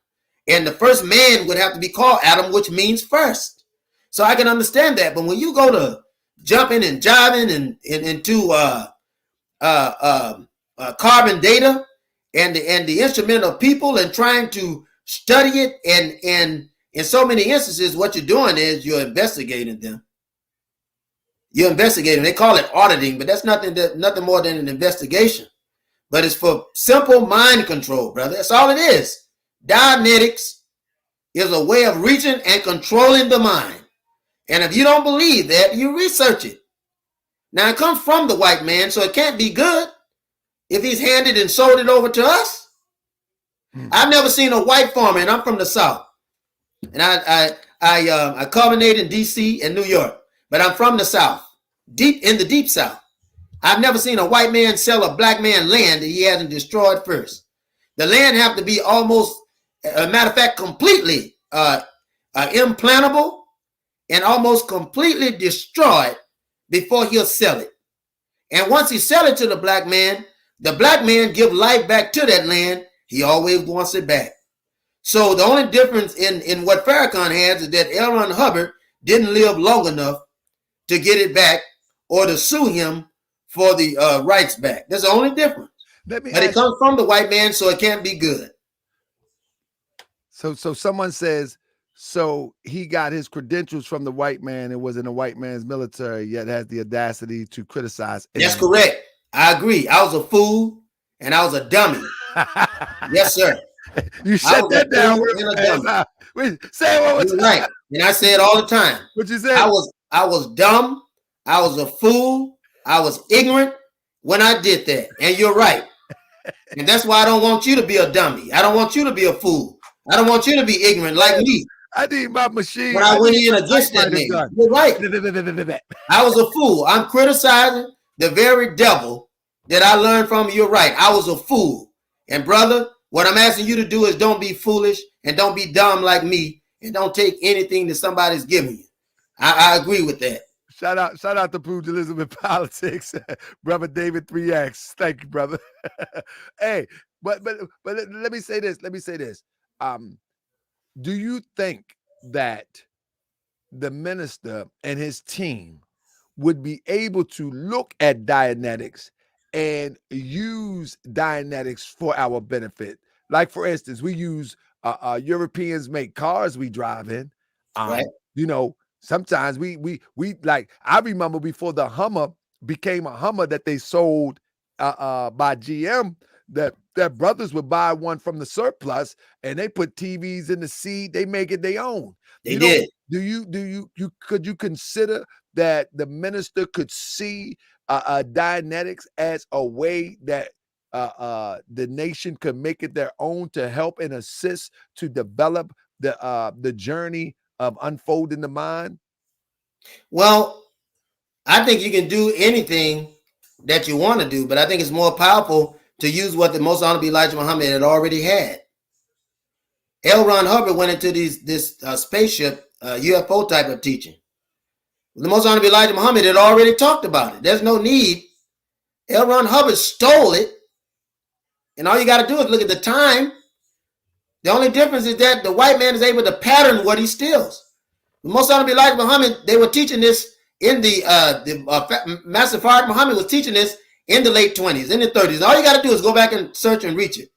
And the first man would have to be called Adam, which means first. So I can understand that. But when you go to jumping and jiving and into carbon data and the instrument of people and trying to study it, and in so many instances, what you're doing is you're investigating them. You're investigating. They call it auditing, but that's nothing more than an investigation. But it's for simple mind control, brother. That's all it is. Dianetics is a way of reaching and controlling the mind. And if you don't believe that, you research it. Now, it comes from the white man, so it can't be good if he's handed and sold it over to us. I've never seen a white farmer, and I'm from the South. And I culminate in D.C. and New York, but I'm from the South, deep in the deep South. I've never seen a white man sell a black man land that he hasn't destroyed first. The land have to be almost, a matter of fact, completely implantable and almost completely destroyed before he'll sell it. And once he sell it to the black man give life back to that land. He always wants it back. So the only difference in what Farrakhan has is that L. Ron Hubbard didn't live long enough to get it back or to sue him for the rights back. That's the only difference. But it comes from the white man, so it can't be good. So someone says, so he got his credentials from the white man and was in the white man's military, yet has the audacity to criticize. That's correct. I agree. I was a fool and I was a dummy. Yes, sir. You said that down. Say what was right. And I say it all the time. What you said? I was dumb. I was a fool. I was ignorant when I did that. And you're right. And that's why I don't want you to be a dummy. I don't want you to be a fool. I don't want you to be ignorant like me. I need my machine. When I went in against that man. You're right. I was a fool. I'm criticizing the very devil that I learned from. You're right. I was a fool. And brother, what I'm asking you to do is don't be foolish and don't be dumb like me and don't take anything that somebody's giving you. I agree with that. Shout out to Pugilism and Politics, brother David 3X. Thank you, brother. Hey, but let me say this. Do you think that the minister and his team would be able to look at Dianetics and use Dianetics for our benefit? Like, for instance, we use Europeans make cars we drive in. Right. You know, sometimes we like, I remember before the Hummer became a Hummer that they sold by GM, that brothers would buy one from the surplus and they put TVs in the seat. They make it their own. They did. Could you consider that the minister could see Dianetics as a way that the nation could make it their own to help and assist to develop the journey of unfolding the mind? Well, I think you can do anything that you want to do, but I think it's more powerful to use what the Most Honorable Elijah Muhammad had already had. L. Ron Hubbard went into this spaceship UFO type of teaching. The Most Honorable Elijah Muhammad had already talked about it. There's no need. L. Ron Hubbard stole it, and all you got to do is look at the time. The only difference is that the white man is able to pattern what he steals. The Most Honorable Elijah Muhammad, they were teaching this in Master Farrakhan Muhammad was teaching this in the late 20s, in the 30s. All you got to do is go back and search and reach it.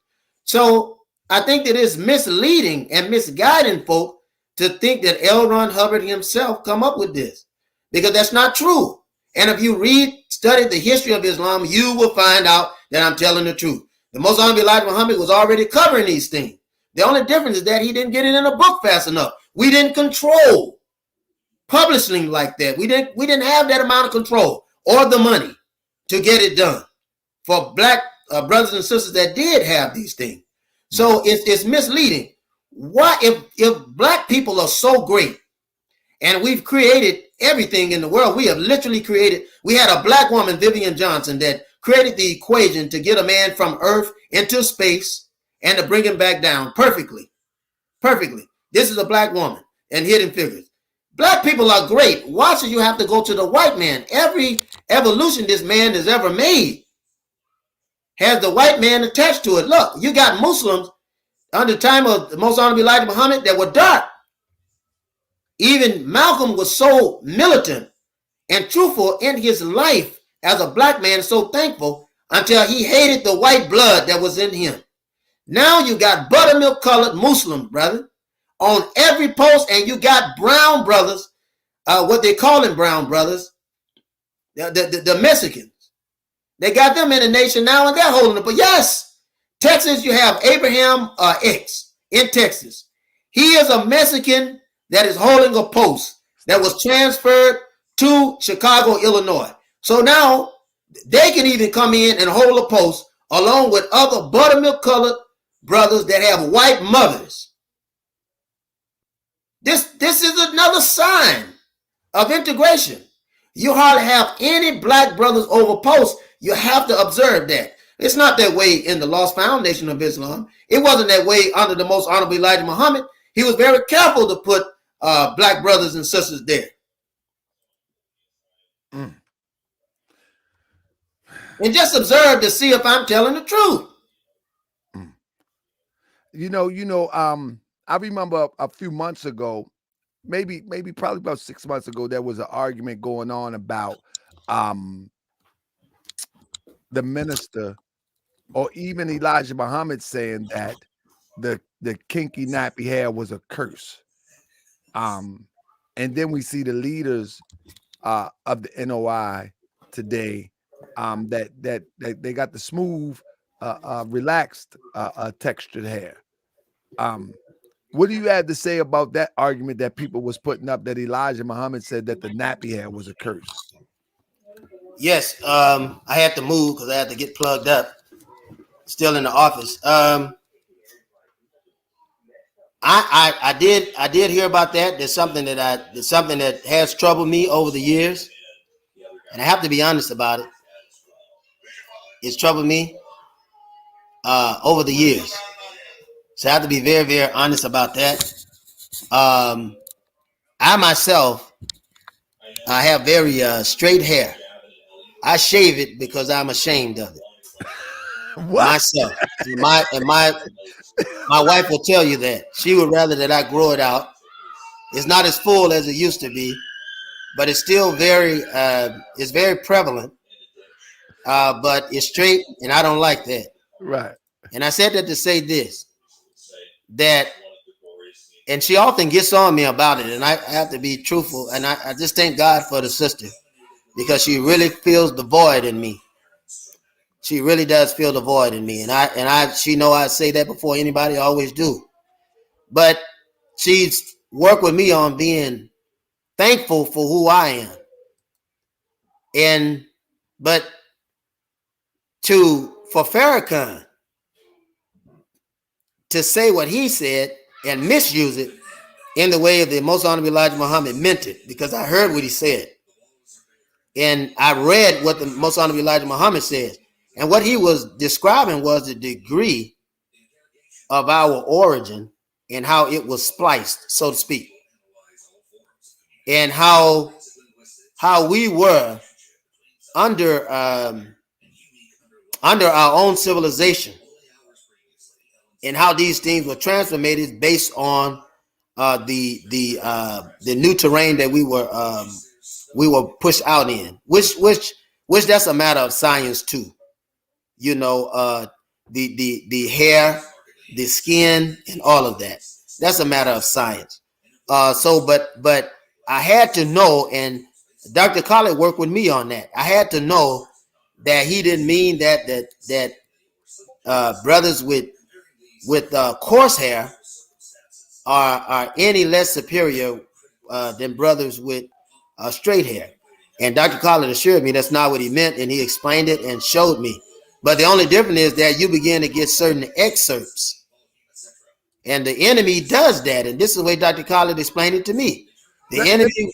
So I think that it's misleading and misguiding folk to think that L. Ron Hubbard himself come up with this, because that's not true. And if you study the history of Islam, you will find out that I'm telling the truth. The Most Honorable Elijah Muhammad was already covering these things. The only difference is that he didn't get it in a book fast enough. We didn't control publishing like that. We didn't have that amount of control or the money to get it done for black brothers and sisters that did have these things. So it's misleading. Why, if black people are so great and we've created everything in the world, we have literally created, we had a black woman, Vivian Johnson, that created the equation to get a man from Earth into space and to bring him back down perfectly. Perfectly. This is a black woman and Hidden Figures. Black people are great. Why should you have to go to the white man? Every evolution this man has ever made has the white man attached to it. Look, you got Muslims under the time of the Most Honorable Elijah Muhammad that were dark. Even Malcolm was so militant and truthful in his life as a black man, so thankful until he hated the white blood that was in him. Now you got buttermilk colored Muslims, brother, on every post, and you got brown brothers, what they call them brown brothers, the Mexicans. They got them in the nation now, and they're holding it. But yes, Texas, you have Abraham X in Texas. He is a Mexican that is holding a post that was transferred to Chicago, Illinois. So now they can even come in and hold a post along with other buttermilk colored brothers that have white mothers. This is another sign of integration. You hardly have any black brothers over posts. You have to observe that. It's not that way in the Lost Foundation of Islam. It wasn't that way under the Most Honorable Elijah Muhammad. He was very careful to put black brothers and sisters there. And just observe to see if I'm telling the truth. I remember a few months ago, maybe probably about 6 months ago, there was an argument going on about the minister or even Elijah Muhammad saying that the kinky nappy hair was a curse. And then we see the leaders of the NOI today that they got the smooth, relaxed, textured hair. What do you have to say about that argument that people was putting up that Elijah Muhammad said that the nappy hair was a curse? Yes, I had to move because I had to get plugged up. Still in the office. I did hear about that. There's something that has troubled me over the years, and I have to be honest about it. It's troubled me over the years, so I have to be very, very honest about that. I myself, I have very straight hair. I shave it because I'm ashamed of it. What? Myself, and my wife will tell you that she would rather that I grow it out. It's not as full as it used to be, but it's still very prevalent. But it's straight, and I don't like that. Right. And I said that to say this, and she often gets on me about it, and I have to be truthful, and I just thank God for the sister because she really feels the void in me. She really does feel the void in me, and she know I say that before anybody, I always do. But she's worked with me on being thankful for who I am, but for Farrakhan to say what he said and misuse it in the way of the Most Honorable Elijah Muhammad meant it, because I heard what he said, and I read what the Most Honorable Elijah Muhammad says. And what he was describing was the degree of our origin and how it was spliced, so to speak, and how we were under our own civilization, and how these things were transformed based on the new terrain that we were pushed out in, which that's a matter of science too. You know, the hair, the skin, and all of that. That's a matter of science. But I had to know, and Dr. Collett worked with me on that. I had to know that he didn't mean that brothers with coarse hair are any less superior than brothers with straight hair. And Dr. Collins assured me that's not what he meant, and he explained it and showed me. But the only difference is that you begin to get certain excerpts. And the enemy does that. And this is the way Dr. Collins explained it to me. The enemy.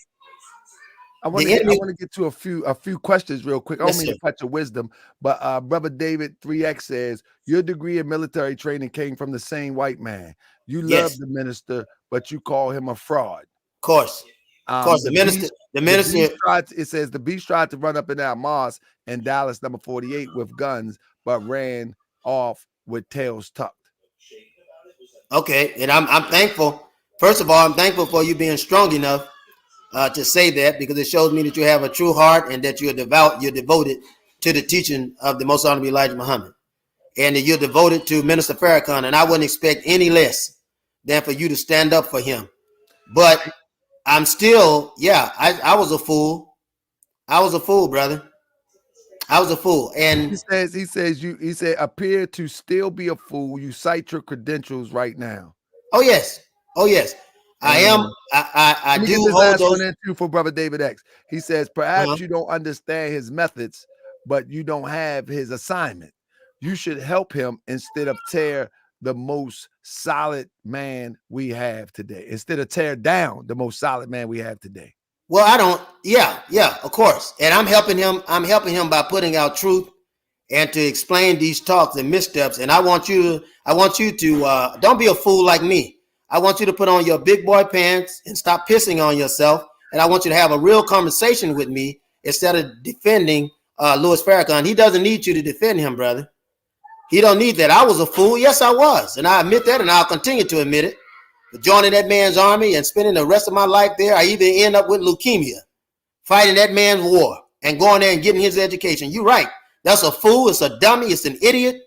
I want to get to a few questions real quick. I don't mean to cut your wisdom, but Brother David 3X says your degree in military training came from the same white man. You love the minister, but you call him a fraud. Of course. The minister it says the beast tried to run up and down Mars in Dallas number 48 with guns, but ran off with tails tucked. Okay, and I'm thankful. First of all, I'm thankful for you being strong enough to say that, because it shows me that you have a true heart and that you're devoted to the teaching of the Most Honorable Elijah Muhammad, and that you're devoted to Minister Farrakhan. And I wouldn't expect any less than for you to stand up for him. But I'm still, I was a fool. I was a fool, brother. I was a fool. And he said appear to still be a fool. You cite your credentials right now. Oh yes. I am. I do hold those. One too for Brother David X. He says perhaps you don't understand his methods, but you don't have his assignment. You should help him instead of tear the most solid man we have today. Instead of tear down the most solid man we have today. Well, I don't. Yeah, of course. And I'm helping him. I'm helping him by putting out truth and to explain these talks and missteps. And I want you to don't be a fool like me. I want you to put on your big boy pants and stop pissing on yourself. And I want you to have a real conversation with me instead of defending Louis Farrakhan. He doesn't need you to defend him, brother. He don't need that. I was a fool. Yes, I was. And I admit that, and I'll continue to admit it. But joining that man's army and spending the rest of my life there, I even end up with leukemia, fighting that man's war and going there and getting his education. You're right. That's a fool. It's a dummy. It's an idiot.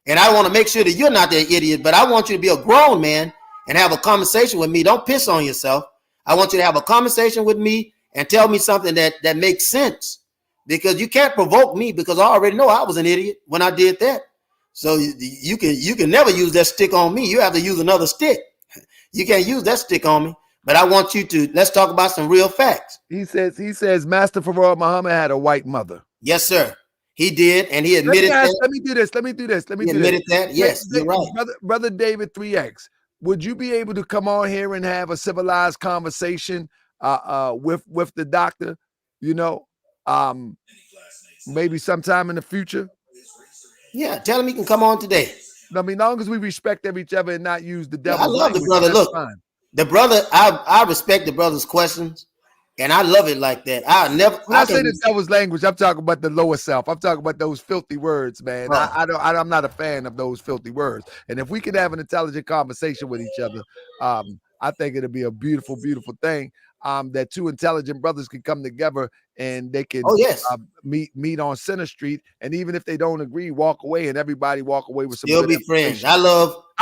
And I want to make sure that you're not that idiot, but I want you to be a grown man and have a conversation with me. Don't piss on yourself. I want you to have a conversation with me and tell me something that makes sense, because you can't provoke me, because I already know I was an idiot when I did that. So you can never use that stick on me. You have to use another stick. You can't use that stick on me. But I want you to, let's talk about some real facts. He says Master Farrakhan Muhammad had a white mother. Yes, sir. He did, and he admitted that. Let me do this. He admitted that. Yes, you're right. Brother David 3X, would you be able to come on here and have a civilized conversation with the doctor? You know, maybe sometime in the future. Yeah, tell him he can come on today. I mean, as long as we respect each other and not use the devil. I love the brother. Look, the brother, I respect the brother's questions, and I love it like that. When I say the devil's language, I'm talking about the lower self. I'm talking about those filthy words, man. I'm not a fan of those filthy words. And if we could have an intelligent conversation with each other, I think it'll be a beautiful, beautiful thing. That two intelligent brothers can come together and they can meet on Center Street, and even if they don't agree, walk away, and everybody walk away with some. You'll be friends. I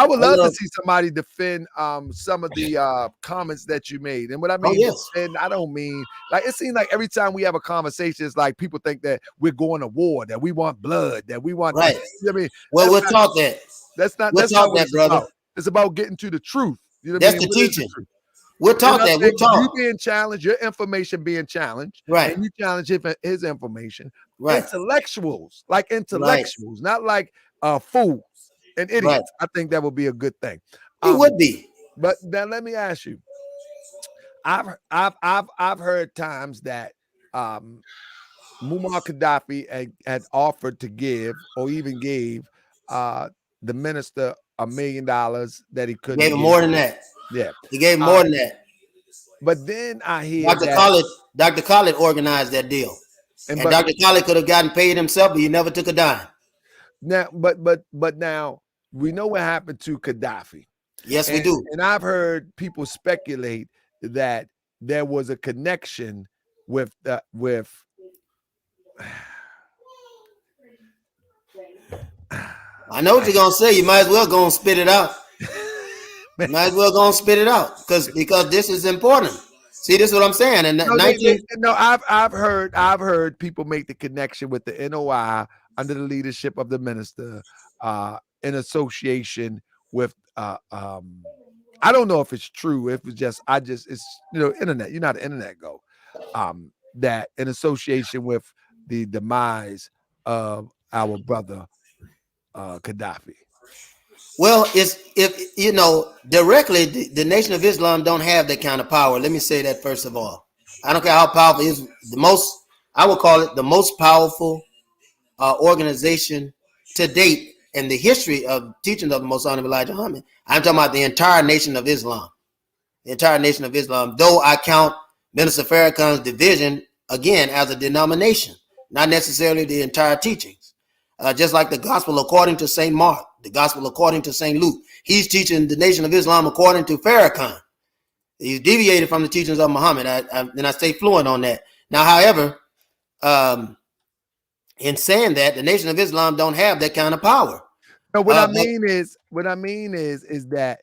would love to see somebody defend some of the comments that you made. And what I mean, and I don't mean like, it seems like every time we have a conversation, it's like people think that we're going to war, that we want blood, that we want. Right. You know what I mean, well, we'll talk that. That's not. We'll that's talk not what that, brother. About. It's about getting to the truth. You know, that's the teaching. We'll talk that. We'll talk. You being challenged, your information being challenged, right? And you challenge his information, right? Intellectuals, not like fools and idiots. Right. I think that would be a good thing. It would be. But then let me ask you. I've heard times that Muammar Gaddafi had offered to give, or even gave, the minister $1 million that he couldn't. Gave him more than that. Yeah, he gave more than that. But then I hear Dr. Khalid organized that deal, and Dr. Khalid could have gotten paid himself, but he never took a dime. Now, but now we know what happened to Gaddafi. Yes, we do. And I've heard people speculate that there was a connection with. I know what you're gonna say. You might as well go and spit it out. Might as well go and spit it out, because this is important. See, this is what I'm saying. And I've heard people make the connection with the NOI under the leadership of the minister, in association with I don't know if it's true. If it's just, it's, internet. You know how the internet go. That in association with the demise of our brother Gaddafi. Well, if directly, the Nation of Islam don't have that kind of power. Let me say that first of all. I don't care how powerful it is. I would call it the most powerful organization to date in the history of teaching of the Most Honorable Elijah Muhammad. I'm talking about the entire Nation of Islam. The entire Nation of Islam, though I count Minister Farrakhan's division, again, as a denomination, not necessarily the entire teachings. Just like the gospel according to St. Mark, the gospel according to St. Luke. He's teaching the Nation of Islam according to Farrakhan. He's deviated from the teachings of Muhammad, and I stay fluent on that. Now, however, in saying that, the Nation of Islam don't have that kind of power. No, what I mean is that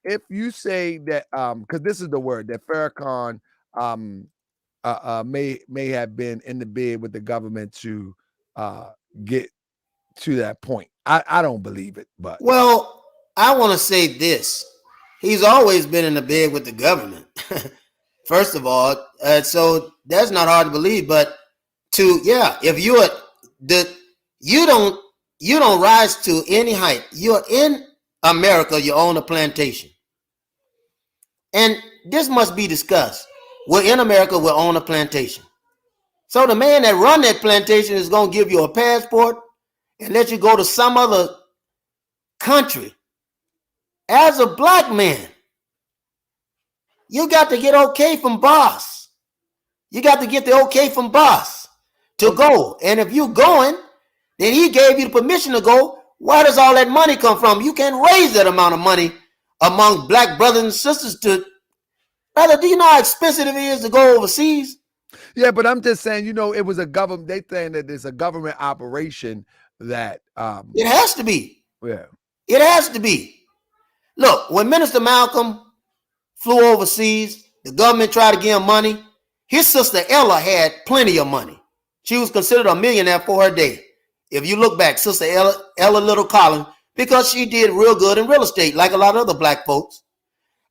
if you say that, because this is the word that Farrakhan may have been in the bed with the government to get to that point. I don't believe it, but well, I want to say this: he's always been in the bed with the government. First of all, so that's not hard to believe. But if you don't rise to any height. You're in America. You own a plantation. And this must be discussed. We're in America, we own a plantation. So the man that run that plantation is going to give you a passport and let you go to some other country. As a black man, you got to get okay from boss. You got to get the okay from boss to go. And if you're going, then he gave you the permission to go. Where does all that money come from? You can't raise that amount of money among black brothers and sisters to, brother, do you know how expensive it is to go overseas? Yeah, but I'm just saying, it was a government, they saying that it's a government operation that it has to be. Yeah. It has to be. Look, when Minister Malcolm flew overseas, the government tried to give him money. His sister Ella had plenty of money. She was considered a millionaire for her day. If you look back, Sister Ella Little Collins, because she did real good in real estate, like a lot of other black folks.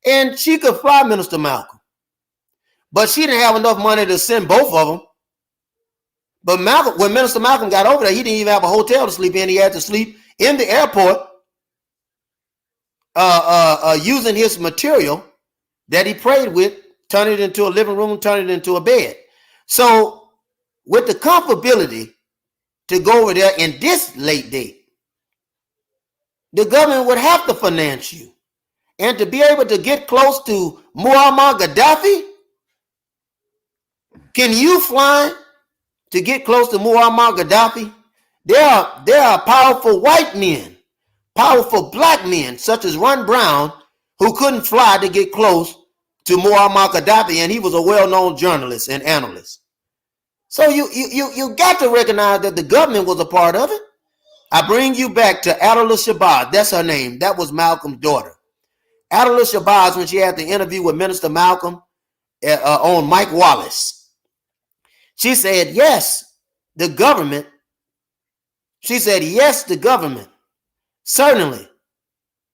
And she could fly Minister Malcolm. But she didn't have enough money to send both of them. But when Minister Malcolm got over there, he didn't even have a hotel to sleep in. He had to sleep in the airport using his material that he prayed with, turn it into a living room, turn it into a bed. So with the comfortability to go over there in this late date, the government would have to finance you. And to be able to get close to Muammar Gaddafi, can you fly to get close to Muammar Gaddafi? There are powerful white men, powerful black men, such as Ron Brown, who couldn't fly to get close to Muammar Gaddafi, and he was a well-known journalist and analyst. So you got to recognize that the government was a part of it. I bring you back to Adela Shabazz. That's her name. That was Malcolm's daughter. Adela Shabazz, when she had the interview with Minister Malcolm on Mike Wallace, she said, yes, the government. She said, yes, the government. Certainly.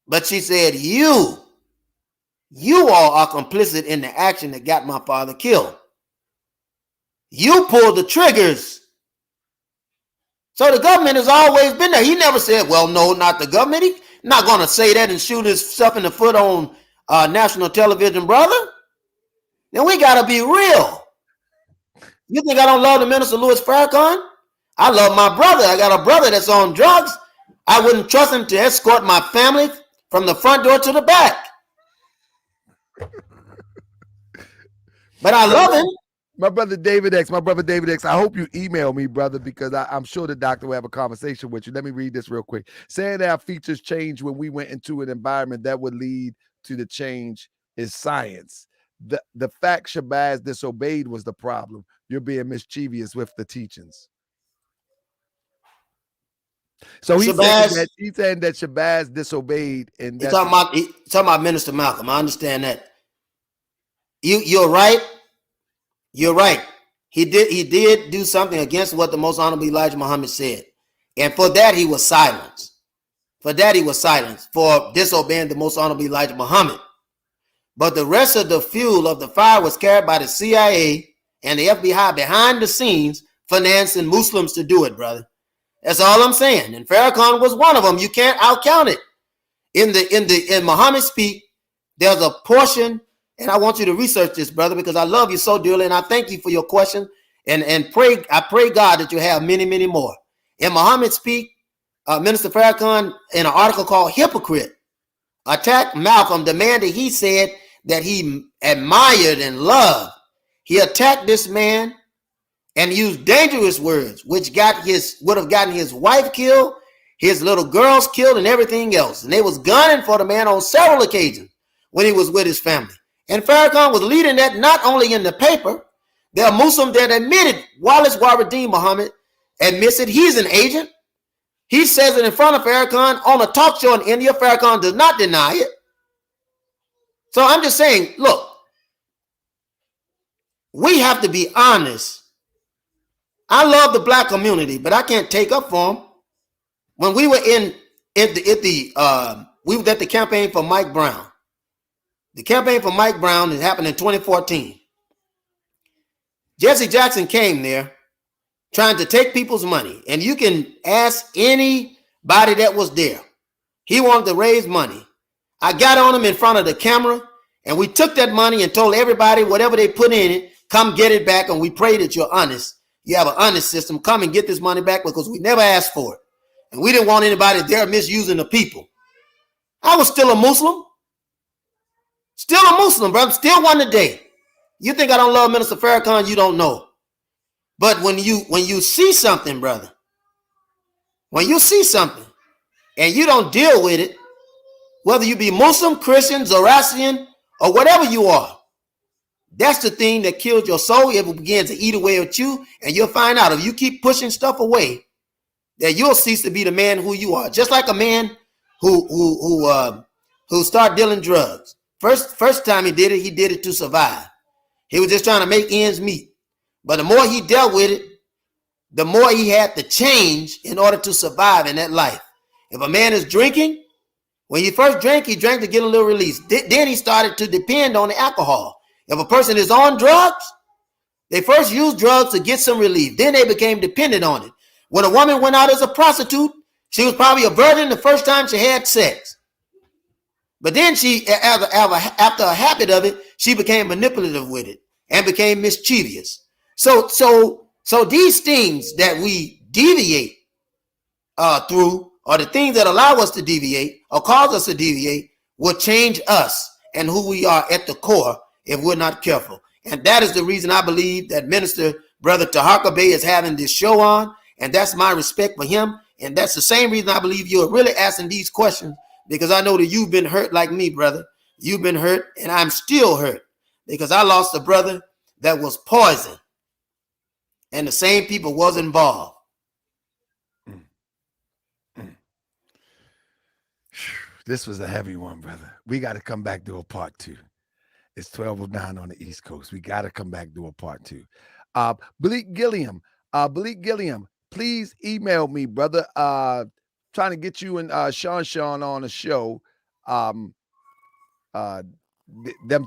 But she said, you all are complicit in the action that got my father killed. You pulled the triggers. So the government has always been there. He never said, well, no, not the government. He's not going to say that and shoot himself in the foot on national television, brother. Then we got to be real. You think I don't love the Minister Louis Farrakhan? I love my brother. I got a brother that's on drugs. I wouldn't trust him to escort my family from the front door to the back. But I love him. My brother David X, I hope you email me, brother, because I'm sure the doctor will have a conversation with you. Let me read this real quick. Saying that our features changed when we went into an environment that would lead to the change is science. The fact Shabazz disobeyed was the problem. You're being mischievous with the teachings. So he's saying that Shabazz disobeyed, and he's talking about Minister Malcolm. I understand that. You're right. You're right. He did do something against what the Most Honorable Elijah Muhammad said, and for that he was silenced. For disobeying the Most Honorable Elijah Muhammad. but the rest of the fuel of the fire was carried by the CIA and the FBI behind the scenes, financing Muslims to do it, brother. That's all I'm saying. And Farrakhan was one of them. You can't outcount it. In Muhammad speak, there's a portion, and I want you to research this, brother, because I love you so dearly, and I thank you for your question, and I pray God that you have many, many more. In Muhammad speak, Minister Farrakhan, in an article called Hypocrite, attacked Malcolm, the man that he said that he admired and loved. He attacked this man and used dangerous words, which would have gotten his wife killed, his little girls killed, and everything else. And they was gunning for the man on several occasions when he was with his family. And Farrakhan was leading that not only in the paper. There are Muslims that admitted, Wallace Waradeen Muhammad admits it. He's an agent. He says it in front of Farrakhan on a talk show in India. Farrakhan does not deny it. So I'm just saying, look, we have to be honest. I love the black community, but I can't take up for them. When we were we were at the campaign for Mike Brown. The campaign for Mike Brown, it happened in 2014. Jesse Jackson came there trying to take people's money. And you can ask anybody that was there. He wanted to raise money. I got on him in front of the camera, and we took that money and told everybody whatever they put in it, come get it back, and we pray that you're honest. You have an honest system. Come and get this money back, because we never asked for it. And we didn't want anybody there misusing the people. I was still a Muslim. Still a Muslim, brother. Still one today. You think I don't love Minister Farrakhan? You don't know. But when you see something, brother, when you see something and you don't deal with it, whether you be Muslim, Christian, Zoroastrian, or whatever you are, that's the thing that kills your soul. It will begin to eat away at you, and you'll find out if you keep pushing stuff away, that you'll cease to be the man who you are. Just like a man who started dealing drugs. First time he did it to survive. He was just trying to make ends meet. But the more he dealt with it, the more he had to change in order to survive in that life. If a man is drinking, when he first drank, he drank to get a little release. Then he started to depend on the alcohol. If a person is on drugs, they first used drugs to get some relief. Then they became dependent on it. When a woman went out as a prostitute, she was probably a virgin the first time she had sex. But then she, after a habit of it, she became manipulative with it and became mischievous. So these things that we deviate through, or the things that allow us to deviate or cause us to deviate, will change us and who we are at the core if we're not careful. And that is the reason I believe that Minister Brother Taharka Bey is having this show on, and that's my respect for him. And that's the same reason I believe you're really asking these questions, because I know that you've been hurt like me, brother. You've been hurt, and I'm still hurt, because I lost a brother that was poisoned, and the same people was involved. This was a heavy one, brother. We got to come back to a part 2. It's 12:09 on the East Coast. We got to come back to a part 2. Bleak Gilliam, please email me, brother. Trying to get you and Sean on a show. Them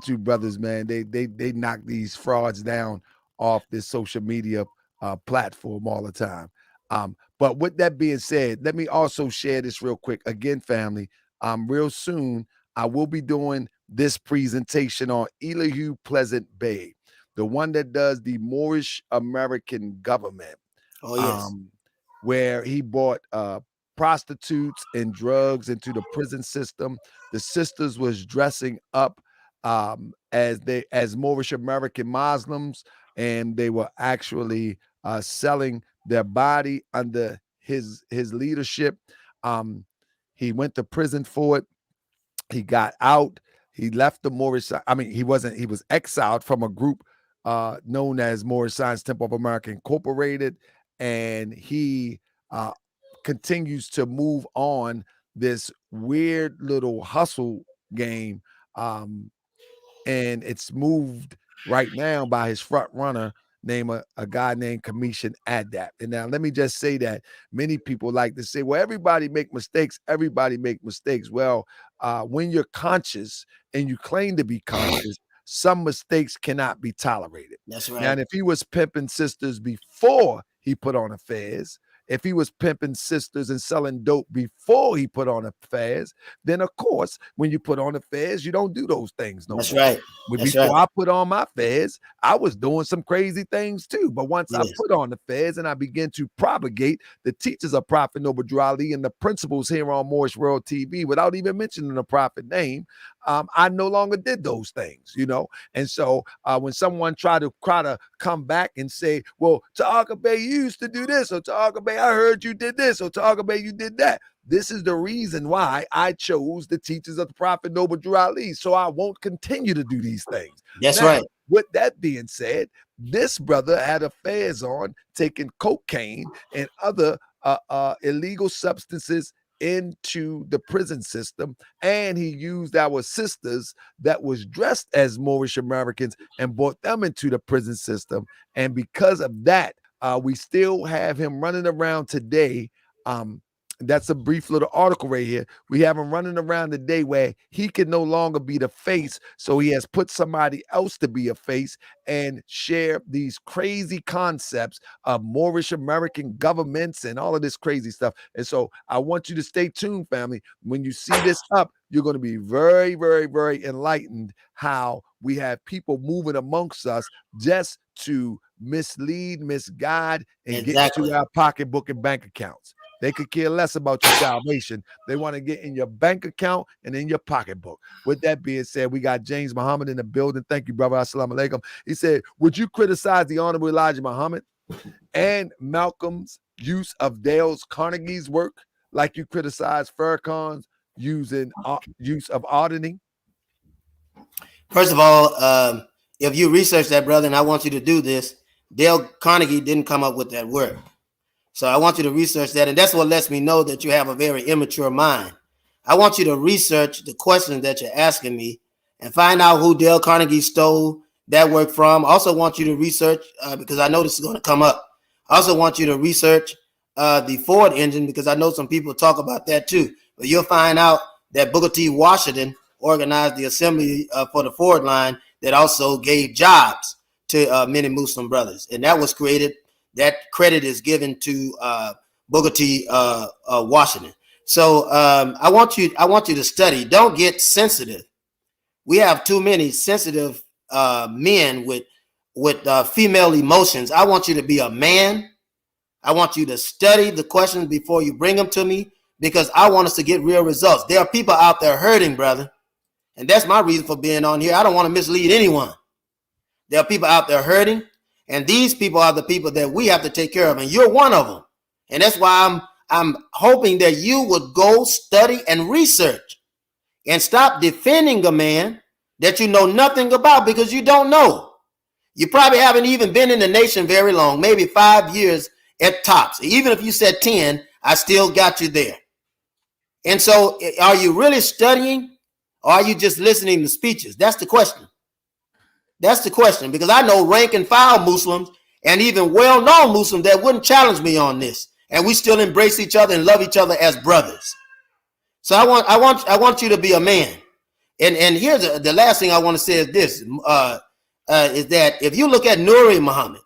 two brothers, man, they knock these frauds down off this social media platform all the time. But with that being said, let me also share this real quick. Again, family, real soon, I will be doing this presentation on Elihu Pleasant Bey, the one that does the Moorish American government. Oh, yes. Where he brought prostitutes and drugs into the prison system. The sisters was dressing up as Moorish American Muslims, and they were actually selling their body under his leadership. He went to prison for it. He got out. He left the Moorish. I mean, he was exiled from a group known as Moorish Science Temple of America Incorporated, and he continues to move on this weird little hustle game, and it's moved right now by his front runner, named a guy named Commission Adapt. And now let me just say that many people like to say, well, everybody make mistakes. Everybody make mistakes. Well, when you're conscious and you claim to be conscious, some mistakes cannot be tolerated. That's right. Now, and if he was pimping sisters before he put on affairs, if he was pimping sisters and selling dope before he put on affairs, then of course, when you put on affairs, you don't do those things no That's more. right. That's Before right. I put on my affairs, I was doing some crazy things too. But once I Yes. put on affairs and I begin to propagate the teachers of Prophet Noble Drew Ali and the principles here on Moorish World TV without even mentioning the prophet name, I no longer did those things, you know. And so when someone try to come back and say, well, Ta'aka Bey, you used to do this, or Ta'aka Bey, I heard you did this, or Ta'aka Bey, you did that. This is the reason why I chose the teachers of the Prophet Noble Drew Ali, so I won't continue to do these things. That's Now, right. with that being said, this brother had affairs on taking cocaine and other illegal substances into the prison system, and he used our sisters that was dressed as Moorish Americans and brought them into the prison system. And because of that, we still have him running around today. That's a brief little article right here. We have him running around today where he can no longer be the face, so he has put somebody else to be a face and share these crazy concepts of Moorish American governments and all of this crazy stuff. And so I want you to stay tuned, family. When you see this up, you're going to be very, very, very enlightened how we have people moving amongst us just to mislead, misguide, and get into our pocketbook and bank accounts. They could care less about your salvation. They want to get in your bank account and in your pocketbook. With that being said, we got James Muhammad in the building. Thank you, brother. Assalamu alaikum. He said, would you criticize the Honorable Elijah Muhammad and Malcolm's use of Dale Carnegie's work like you criticize Farrakhan's use of auditing? First of all, if you research that, brother, and I want you to do this, Dale Carnegie didn't come up with that word. So I want you to research that. And that's what lets me know that you have a very immature mind. I want you to research the questions that you're asking me and find out who Dale Carnegie stole that work from. I also want you to research, because I know this is going to come up. I also want you to research the Ford engine, because I know some people talk about that too. But you'll find out that Booker T. Washington organized the assembly for the Ford line that also gave jobs to many Muslim brothers. And that was created. That credit is given to Booker T. Washington. So I want you to study. Don't get sensitive. We have too many sensitive men with female emotions. I want you to be a man. I want you to study the questions before you bring them to me, because I want us to get real results. There are people out there hurting, brother. And that's my reason for being on here. I don't want to mislead anyone. There are people out there hurting. And these people are the people that we have to take care of. And you're one of them. And that's why I'm hoping that you would go study and research and stop defending a man that you know nothing about, because you don't know. You probably haven't even been in the nation very long, maybe 5 years at tops. Even if you said 10, I still got you there. And so are you really studying, or are you just listening to speeches? That's the question. That's the question, because I know rank and file Muslims and even well-known Muslims that wouldn't challenge me on this, and we still embrace each other and love each other as brothers. So I want you to be a man. And here's the last thing I want to say is this: is that if you look at Nuri Muhammad,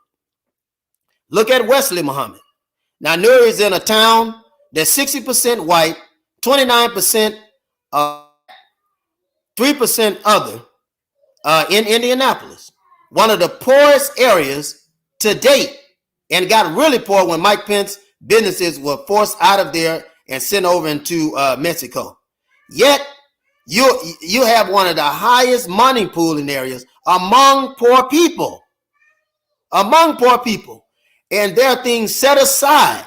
look at Westley Muhammad. Now Nuri is in a town that's 60% white, 29%, 3% other. In Indianapolis, one of the poorest areas to date, and got really poor when Mike Pence businesses were forced out of there and sent over into Mexico. Yet you have one of the highest money pooling areas among poor people. Among poor people. And there are things set aside.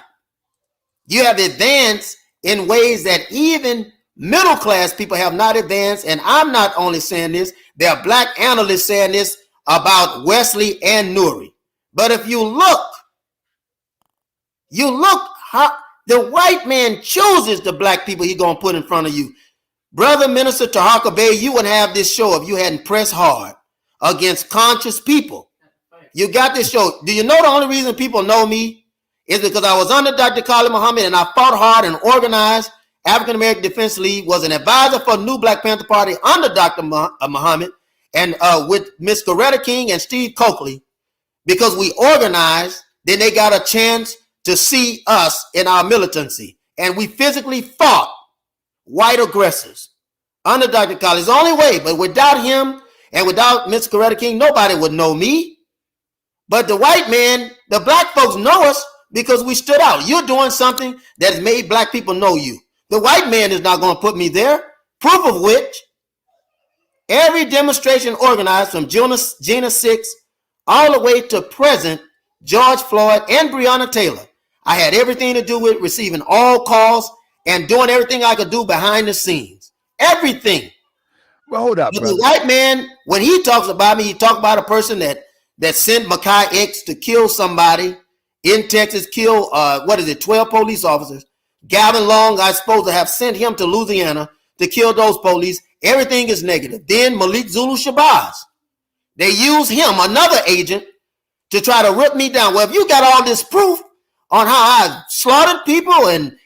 You have advanced in ways that even middle class people have not advanced. And I'm not only saying this, there are black analysts saying this about Westley and Nuri. But if you look how the white man chooses the black people he's going to put in front of you. Brother Minister Tahaka Bey, you wouldn't have this show if you hadn't pressed hard against conscious people. You got this show. Do you know the only reason people know me is because I was under Dr. Khalid Muhammad and I fought hard and organized African American Defense League, was an advisor for the new Black Panther Party under Dr. Muhammad and with Miss Coretta King and Steve Coakley, because we organized, then they got a chance to see us in our militancy. And we physically fought white aggressors under Dr. Khalid. It's the only way, but without him and without Miss Coretta King, nobody would know me. But the white man, the black folks know us because we stood out. You're doing something that has made black people know you. The white man is not going to put me there. Proof of which, every demonstration organized from June 6 all the way to present, George Floyd and Breonna Taylor, I had everything to do with receiving all calls and doing everything I could do behind the scenes. Everything. Well, hold up, but brother. the white man, when he talks about me, he talks about a person that sent Makai X to kill somebody in Texas, kill 12 police officers. Gavin Long, I supposed to have sent him to Louisiana to kill those police. Everything is negative. Then Malik Zulu Shabazz, they use him, another agent, to try to rip me down. Well, if you got all this proof on how I slaughtered people and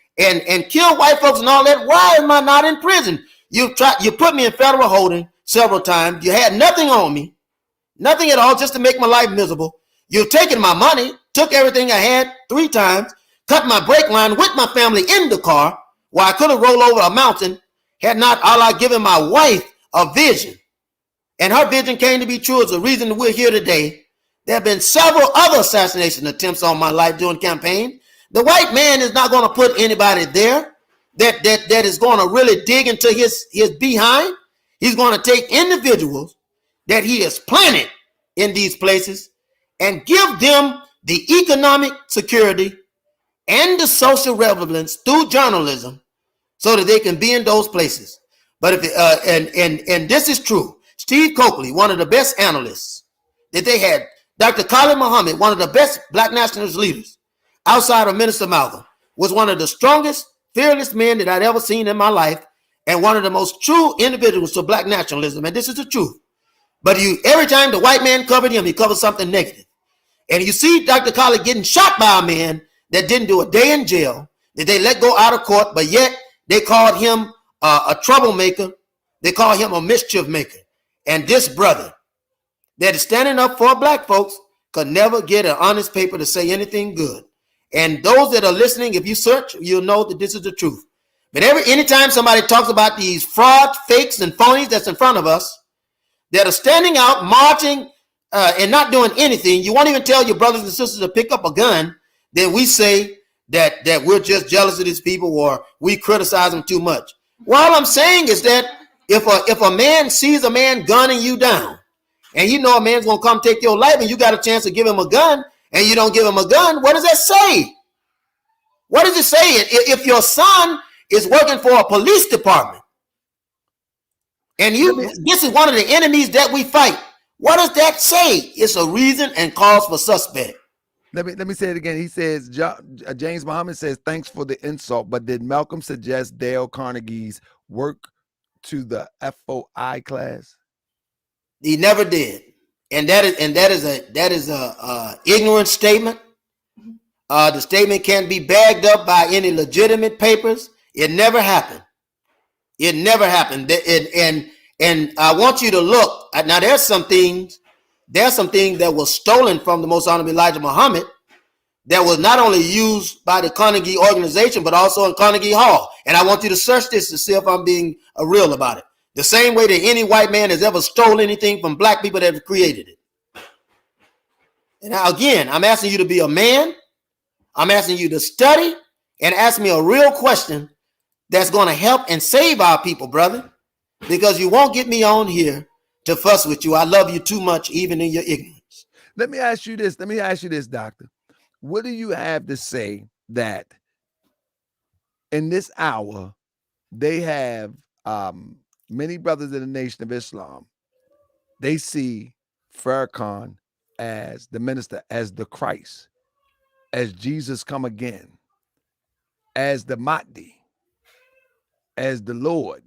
killed white folks and all that, why am I not in prison? You put me in federal holding several times. You had nothing on me. Nothing at all, just to make my life miserable. You've taken my money, took everything I had 3 times, cut my brake line with my family in the car, where I could have rolled over a mountain had not Allah given my wife a vision. And her vision came to be true. It's the reason that we're here today. There have been several other assassination attempts on my life during the campaign. The white man is not going to put anybody there that is going to really dig into his behind. He's going to take individuals that he has planted in these places and give them the economic security and the social relevance through journalism so that they can be in those places. But if and this is true. Steve Coakley, one of the best analysts that they had, Dr. Khalid Muhammad, one of the best black nationalist leaders outside of Minister Malcolm, was one of the strongest, fearless men that I'd ever seen in my life, and one of the most true individuals to black nationalism. And this is the truth. But every time the white man covered him, he covered something negative. And you see Dr. Khalid getting shot by a man that didn't do a day in jail, that they let go out of court, but yet they called him a troublemaker. They called him a mischief maker. And this brother that is standing up for black folks could never get an honest paper to say anything good. And those that are listening, if you search, you'll know that this is the truth. But anytime somebody talks about these frauds, fakes, and phonies that's in front of us, that are standing out, marching, and not doing anything, you won't even tell your brothers and sisters to pick up a gun, then we say that we're just jealous of these people or we criticize them too much. Well, all I'm saying is that if a man sees a man gunning you down, and you know a man's going to come take your life and you got a chance to give him a gun, and you don't give him a gun, what does that say? What does it say? If your son is working for a police department, and this is one of the enemies that we fight, what does that say? It's a reason and cause for suspect. Let me say it again. He says, James Muhammad says, thanks for the insult, but did Malcolm suggest Dale Carnegie's work to the FOI class? He never did. And that is a ignorant statement. The statement can't be bagged up by any legitimate papers. It never happened. It never happened. And I want you to look. Now, there's some things that was stolen from the Most Honorable Elijah Muhammad that was not only used by the Carnegie organization, but also in Carnegie Hall. And I want you to search this to see if I'm being real about it. The same way that any white man has ever stole anything from black people that have created it. And now, again, I'm asking you to be a man. I'm asking you to study and ask me a real question that's going to help and save our people, brother, because you won't get me on here to fuss with you. I love you too much, even in your ignorance. Let me ask you this, doctor. What do you have to say that in this hour, they have many brothers in the Nation of Islam, they see Farrakhan as the minister, as the Christ, as Jesus come again, as the Mahdi, as the Lord.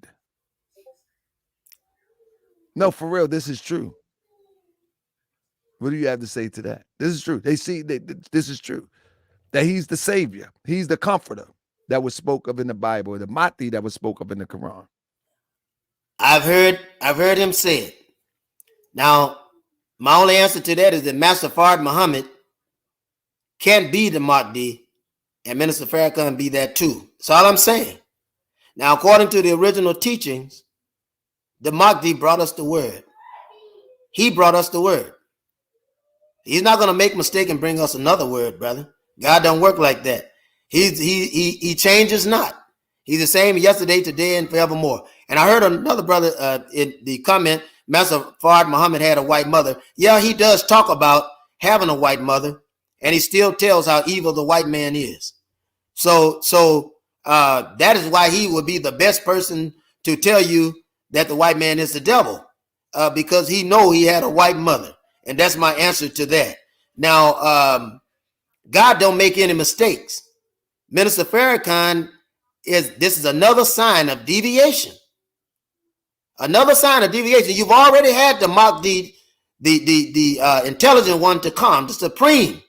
No, for real, this is true. What do you have to say to that? This is true. They see that this is true. That he's the savior. He's the comforter that was spoke of in the Bible, the Mahdi that was spoke of in the Quran. I've heard him say it. Now, my only answer to that is that Master Fard Muhammad can't be the Mahdi, and Minister Farrakhan be that too. That's all I'm saying. Now, according to the original teachings, the Mahdi brought us the word. He brought us the word. He's not going to make a mistake and bring us another word, brother. God don't work like that. He changes not. He's the same yesterday, today, and forevermore. And I heard another brother in the comment, Master Fard Muhammad had a white mother. Yeah, he does talk about having a white mother, and he still tells how evil the white man is. So that is why he would be the best person to tell you that the white man is the devil, because he know he had a white mother. And that's my answer to that. Now, God don't make any mistakes. Minister Farrakhan this is another sign of deviation. Another sign of deviation. You've already had the Mahdi, the intelligent one to come, the supreme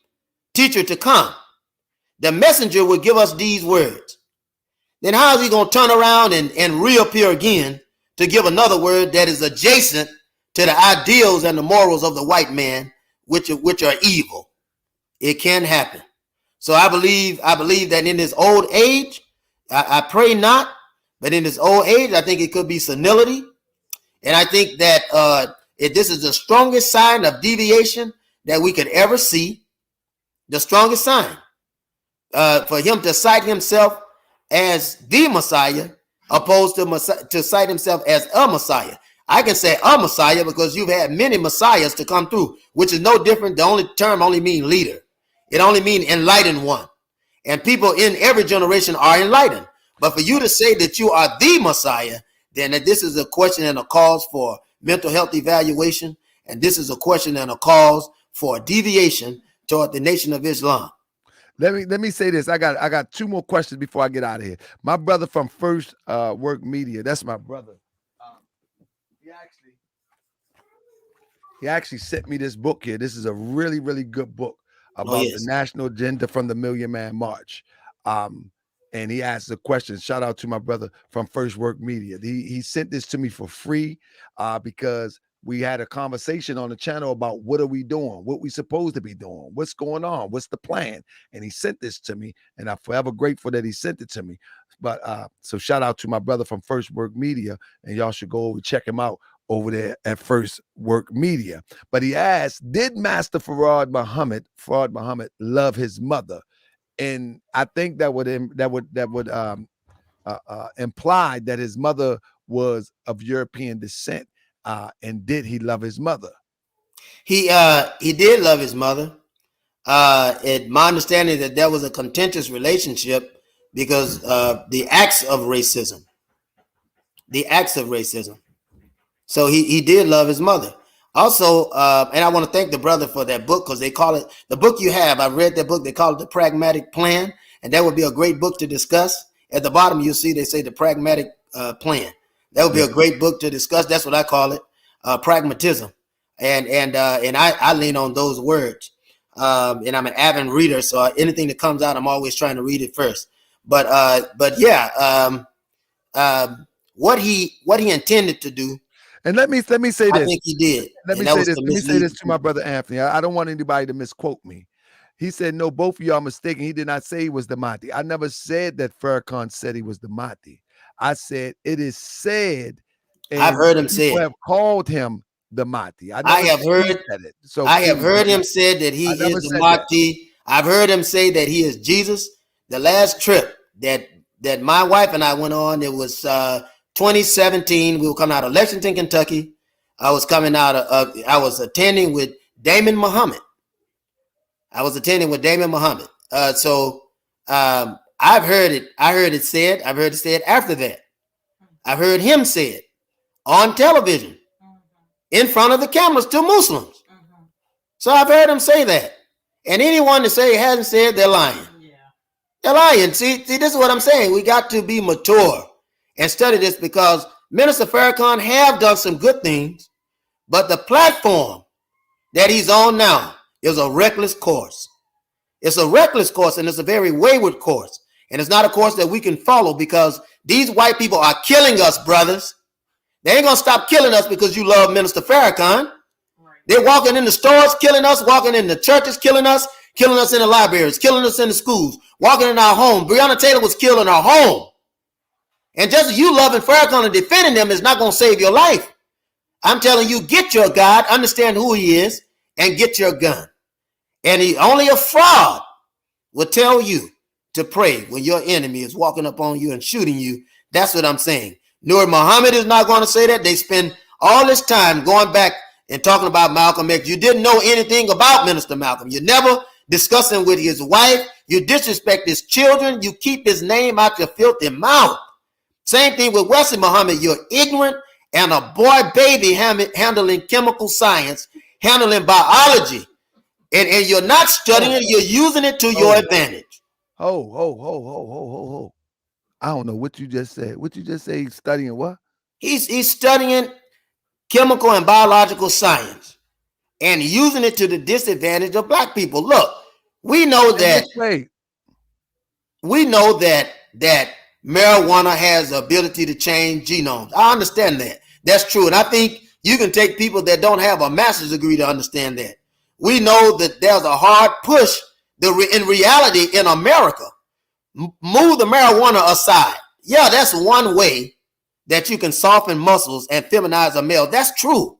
teacher to come. The messenger will give us these words. Then how is he going to turn around and reappear again to give another word that is adjacent to the ideals and the morals of the white man, which are evil? It can happen. So I believe that in his old age, I pray not, but in his old age, I think it could be senility. And I think that this is the strongest sign of deviation that we could ever see. The strongest sign for him to cite himself as the Messiah, opposed to cite himself as a Messiah. I can say a Messiah because you've had many Messiahs to come through, which is no different. The only term only means leader. It only means enlightened one. And people in every generation are enlightened. But for you to say that you are the Messiah, then this is a question and a cause for mental health evaluation. And this is a question and a cause for deviation toward the Nation of Islam. Let me say this. I got two more questions before I get out of here. My brother from First Work Media, that's my brother. He actually sent me this book here. This is a really, really good book about the national agenda from the Million Man March. And he asked a question. Shout out to my brother from First Work Media. He sent this to me for free because we had a conversation on the channel about what are we doing, what we supposed to be doing, what's going on, what's the plan. And he sent this to me, and I'm forever grateful that he sent it to me. But so shout out to my brother from First Work Media, and y'all should go over check him out over there at First Work Media. But he asked, did Master Farrakhan Muhammad love his mother? And I think that would imply that his mother was of European descent. And did he love his mother? He did love his mother. It my understanding that was a contentious relationship because the acts of racism. So he did love his mother. Also, and I want to thank the brother for that book, because they call it, the book you have, I read that book, they call it The Pragmatic Plan, and that would be a great book to discuss. At the bottom, you'll see they say The Pragmatic Plan. That would be a great book to discuss. That's what I call it, pragmatism. And I lean on those words. And I'm an avid reader, so anything that comes out, I'm always trying to read it first. But yeah, what he intended to do. And let me say this. I think he did. Let me say this to my brother Anthony. I don't want anybody to misquote me. He said, no, both of y'all mistaken. He did not say he was the Mahdi. I never said that Farrakhan said he was the Mahdi. I said it is said. I've heard him say it. Have called him the Mahdi. I have heard it. So I have heard him say that he is the Mahdi. I've heard him say that he is Jesus. The last trip that my wife and I went on, it was 2017. We were coming out of Lexington, Kentucky. I was attending with Damon Muhammad. So I've heard it. I heard it said. I've heard it said after that. I've heard him say it on television in front of the cameras to Muslims. So I've heard him say that. And anyone that say he hasn't said, they're lying. They're lying. See, this is what I'm saying. We got to be mature and study this, because Minister Farrakhan have done some good things, but the platform that he's on now is a reckless course. It's a reckless course, and it's a very wayward course. And it's not a course that we can follow, because these white people are killing us, brothers. They ain't going to stop killing us because you love Minister Farrakhan. They're walking in the stores, killing us, walking in the churches, killing us in the libraries, killing us in the schools, walking in our home. Breonna Taylor was killed in our home. And just you loving Farrakhan and defending them is not going to save your life. I'm telling you, get your God, understand who he is, and get your gun. And only a fraud will tell you to pray when your enemy is walking up on you and shooting you. That's what I'm saying. Nuri Muhammad is not going to say that. They spend all this time going back and talking about Malcolm X. You didn't know anything about Minister Malcolm. You never discussing with his wife. You disrespect his children. You keep his name out your filthy mouth. Same thing with Wesley Muhammad. You're ignorant and a boy baby handling chemical science, handling biology. And you're not studying it. You're using it to your advantage. I don't know what you just said. What you just say? He's studying what? He's studying chemical and biological science and using it to the disadvantage of black people. Look, we know that marijuana has the ability to change genomes. I understand that. That's true. And I think you can take people that don't have a master's degree to understand that. We know that there's a hard push in reality in America. Move the marijuana aside. Yeah, that's one way that you can soften muscles and feminize a male. That's true.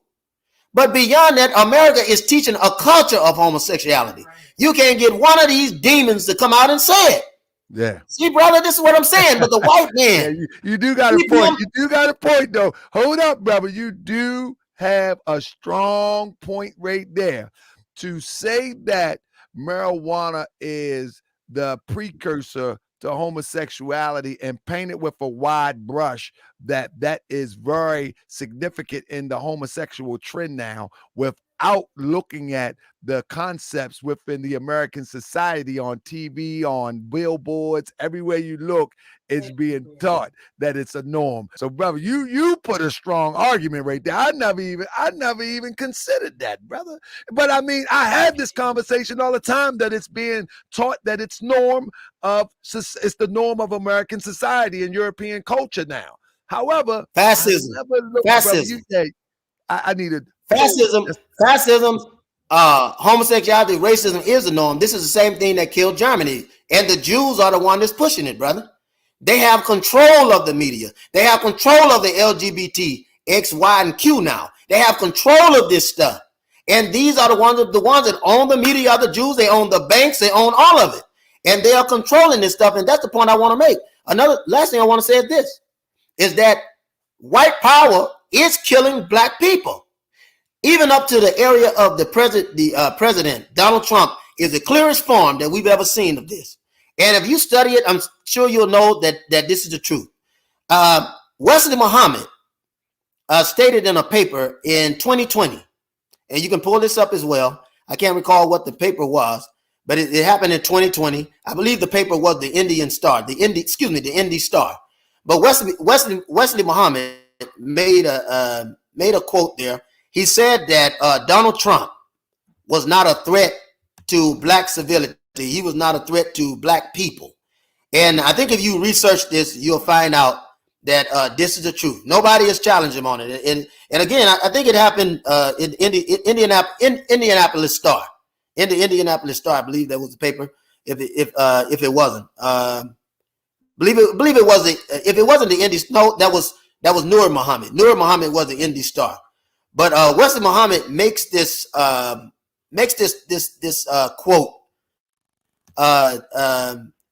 But beyond that, America is teaching a culture of homosexuality. You can't get one of these demons to come out and say it. Yeah. See, brother, this is what I'm saying. But the white man. Yeah, you do got a point. You do got a point, though. Hold up, brother. You do have a strong point right there. To say that marijuana is the precursor to homosexuality and paint it with a wide brush, that is very significant in the homosexual trend now, without looking at the concepts within the American society on TV, on billboards, everywhere you look, it's being taught that it's a norm. So, brother, you put a strong argument right there. I never even considered that, brother. But I mean, I have this conversation all the time that it's being taught that it's it's the norm of American society and European culture now. However, fascism. I needed fascism, homosexuality, racism is the norm. This is the same thing that killed Germany, and the Jews are the one that's pushing it, brother. They have control of the media. They have control of the LGBT, X, Y, and Q now. They have control of this stuff. And these are the ones that own the media are the Jews. They own the banks. They own all of it. And they are controlling this stuff. And that's the point I want to make. Last thing I want to say is this, is that white power is killing black people. Even up to the area of the president, Donald Trump, is the clearest form that we've ever seen of this. And if you study it, I'm sure you'll know that this is the truth. Wesley Muhammad stated in a paper in 2020, and you can pull this up as well. I can't recall what the paper was, but it happened in 2020. I believe the paper was the Indian Star, the Indy Star. But Wesley Muhammad made a quote there. He said that Donald Trump was not a threat to black civility. He was not a threat to black people. And I think if you research this, you'll find out that this is the truth. Nobody is challenging him on it. And again, I think it happened in Indianapolis Star. In the Indianapolis Star, I believe that was the paper. If it wasn't, believe it was if it wasn't the Indy. No, that was Nuri Muhammad. Nuri Muhammad was the Indy Star. But Wesley Muhammad makes this quote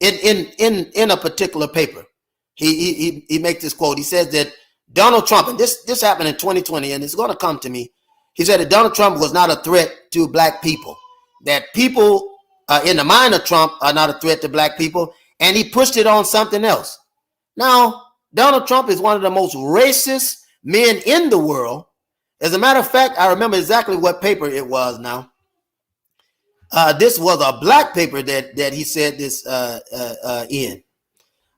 in a particular paper. He makes this quote. He says that Donald Trump, and this happened in 2020, and it's going to come to me. He said that Donald Trump was not a threat to black people. That people in the mind of Trump are not a threat to black people, and he pushed it on something else. Now, Donald Trump is one of the most racist men in the world. As a matter of fact, I remember exactly what paper it was now. This was a black paper that he said this in.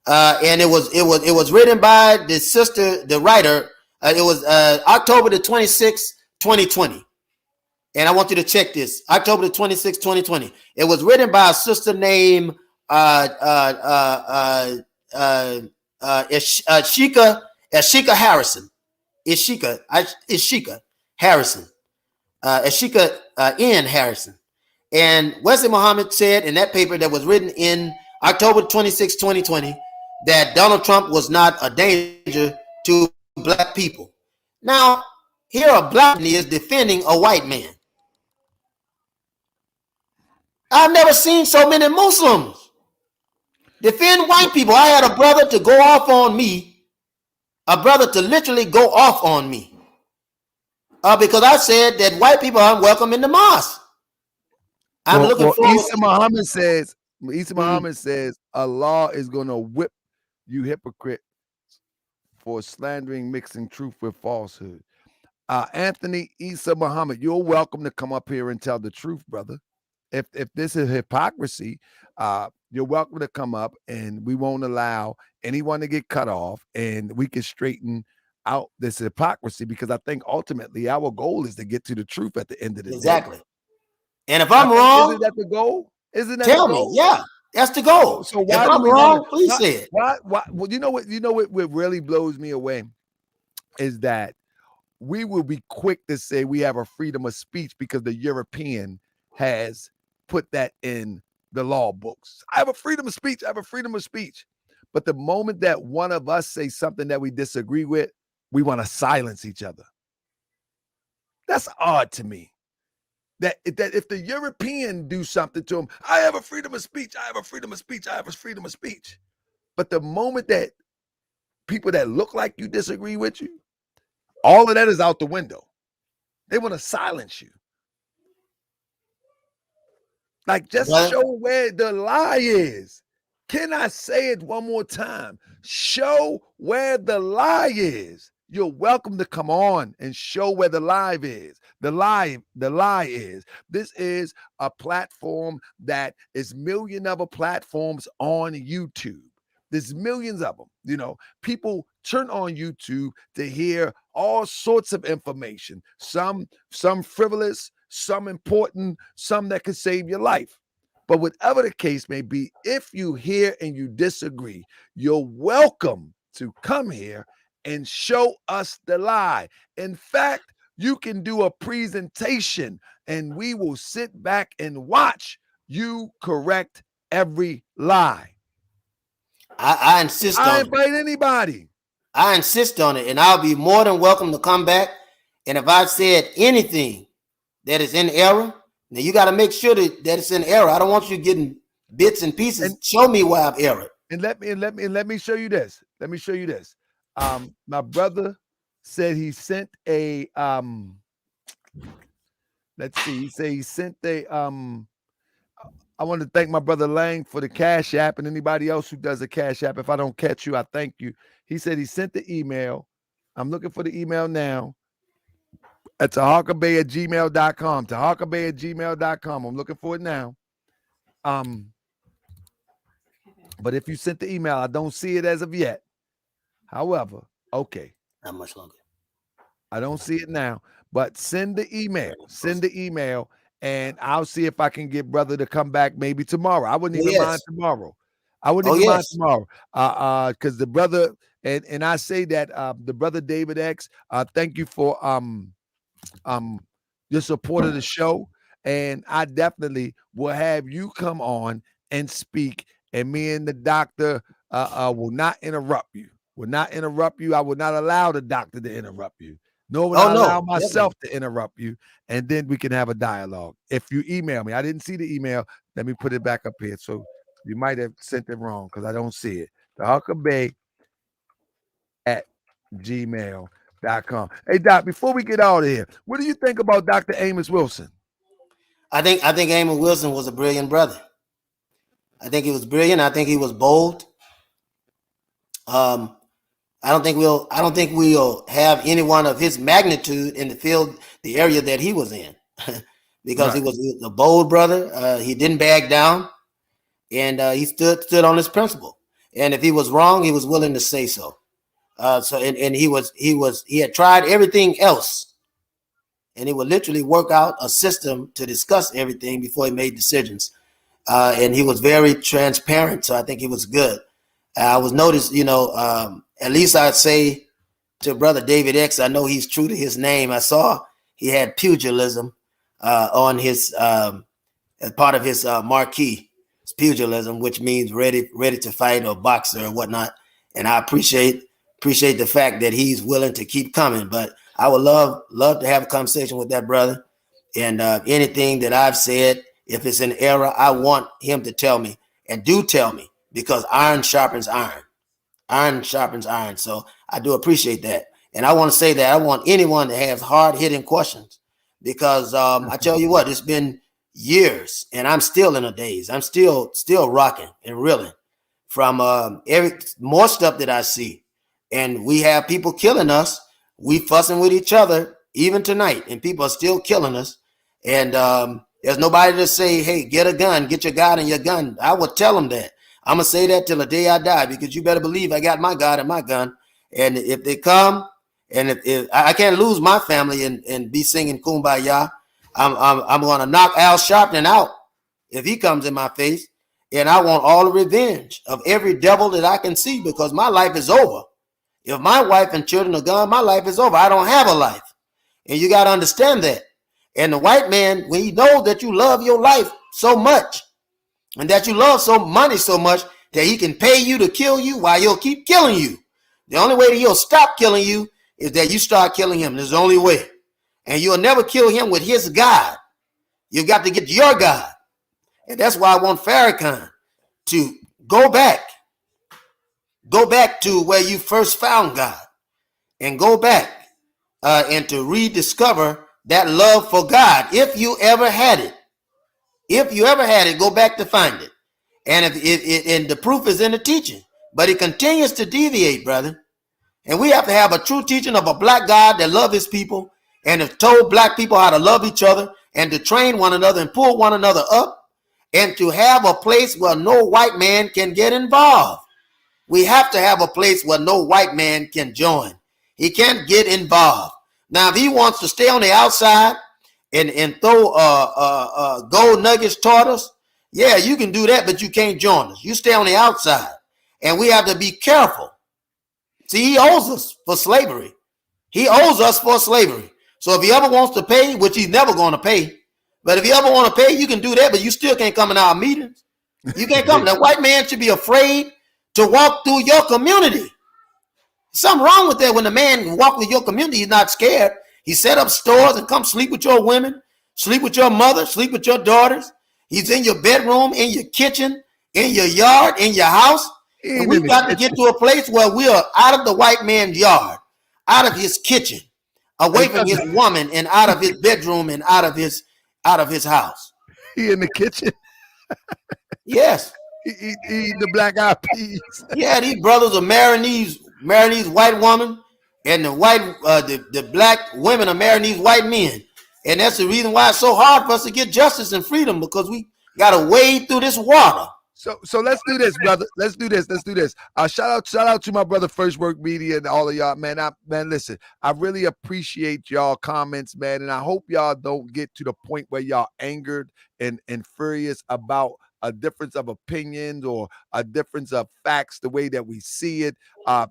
And it was written by the sister, the writer. It was October the 26th, 2020. And I want you to check this. October the 26th, 2020. It was written by a sister named Ashika Harrison. Ishika Harrison. Ashika N. Harrison. And Wesley Muhammad said in that paper that was written in October 26, 2020, that Donald Trump was not a danger to black people. Now, here a black man is defending a white man. I've never seen so many Muslims defend white people. I had a brother to go off on me, a brother to literally go off on me, because I said that white people aren't welcome in the mosque. I'm looking forward. Isa Muhammad says Allah is going to whip you hypocrites for slandering, mixing truth with falsehood. Anthony Isa Muhammad, you're welcome to come up here and tell the truth, brother. If this is hypocrisy, you're welcome to come up, and we won't allow anyone to get cut off, and we can straighten out this hypocrisy, because I think ultimately our goal is to get to the truth at the end of the day. Exactly. And if I'm wrong, isn't that the goal? Tell me. Yeah, that's the goal. So why if I'm wrong, please say it. Why? Well, you know what really blows me away is that we will be quick to say we have a freedom of speech because the European has put that in the law books. I have a freedom of speech. I have a freedom of speech. But the moment that one of us say something that we disagree with, we want to silence each other. That's odd to me. That if the European do something to him, I have a freedom of speech. I have a freedom of speech. I have a freedom of speech. But the moment that people that look like you disagree with you, all of that is out the window. They want to silence you. Like, just show where the lie is. Can I say it one more time? Show where the lie is. You're welcome to come on and show where the lie is. The lie is. This is a platform that is million other platforms on YouTube. There's millions of them. You know, people turn on YouTube to hear all sorts of information. Some frivolous, some important, some that could save your life. But whatever the case may be, if you hear and you disagree, you're welcome to come here and show us the lie. In fact, you can do a presentation and we will sit back and watch you correct every lie. I insist on it. I invite anybody. I insist on it, and I'll be more than welcome to come back. And if I said anything that is in error, now you got to make sure that it's in error. I don't want you getting bits and pieces. And show me where I've erred. And let me show you this. Let me show you this. My brother said he sent a let's see. He said he sent a I want to thank my brother Lang for the Cash App, and anybody else who does a Cash App. If I don't catch you, I thank you. He said he sent the email. I'm looking for the email now. At taharkabay@gmail.com. taharkabay@gmail.com. I'm looking for it now. But if you sent the email, I don't see it as of yet. However, okay. Not much longer. I don't see it now. But send the email. Send the email. And I'll see if I can get brother to come back maybe tomorrow. I wouldn't even mind tomorrow. I wouldn't even mind tomorrow. Because the brother, and I say that the brother David X, thank you for your support of the show. And I definitely will have you come on and speak. And me and the doctor will not interrupt you. Will not interrupt you. I will not allow the doctor to interrupt you. Nor will I allow myself to interrupt you, and then we can have a dialogue. If you email me, I didn't see the email. Let me put it back up here. So you might have sent it wrong because I don't see it. taharkabay@gmail.com. Hey, Doc, before we get out of here, what do you think about Dr. Amos Wilson? I think Amos Wilson was a brilliant brother. I think he was brilliant. I think he was bold. I don't think we'll have anyone of his magnitude in the field, the area that he was in, because he was a bold brother. He didn't back down, and he stood on his principle. And if he was wrong, he was willing to say so. He had tried everything else and he would literally work out a system to discuss everything before he made decisions. And he was very transparent, so I think he was good. I was noticed, at least I'd say to Brother David X, I know he's true to his name. I saw he had pugilism on his as part of his marquee. It's pugilism, which means ready to fight, or boxer or whatnot. And I appreciate the fact that he's willing to keep coming. But I would love to have a conversation with that brother. And anything that I've said, if it's an error, I want him to tell me, and do tell me, because iron sharpens iron. Iron sharpens iron. So I do appreciate that. And I want to say that I want anyone that has hard-hitting questions, because I tell you what, it's been years and I'm still in a daze. I'm still rocking and reeling from more stuff that I see. And we have people killing us. We fussing with each other even tonight, and people are still killing us. And there's nobody to say, hey, get a gun, get your God and your gun. I would tell them that. I'm going to say that till the day I die, because you better believe I got my God and my gun. And if they come, and if I can't lose my family and be singing Kumbaya, I'm going to knock Al Sharpton out if he comes in my face. And I want all the revenge of every devil that I can see, because my life is over. If my wife and children are gone, my life is over. I don't have a life. And you got to understand that. And the white man, when he knows that you love your life so much, and that you love money so much, that he can pay you to kill you while he'll keep killing you. The only way that he'll stop killing you is that you start killing him. There's the only way. And you'll never kill him with his God. You've got to get your God. And that's why I want Farrakhan to go back to where you first found God, and go back and to rediscover that love for God. If you ever had it, go back to find it. And and the proof is in the teaching, but it continues to deviate, brother. And we have to have a true teaching of a black God that loves his people, and have told black people how to love each other, and to train one another and pull one another up, and to have a place where no white man can get involved. We have to have a place where no white man can join. He can't get involved. Now, if he wants to stay on the outside and throw gold nuggets toward us, yeah, you can do that, but you can't join us. You stay on the outside. And we have to be careful. See, he owes us for slavery. He owes us for slavery. So if he ever wants to pay, which he's never going to pay, but if you ever want to pay, you can do that, but you still can't come in our meetings. You can't come. That white man should be afraid to walk through your community. Something wrong with that. When the man walk through your community, he's not scared. He set up stores and come sleep with your women, sleep with your mother, sleep with your daughters. He's in your bedroom, in your kitchen, in your yard, in your house. And we've got to get to a place where we are out of the white man's yard, out of his kitchen, away from his woman, and out of his bedroom, and out of his house. He in the kitchen. Yes. He the black eyed peas. Yeah, these brothers are marrying these white women, and the black women are marrying these white men. And that's the reason why it's so hard for us to get justice and freedom, because we got to wade through this water. So let's do this, brother. Let's do this. Shout out to my brother First Work Media and all of y'all, man. Listen, I really appreciate y'all comments, man, and I hope y'all don't get to the point where y'all angered and furious about a difference of opinions or a difference of facts, the way that we see it.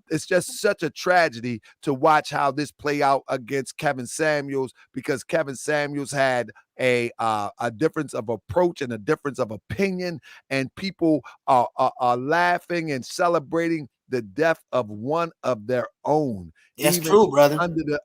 It's just such a tragedy to watch how this play out against Kevin Samuels, because Kevin Samuels had a difference of approach and a difference of opinion, and people are laughing and celebrating the death of one of their own. That's true, brother.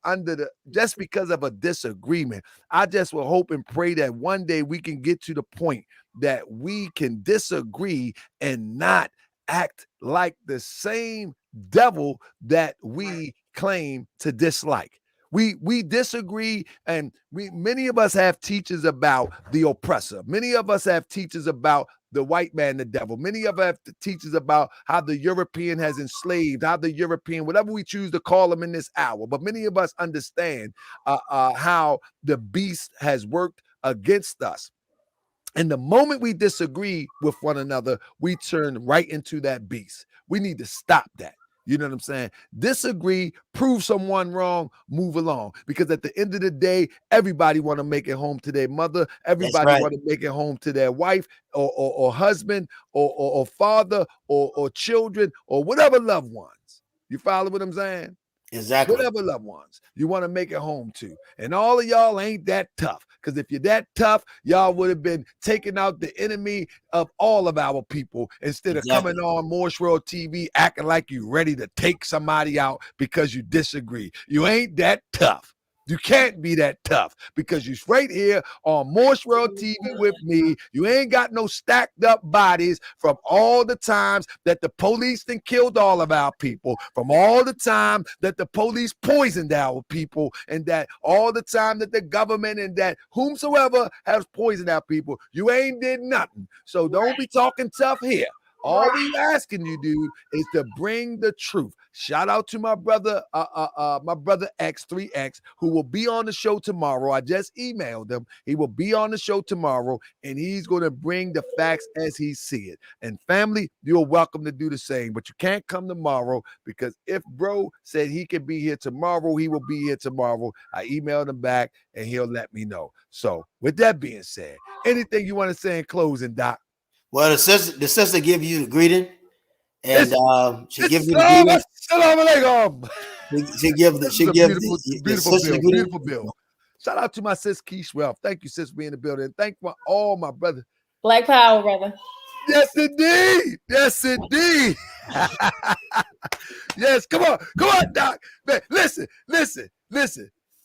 Under the just because of a disagreement. I just will hope and pray that one day we can get to the point that we can disagree and not act like the same devil that we claim to dislike. We disagree, and many of us have teachers about the oppressor. Many of us have teachers about the white man, the devil. Many of us have teachers about how the European has enslaved, how the European, whatever we choose to call them in this hour. But many of us understand how the beast has worked against us. And the moment we disagree with one another, we turn right into that beast. We need to stop that. You know what I'm saying? Disagree, prove someone wrong, move along. Because at the end of the day, everybody want to make it home to their mother. Everybody want to make it home to their wife or husband or father or children or whatever loved ones. You follow what I'm saying? Exactly. Whatever loved ones you want to make it home to. And all of y'all ain't that tough. Because if you're that tough, y'all would have been taking out the enemy of all of our people instead of coming on Moorish World TV acting like you ready to take somebody out because you disagree. You ain't that tough. You can't be that tough because you're right here on Moorish World TV with me. You ain't got no stacked up bodies from all the times that the police then killed all of our people, from all the time that the police poisoned our people, and that all the time that the government and that whomsoever has poisoned our people. You ain't did nothing. So don't be talking tough here. All we asking you, dude, is to bring the truth. Shout out to my brother X3X, who will be on the show tomorrow. I just emailed him. He will be on the show tomorrow, and he's going to bring the facts as he see it. And family, you're welcome to do the same, but you can't come tomorrow because if bro said he can be here tomorrow, he will be here tomorrow. I emailed him back, and he'll let me know. So with that being said, anything you want to say in closing, Doc? Well, the sister give you the greeting, and she give you the greeting. Assalamu alaikum. She give the beautiful bill. Shout out to my sis Keishwell. Thank you, sis, for being in the building. And thank for all my brother. Black power, brother. Yes, indeed. Yes, indeed. Yes, come on, Doc. Man, listen.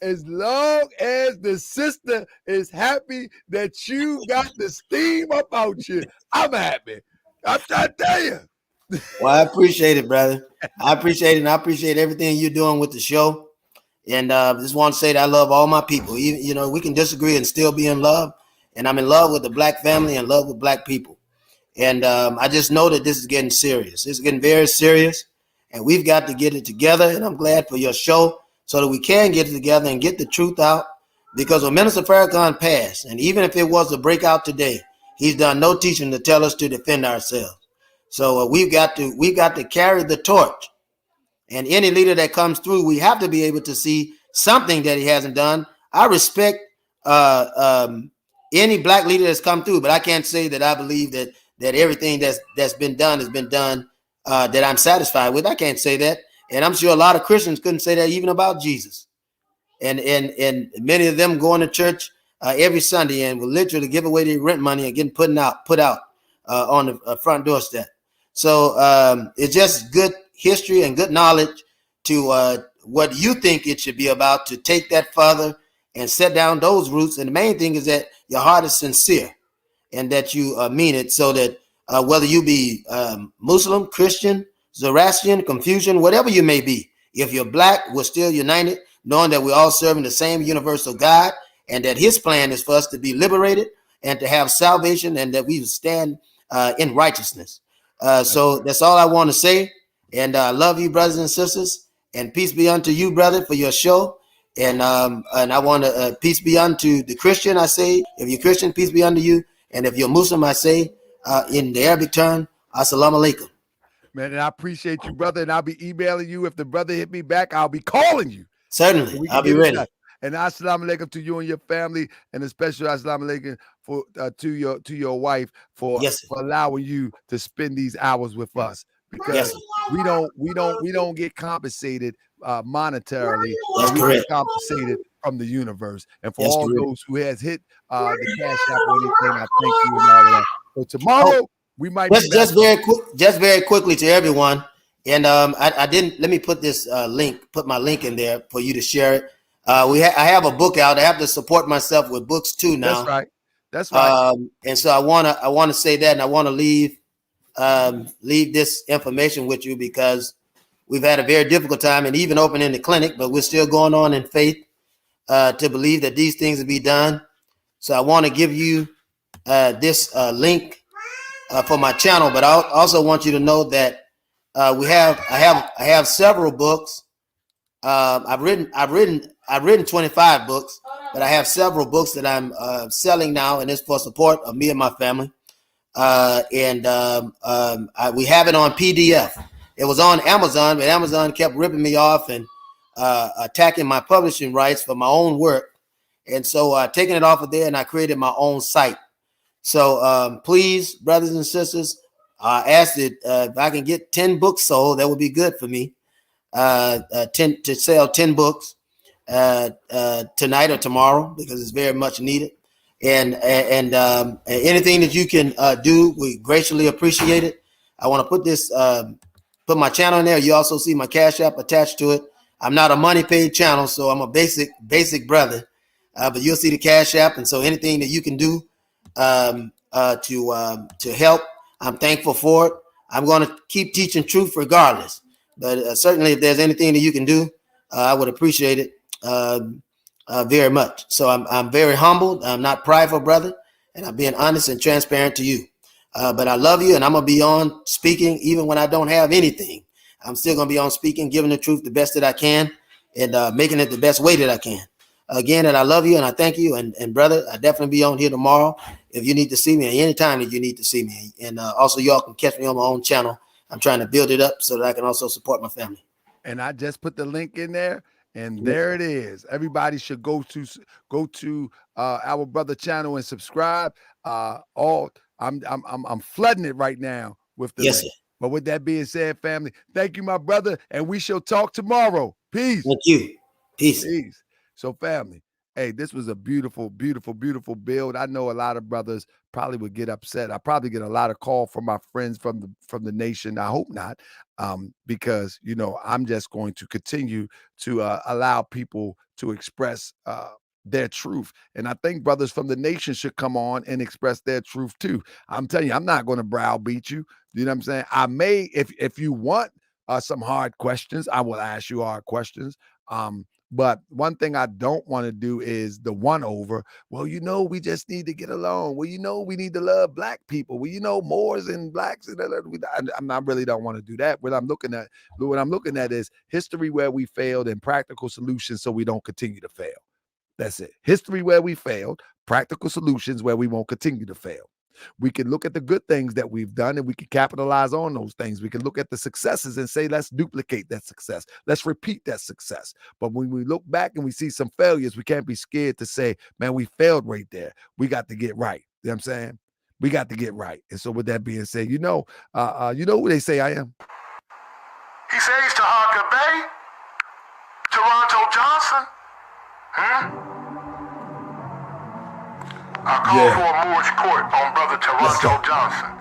As long as the sister is happy that you got the steam about you, I'm happy. I'm trying to tell you. Well, I appreciate it, brother. I appreciate it, and I appreciate everything you're doing with the show. And just want to say that I love all my people. You know, we can disagree and still be in love. And I'm in love with the black family and love with black people. And I just know that this is getting serious. It's getting very serious, and we've got to get it together. And I'm glad for your show, so that we can get it together and get the truth out. Because when Minister Farrakhan passed, and even if it was a breakout today, he's done no teaching to tell us to defend ourselves. So we've got to carry the torch. And any leader that comes through, we have to be able to see something that he hasn't done. I respect any black leader that's come through, but I can't say that I believe that everything that's been done has been done that I'm satisfied with. I can't say that. And I'm sure a lot of Christians couldn't say that even about Jesus. And many of them going to church every Sunday and will literally give away their rent money and getting put out on the front doorstep. So it's just good history and good knowledge to what you think it should be about, to take that further and set down those roots. And the main thing is that your heart is sincere and that you mean it, so that whether you be Muslim, Christian, Zoroastrian, Confucian, whatever you may be, if you're black, we're still united, knowing that we're all serving the same universal God, and that his plan is for us to be liberated and to have salvation, and that we stand in righteousness. So that's all I want to say. And I love you, brothers and sisters, and peace be unto you, brother, for your show. And I want to peace be unto the Christian. I say, if you're Christian, peace be unto you. And if you're Muslim, I say, in the Arabic term, assalamu alaikum. Man, and I appreciate you, brother. And I'll be emailing you. If the brother hit me back, I'll be calling you. Certainly, I'll be ready. And assalamu alaikum to you and your family, and especially assalamu alaikum for to your wife for allowing you to spend these hours with us, because we don't get compensated monetarily. We get compensated from the universe. And for all those who has hit the Cash App or anything, I thank you and all of that. So tomorrow we might just very quickly to everyone. And I didn't, let me put this put my link in there for you to share it. I have a book out. I have to support myself with books too now. That's right. And so I want to say that, and I want to leave this information with you, because we've had a very difficult time and even opening the clinic, but we're still going on in faith to believe that these things will be done. So I want to give you this link for my channel, but I also want you to know that I have several books. I've written 25 books, but I have several books that I'm selling now, and it's for support of me and my family. We have it on PDF. It was on Amazon, but Amazon kept ripping me off and attacking my publishing rights for my own work. And so taking it off of there, and I created my own site. So please, brothers and sisters, I asked it if I can get 10 books sold, that would be good for me. 10 to sell 10 books tonight or tomorrow, because it's very much needed. And anything that you can do, we graciously appreciate it. I want to put this, put my channel in there. You also see my Cash App attached to it. I'm not a money paid channel, so I'm a basic brother. But you'll see the Cash App, and so anything that you can do to help, I'm thankful for it. I'm going to keep teaching truth regardless. But certainly, if there's anything that you can do, I would appreciate it very much. So I'm very humbled. I'm not prideful, brother, and I'm being honest and transparent to you. But I love you, and I'm going to be on speaking even when I don't have anything. I'm still going to be on speaking, giving the truth the best that I can, and making it the best way that I can. Again, and I love you, and I thank you. And brother, I definitely be on here tomorrow if you need to see me, or anytime that you need to see me. And also, y'all can catch me on my own channel. I'm trying to build it up so that I can also support my family. And I just put the link in there, and there it is. Everybody should go to our brother channel and subscribe. I'm flooding it right now with the link. Sir. But with that being said, family, thank you, my brother, and we shall talk tomorrow. Peace. Thank you. Peace. Peace. So, family, hey, this was a beautiful, beautiful, beautiful build. I know a lot of brothers probably would get upset. I probably get a lot of call from my friends from the nation. I hope not, because I'm just going to continue to allow people to express their truth. And I think brothers from the nation should come on and express their truth too. I'm telling you, I'm not going to browbeat you. You know what I'm saying? I may, if you want some hard questions, I will ask you hard questions. But one thing I don't want to do is the one over. Well, we just need to get along. Well, we need to love black people. Well, Moors and blacks. I really don't want to do that. What I'm looking at is history where we failed and practical solutions so we don't continue to fail. That's it. History where we failed, practical solutions where we won't continue to fail. We can look at the good things that we've done and we can capitalize on those things. We can look at the successes and say, let's duplicate that success. Let's repeat that success. But when we look back and we see some failures, we can't be scared to say, man, we failed right there. We got to get right. You know what I'm saying? We got to get right. And so with that being said, you know who they say I am? He says to Harker Bay, Toronto Johnson. I called for a Moorish court on brother Toronto Johnson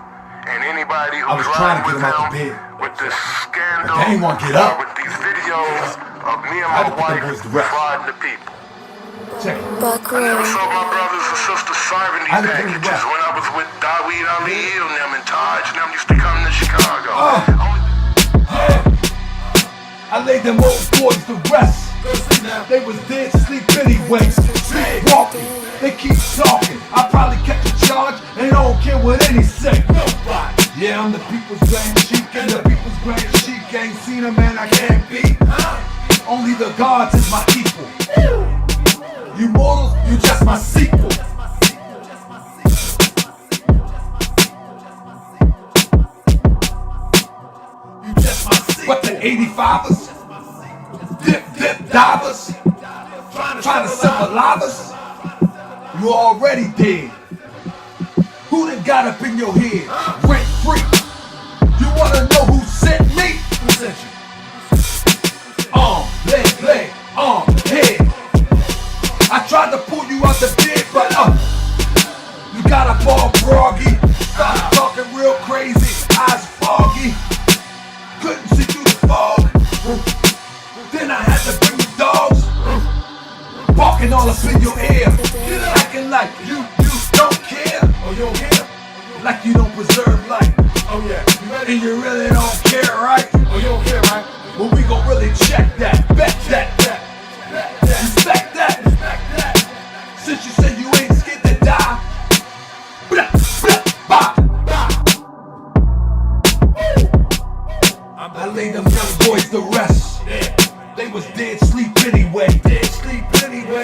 and anybody who's riding with him with this scandal, with these videos of me and my wife frauding the people. Check it. I never saw my brothers and sisters serving these packages when I was with Daweed Ali and them and Taj and them used to come to Chicago. I laid them old boys to rest. They was dead sleep anyway. Sleepwalking. They keep talking. I probably catch a charge and I don't care what any say. Nobody. Yeah, I'm the people's grand sheik, and the people's grand sheik ain't seen a man I can't beat. Only the gods is my equal. You mortals, you just my sequel. You just my sequel. What the 85ers? Dip divers? Trying to symbolize us? You already dead. Who done got up in your head? Rent free. You wanna know who sent me? Who sent you? Leg, head. I tried to pull you out the bed, but you got up all groggy. Started talking real crazy, eyes foggy. Couldn't see through the fog. Then I had to bring the dogs. Barking all up in your ear. Acting like you don't care. Oh, you don't care? Like you don't preserve life. Oh yeah. And you really don't care, right? Oh, you don't care, right? Well, we gon' really check that. Bet that. Respect that. Since you said you ain't scared to die. I laid them young boys to rest. They was dead sleep anyway.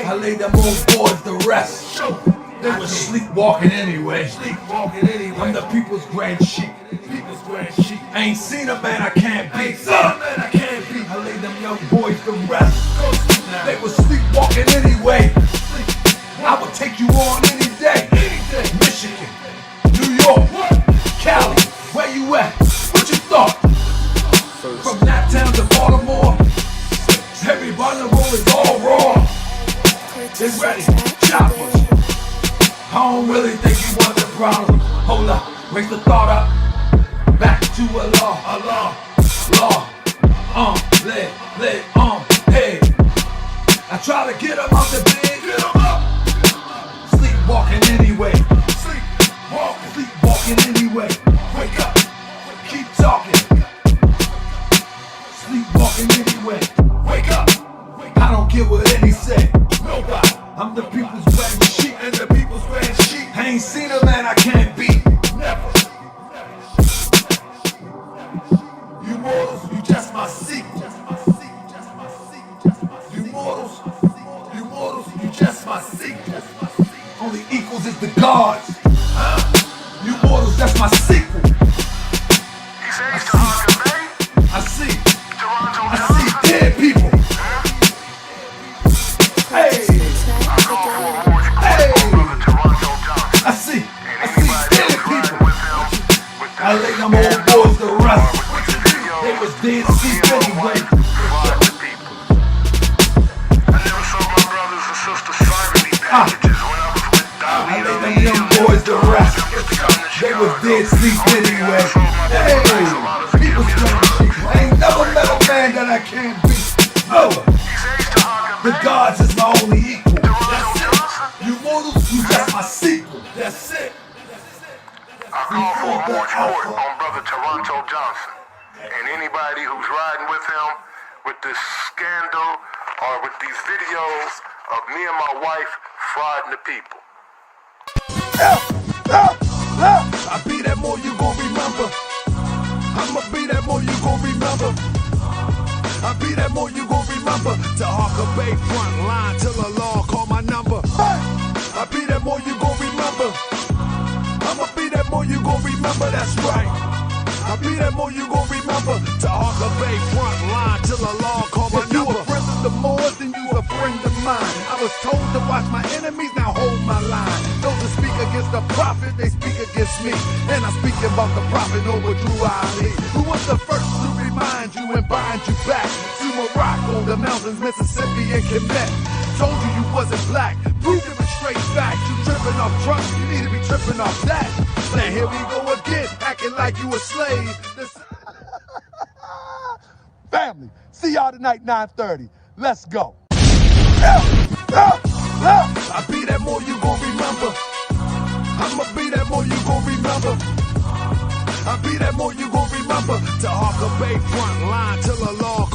I laid them old boys to rest. They was sleepwalking anyway. I'm the people's grand sheik. Ain't seen a man I can't beat. I lay them young boys to rest. They were sleepwalking anyway. I would take you on any day. Michigan, New York, Cali, where you at? What you thought? From Naptown to Baltimore, everybody on the road is all raw. They ready, choppers. I don't really think you want the problem. Hold up, wake the thought up. Back to a law, hey. I try to get him out the bed, get him up. Sleepwalking anyway, sleepwalking anyway. Wake up, keep talking. Sleepwalking anyway, wake up. I don't care what any say, nobody. I'm the people's wearing sheep, and the people's wearing sheep. I ain't seen a man I can't beat, never. You mortals, you just my sequel. You mortals, you just my sequel. Only equals is the gods. You mortals, that's my sequel. I see dead people. Hey, I see dead people. I lay them old boys to rest. They was dead asleep anyway. I never saw my brothers and sisters signing these packages when I was with Dolly. I lay them young boys to rest. They was dead asleep anyway. Hey, people saying shit. I ain't never met a man that I can't beat. No, the gods is my only equal. That's it. You mortals, you just my sequel. That's it. I call for a Moorish World on Brother Toronto Johnson and anybody who's riding with him with this scandal or with these videos of me and my wife frauding the people. I be that more you gon' remember. I'ma be that more you gon' remember. I be that more you gon' remember. To Harker Bay front line till the law call my number. I be that more you gon' remember. I'ma be that more you gon' remember, that's right. I be that more you gon' remember. To Harker Bay front line till the law call my number. If you a friend of the Moors, then you a friend of mine. I was told to watch my enemies, now hold my line. Those that speak against the prophet, they speak against me. And I'm speaking about the prophet over Drew Ali, who was the first to remind you and bind you back to Morocco, the mountains, Mississippi, and Quebec. Told you you wasn't black, proved it with straight facts. You tripping off trucks, you need to be tripping off that. Now here we go again, acting like you a slave. Family, see y'all tonight, 9:30. Let's go. I be that more you gon' remember. I'ma be that more you gon' remember. I be that more you gon' remember. To Harker Bay front line till the law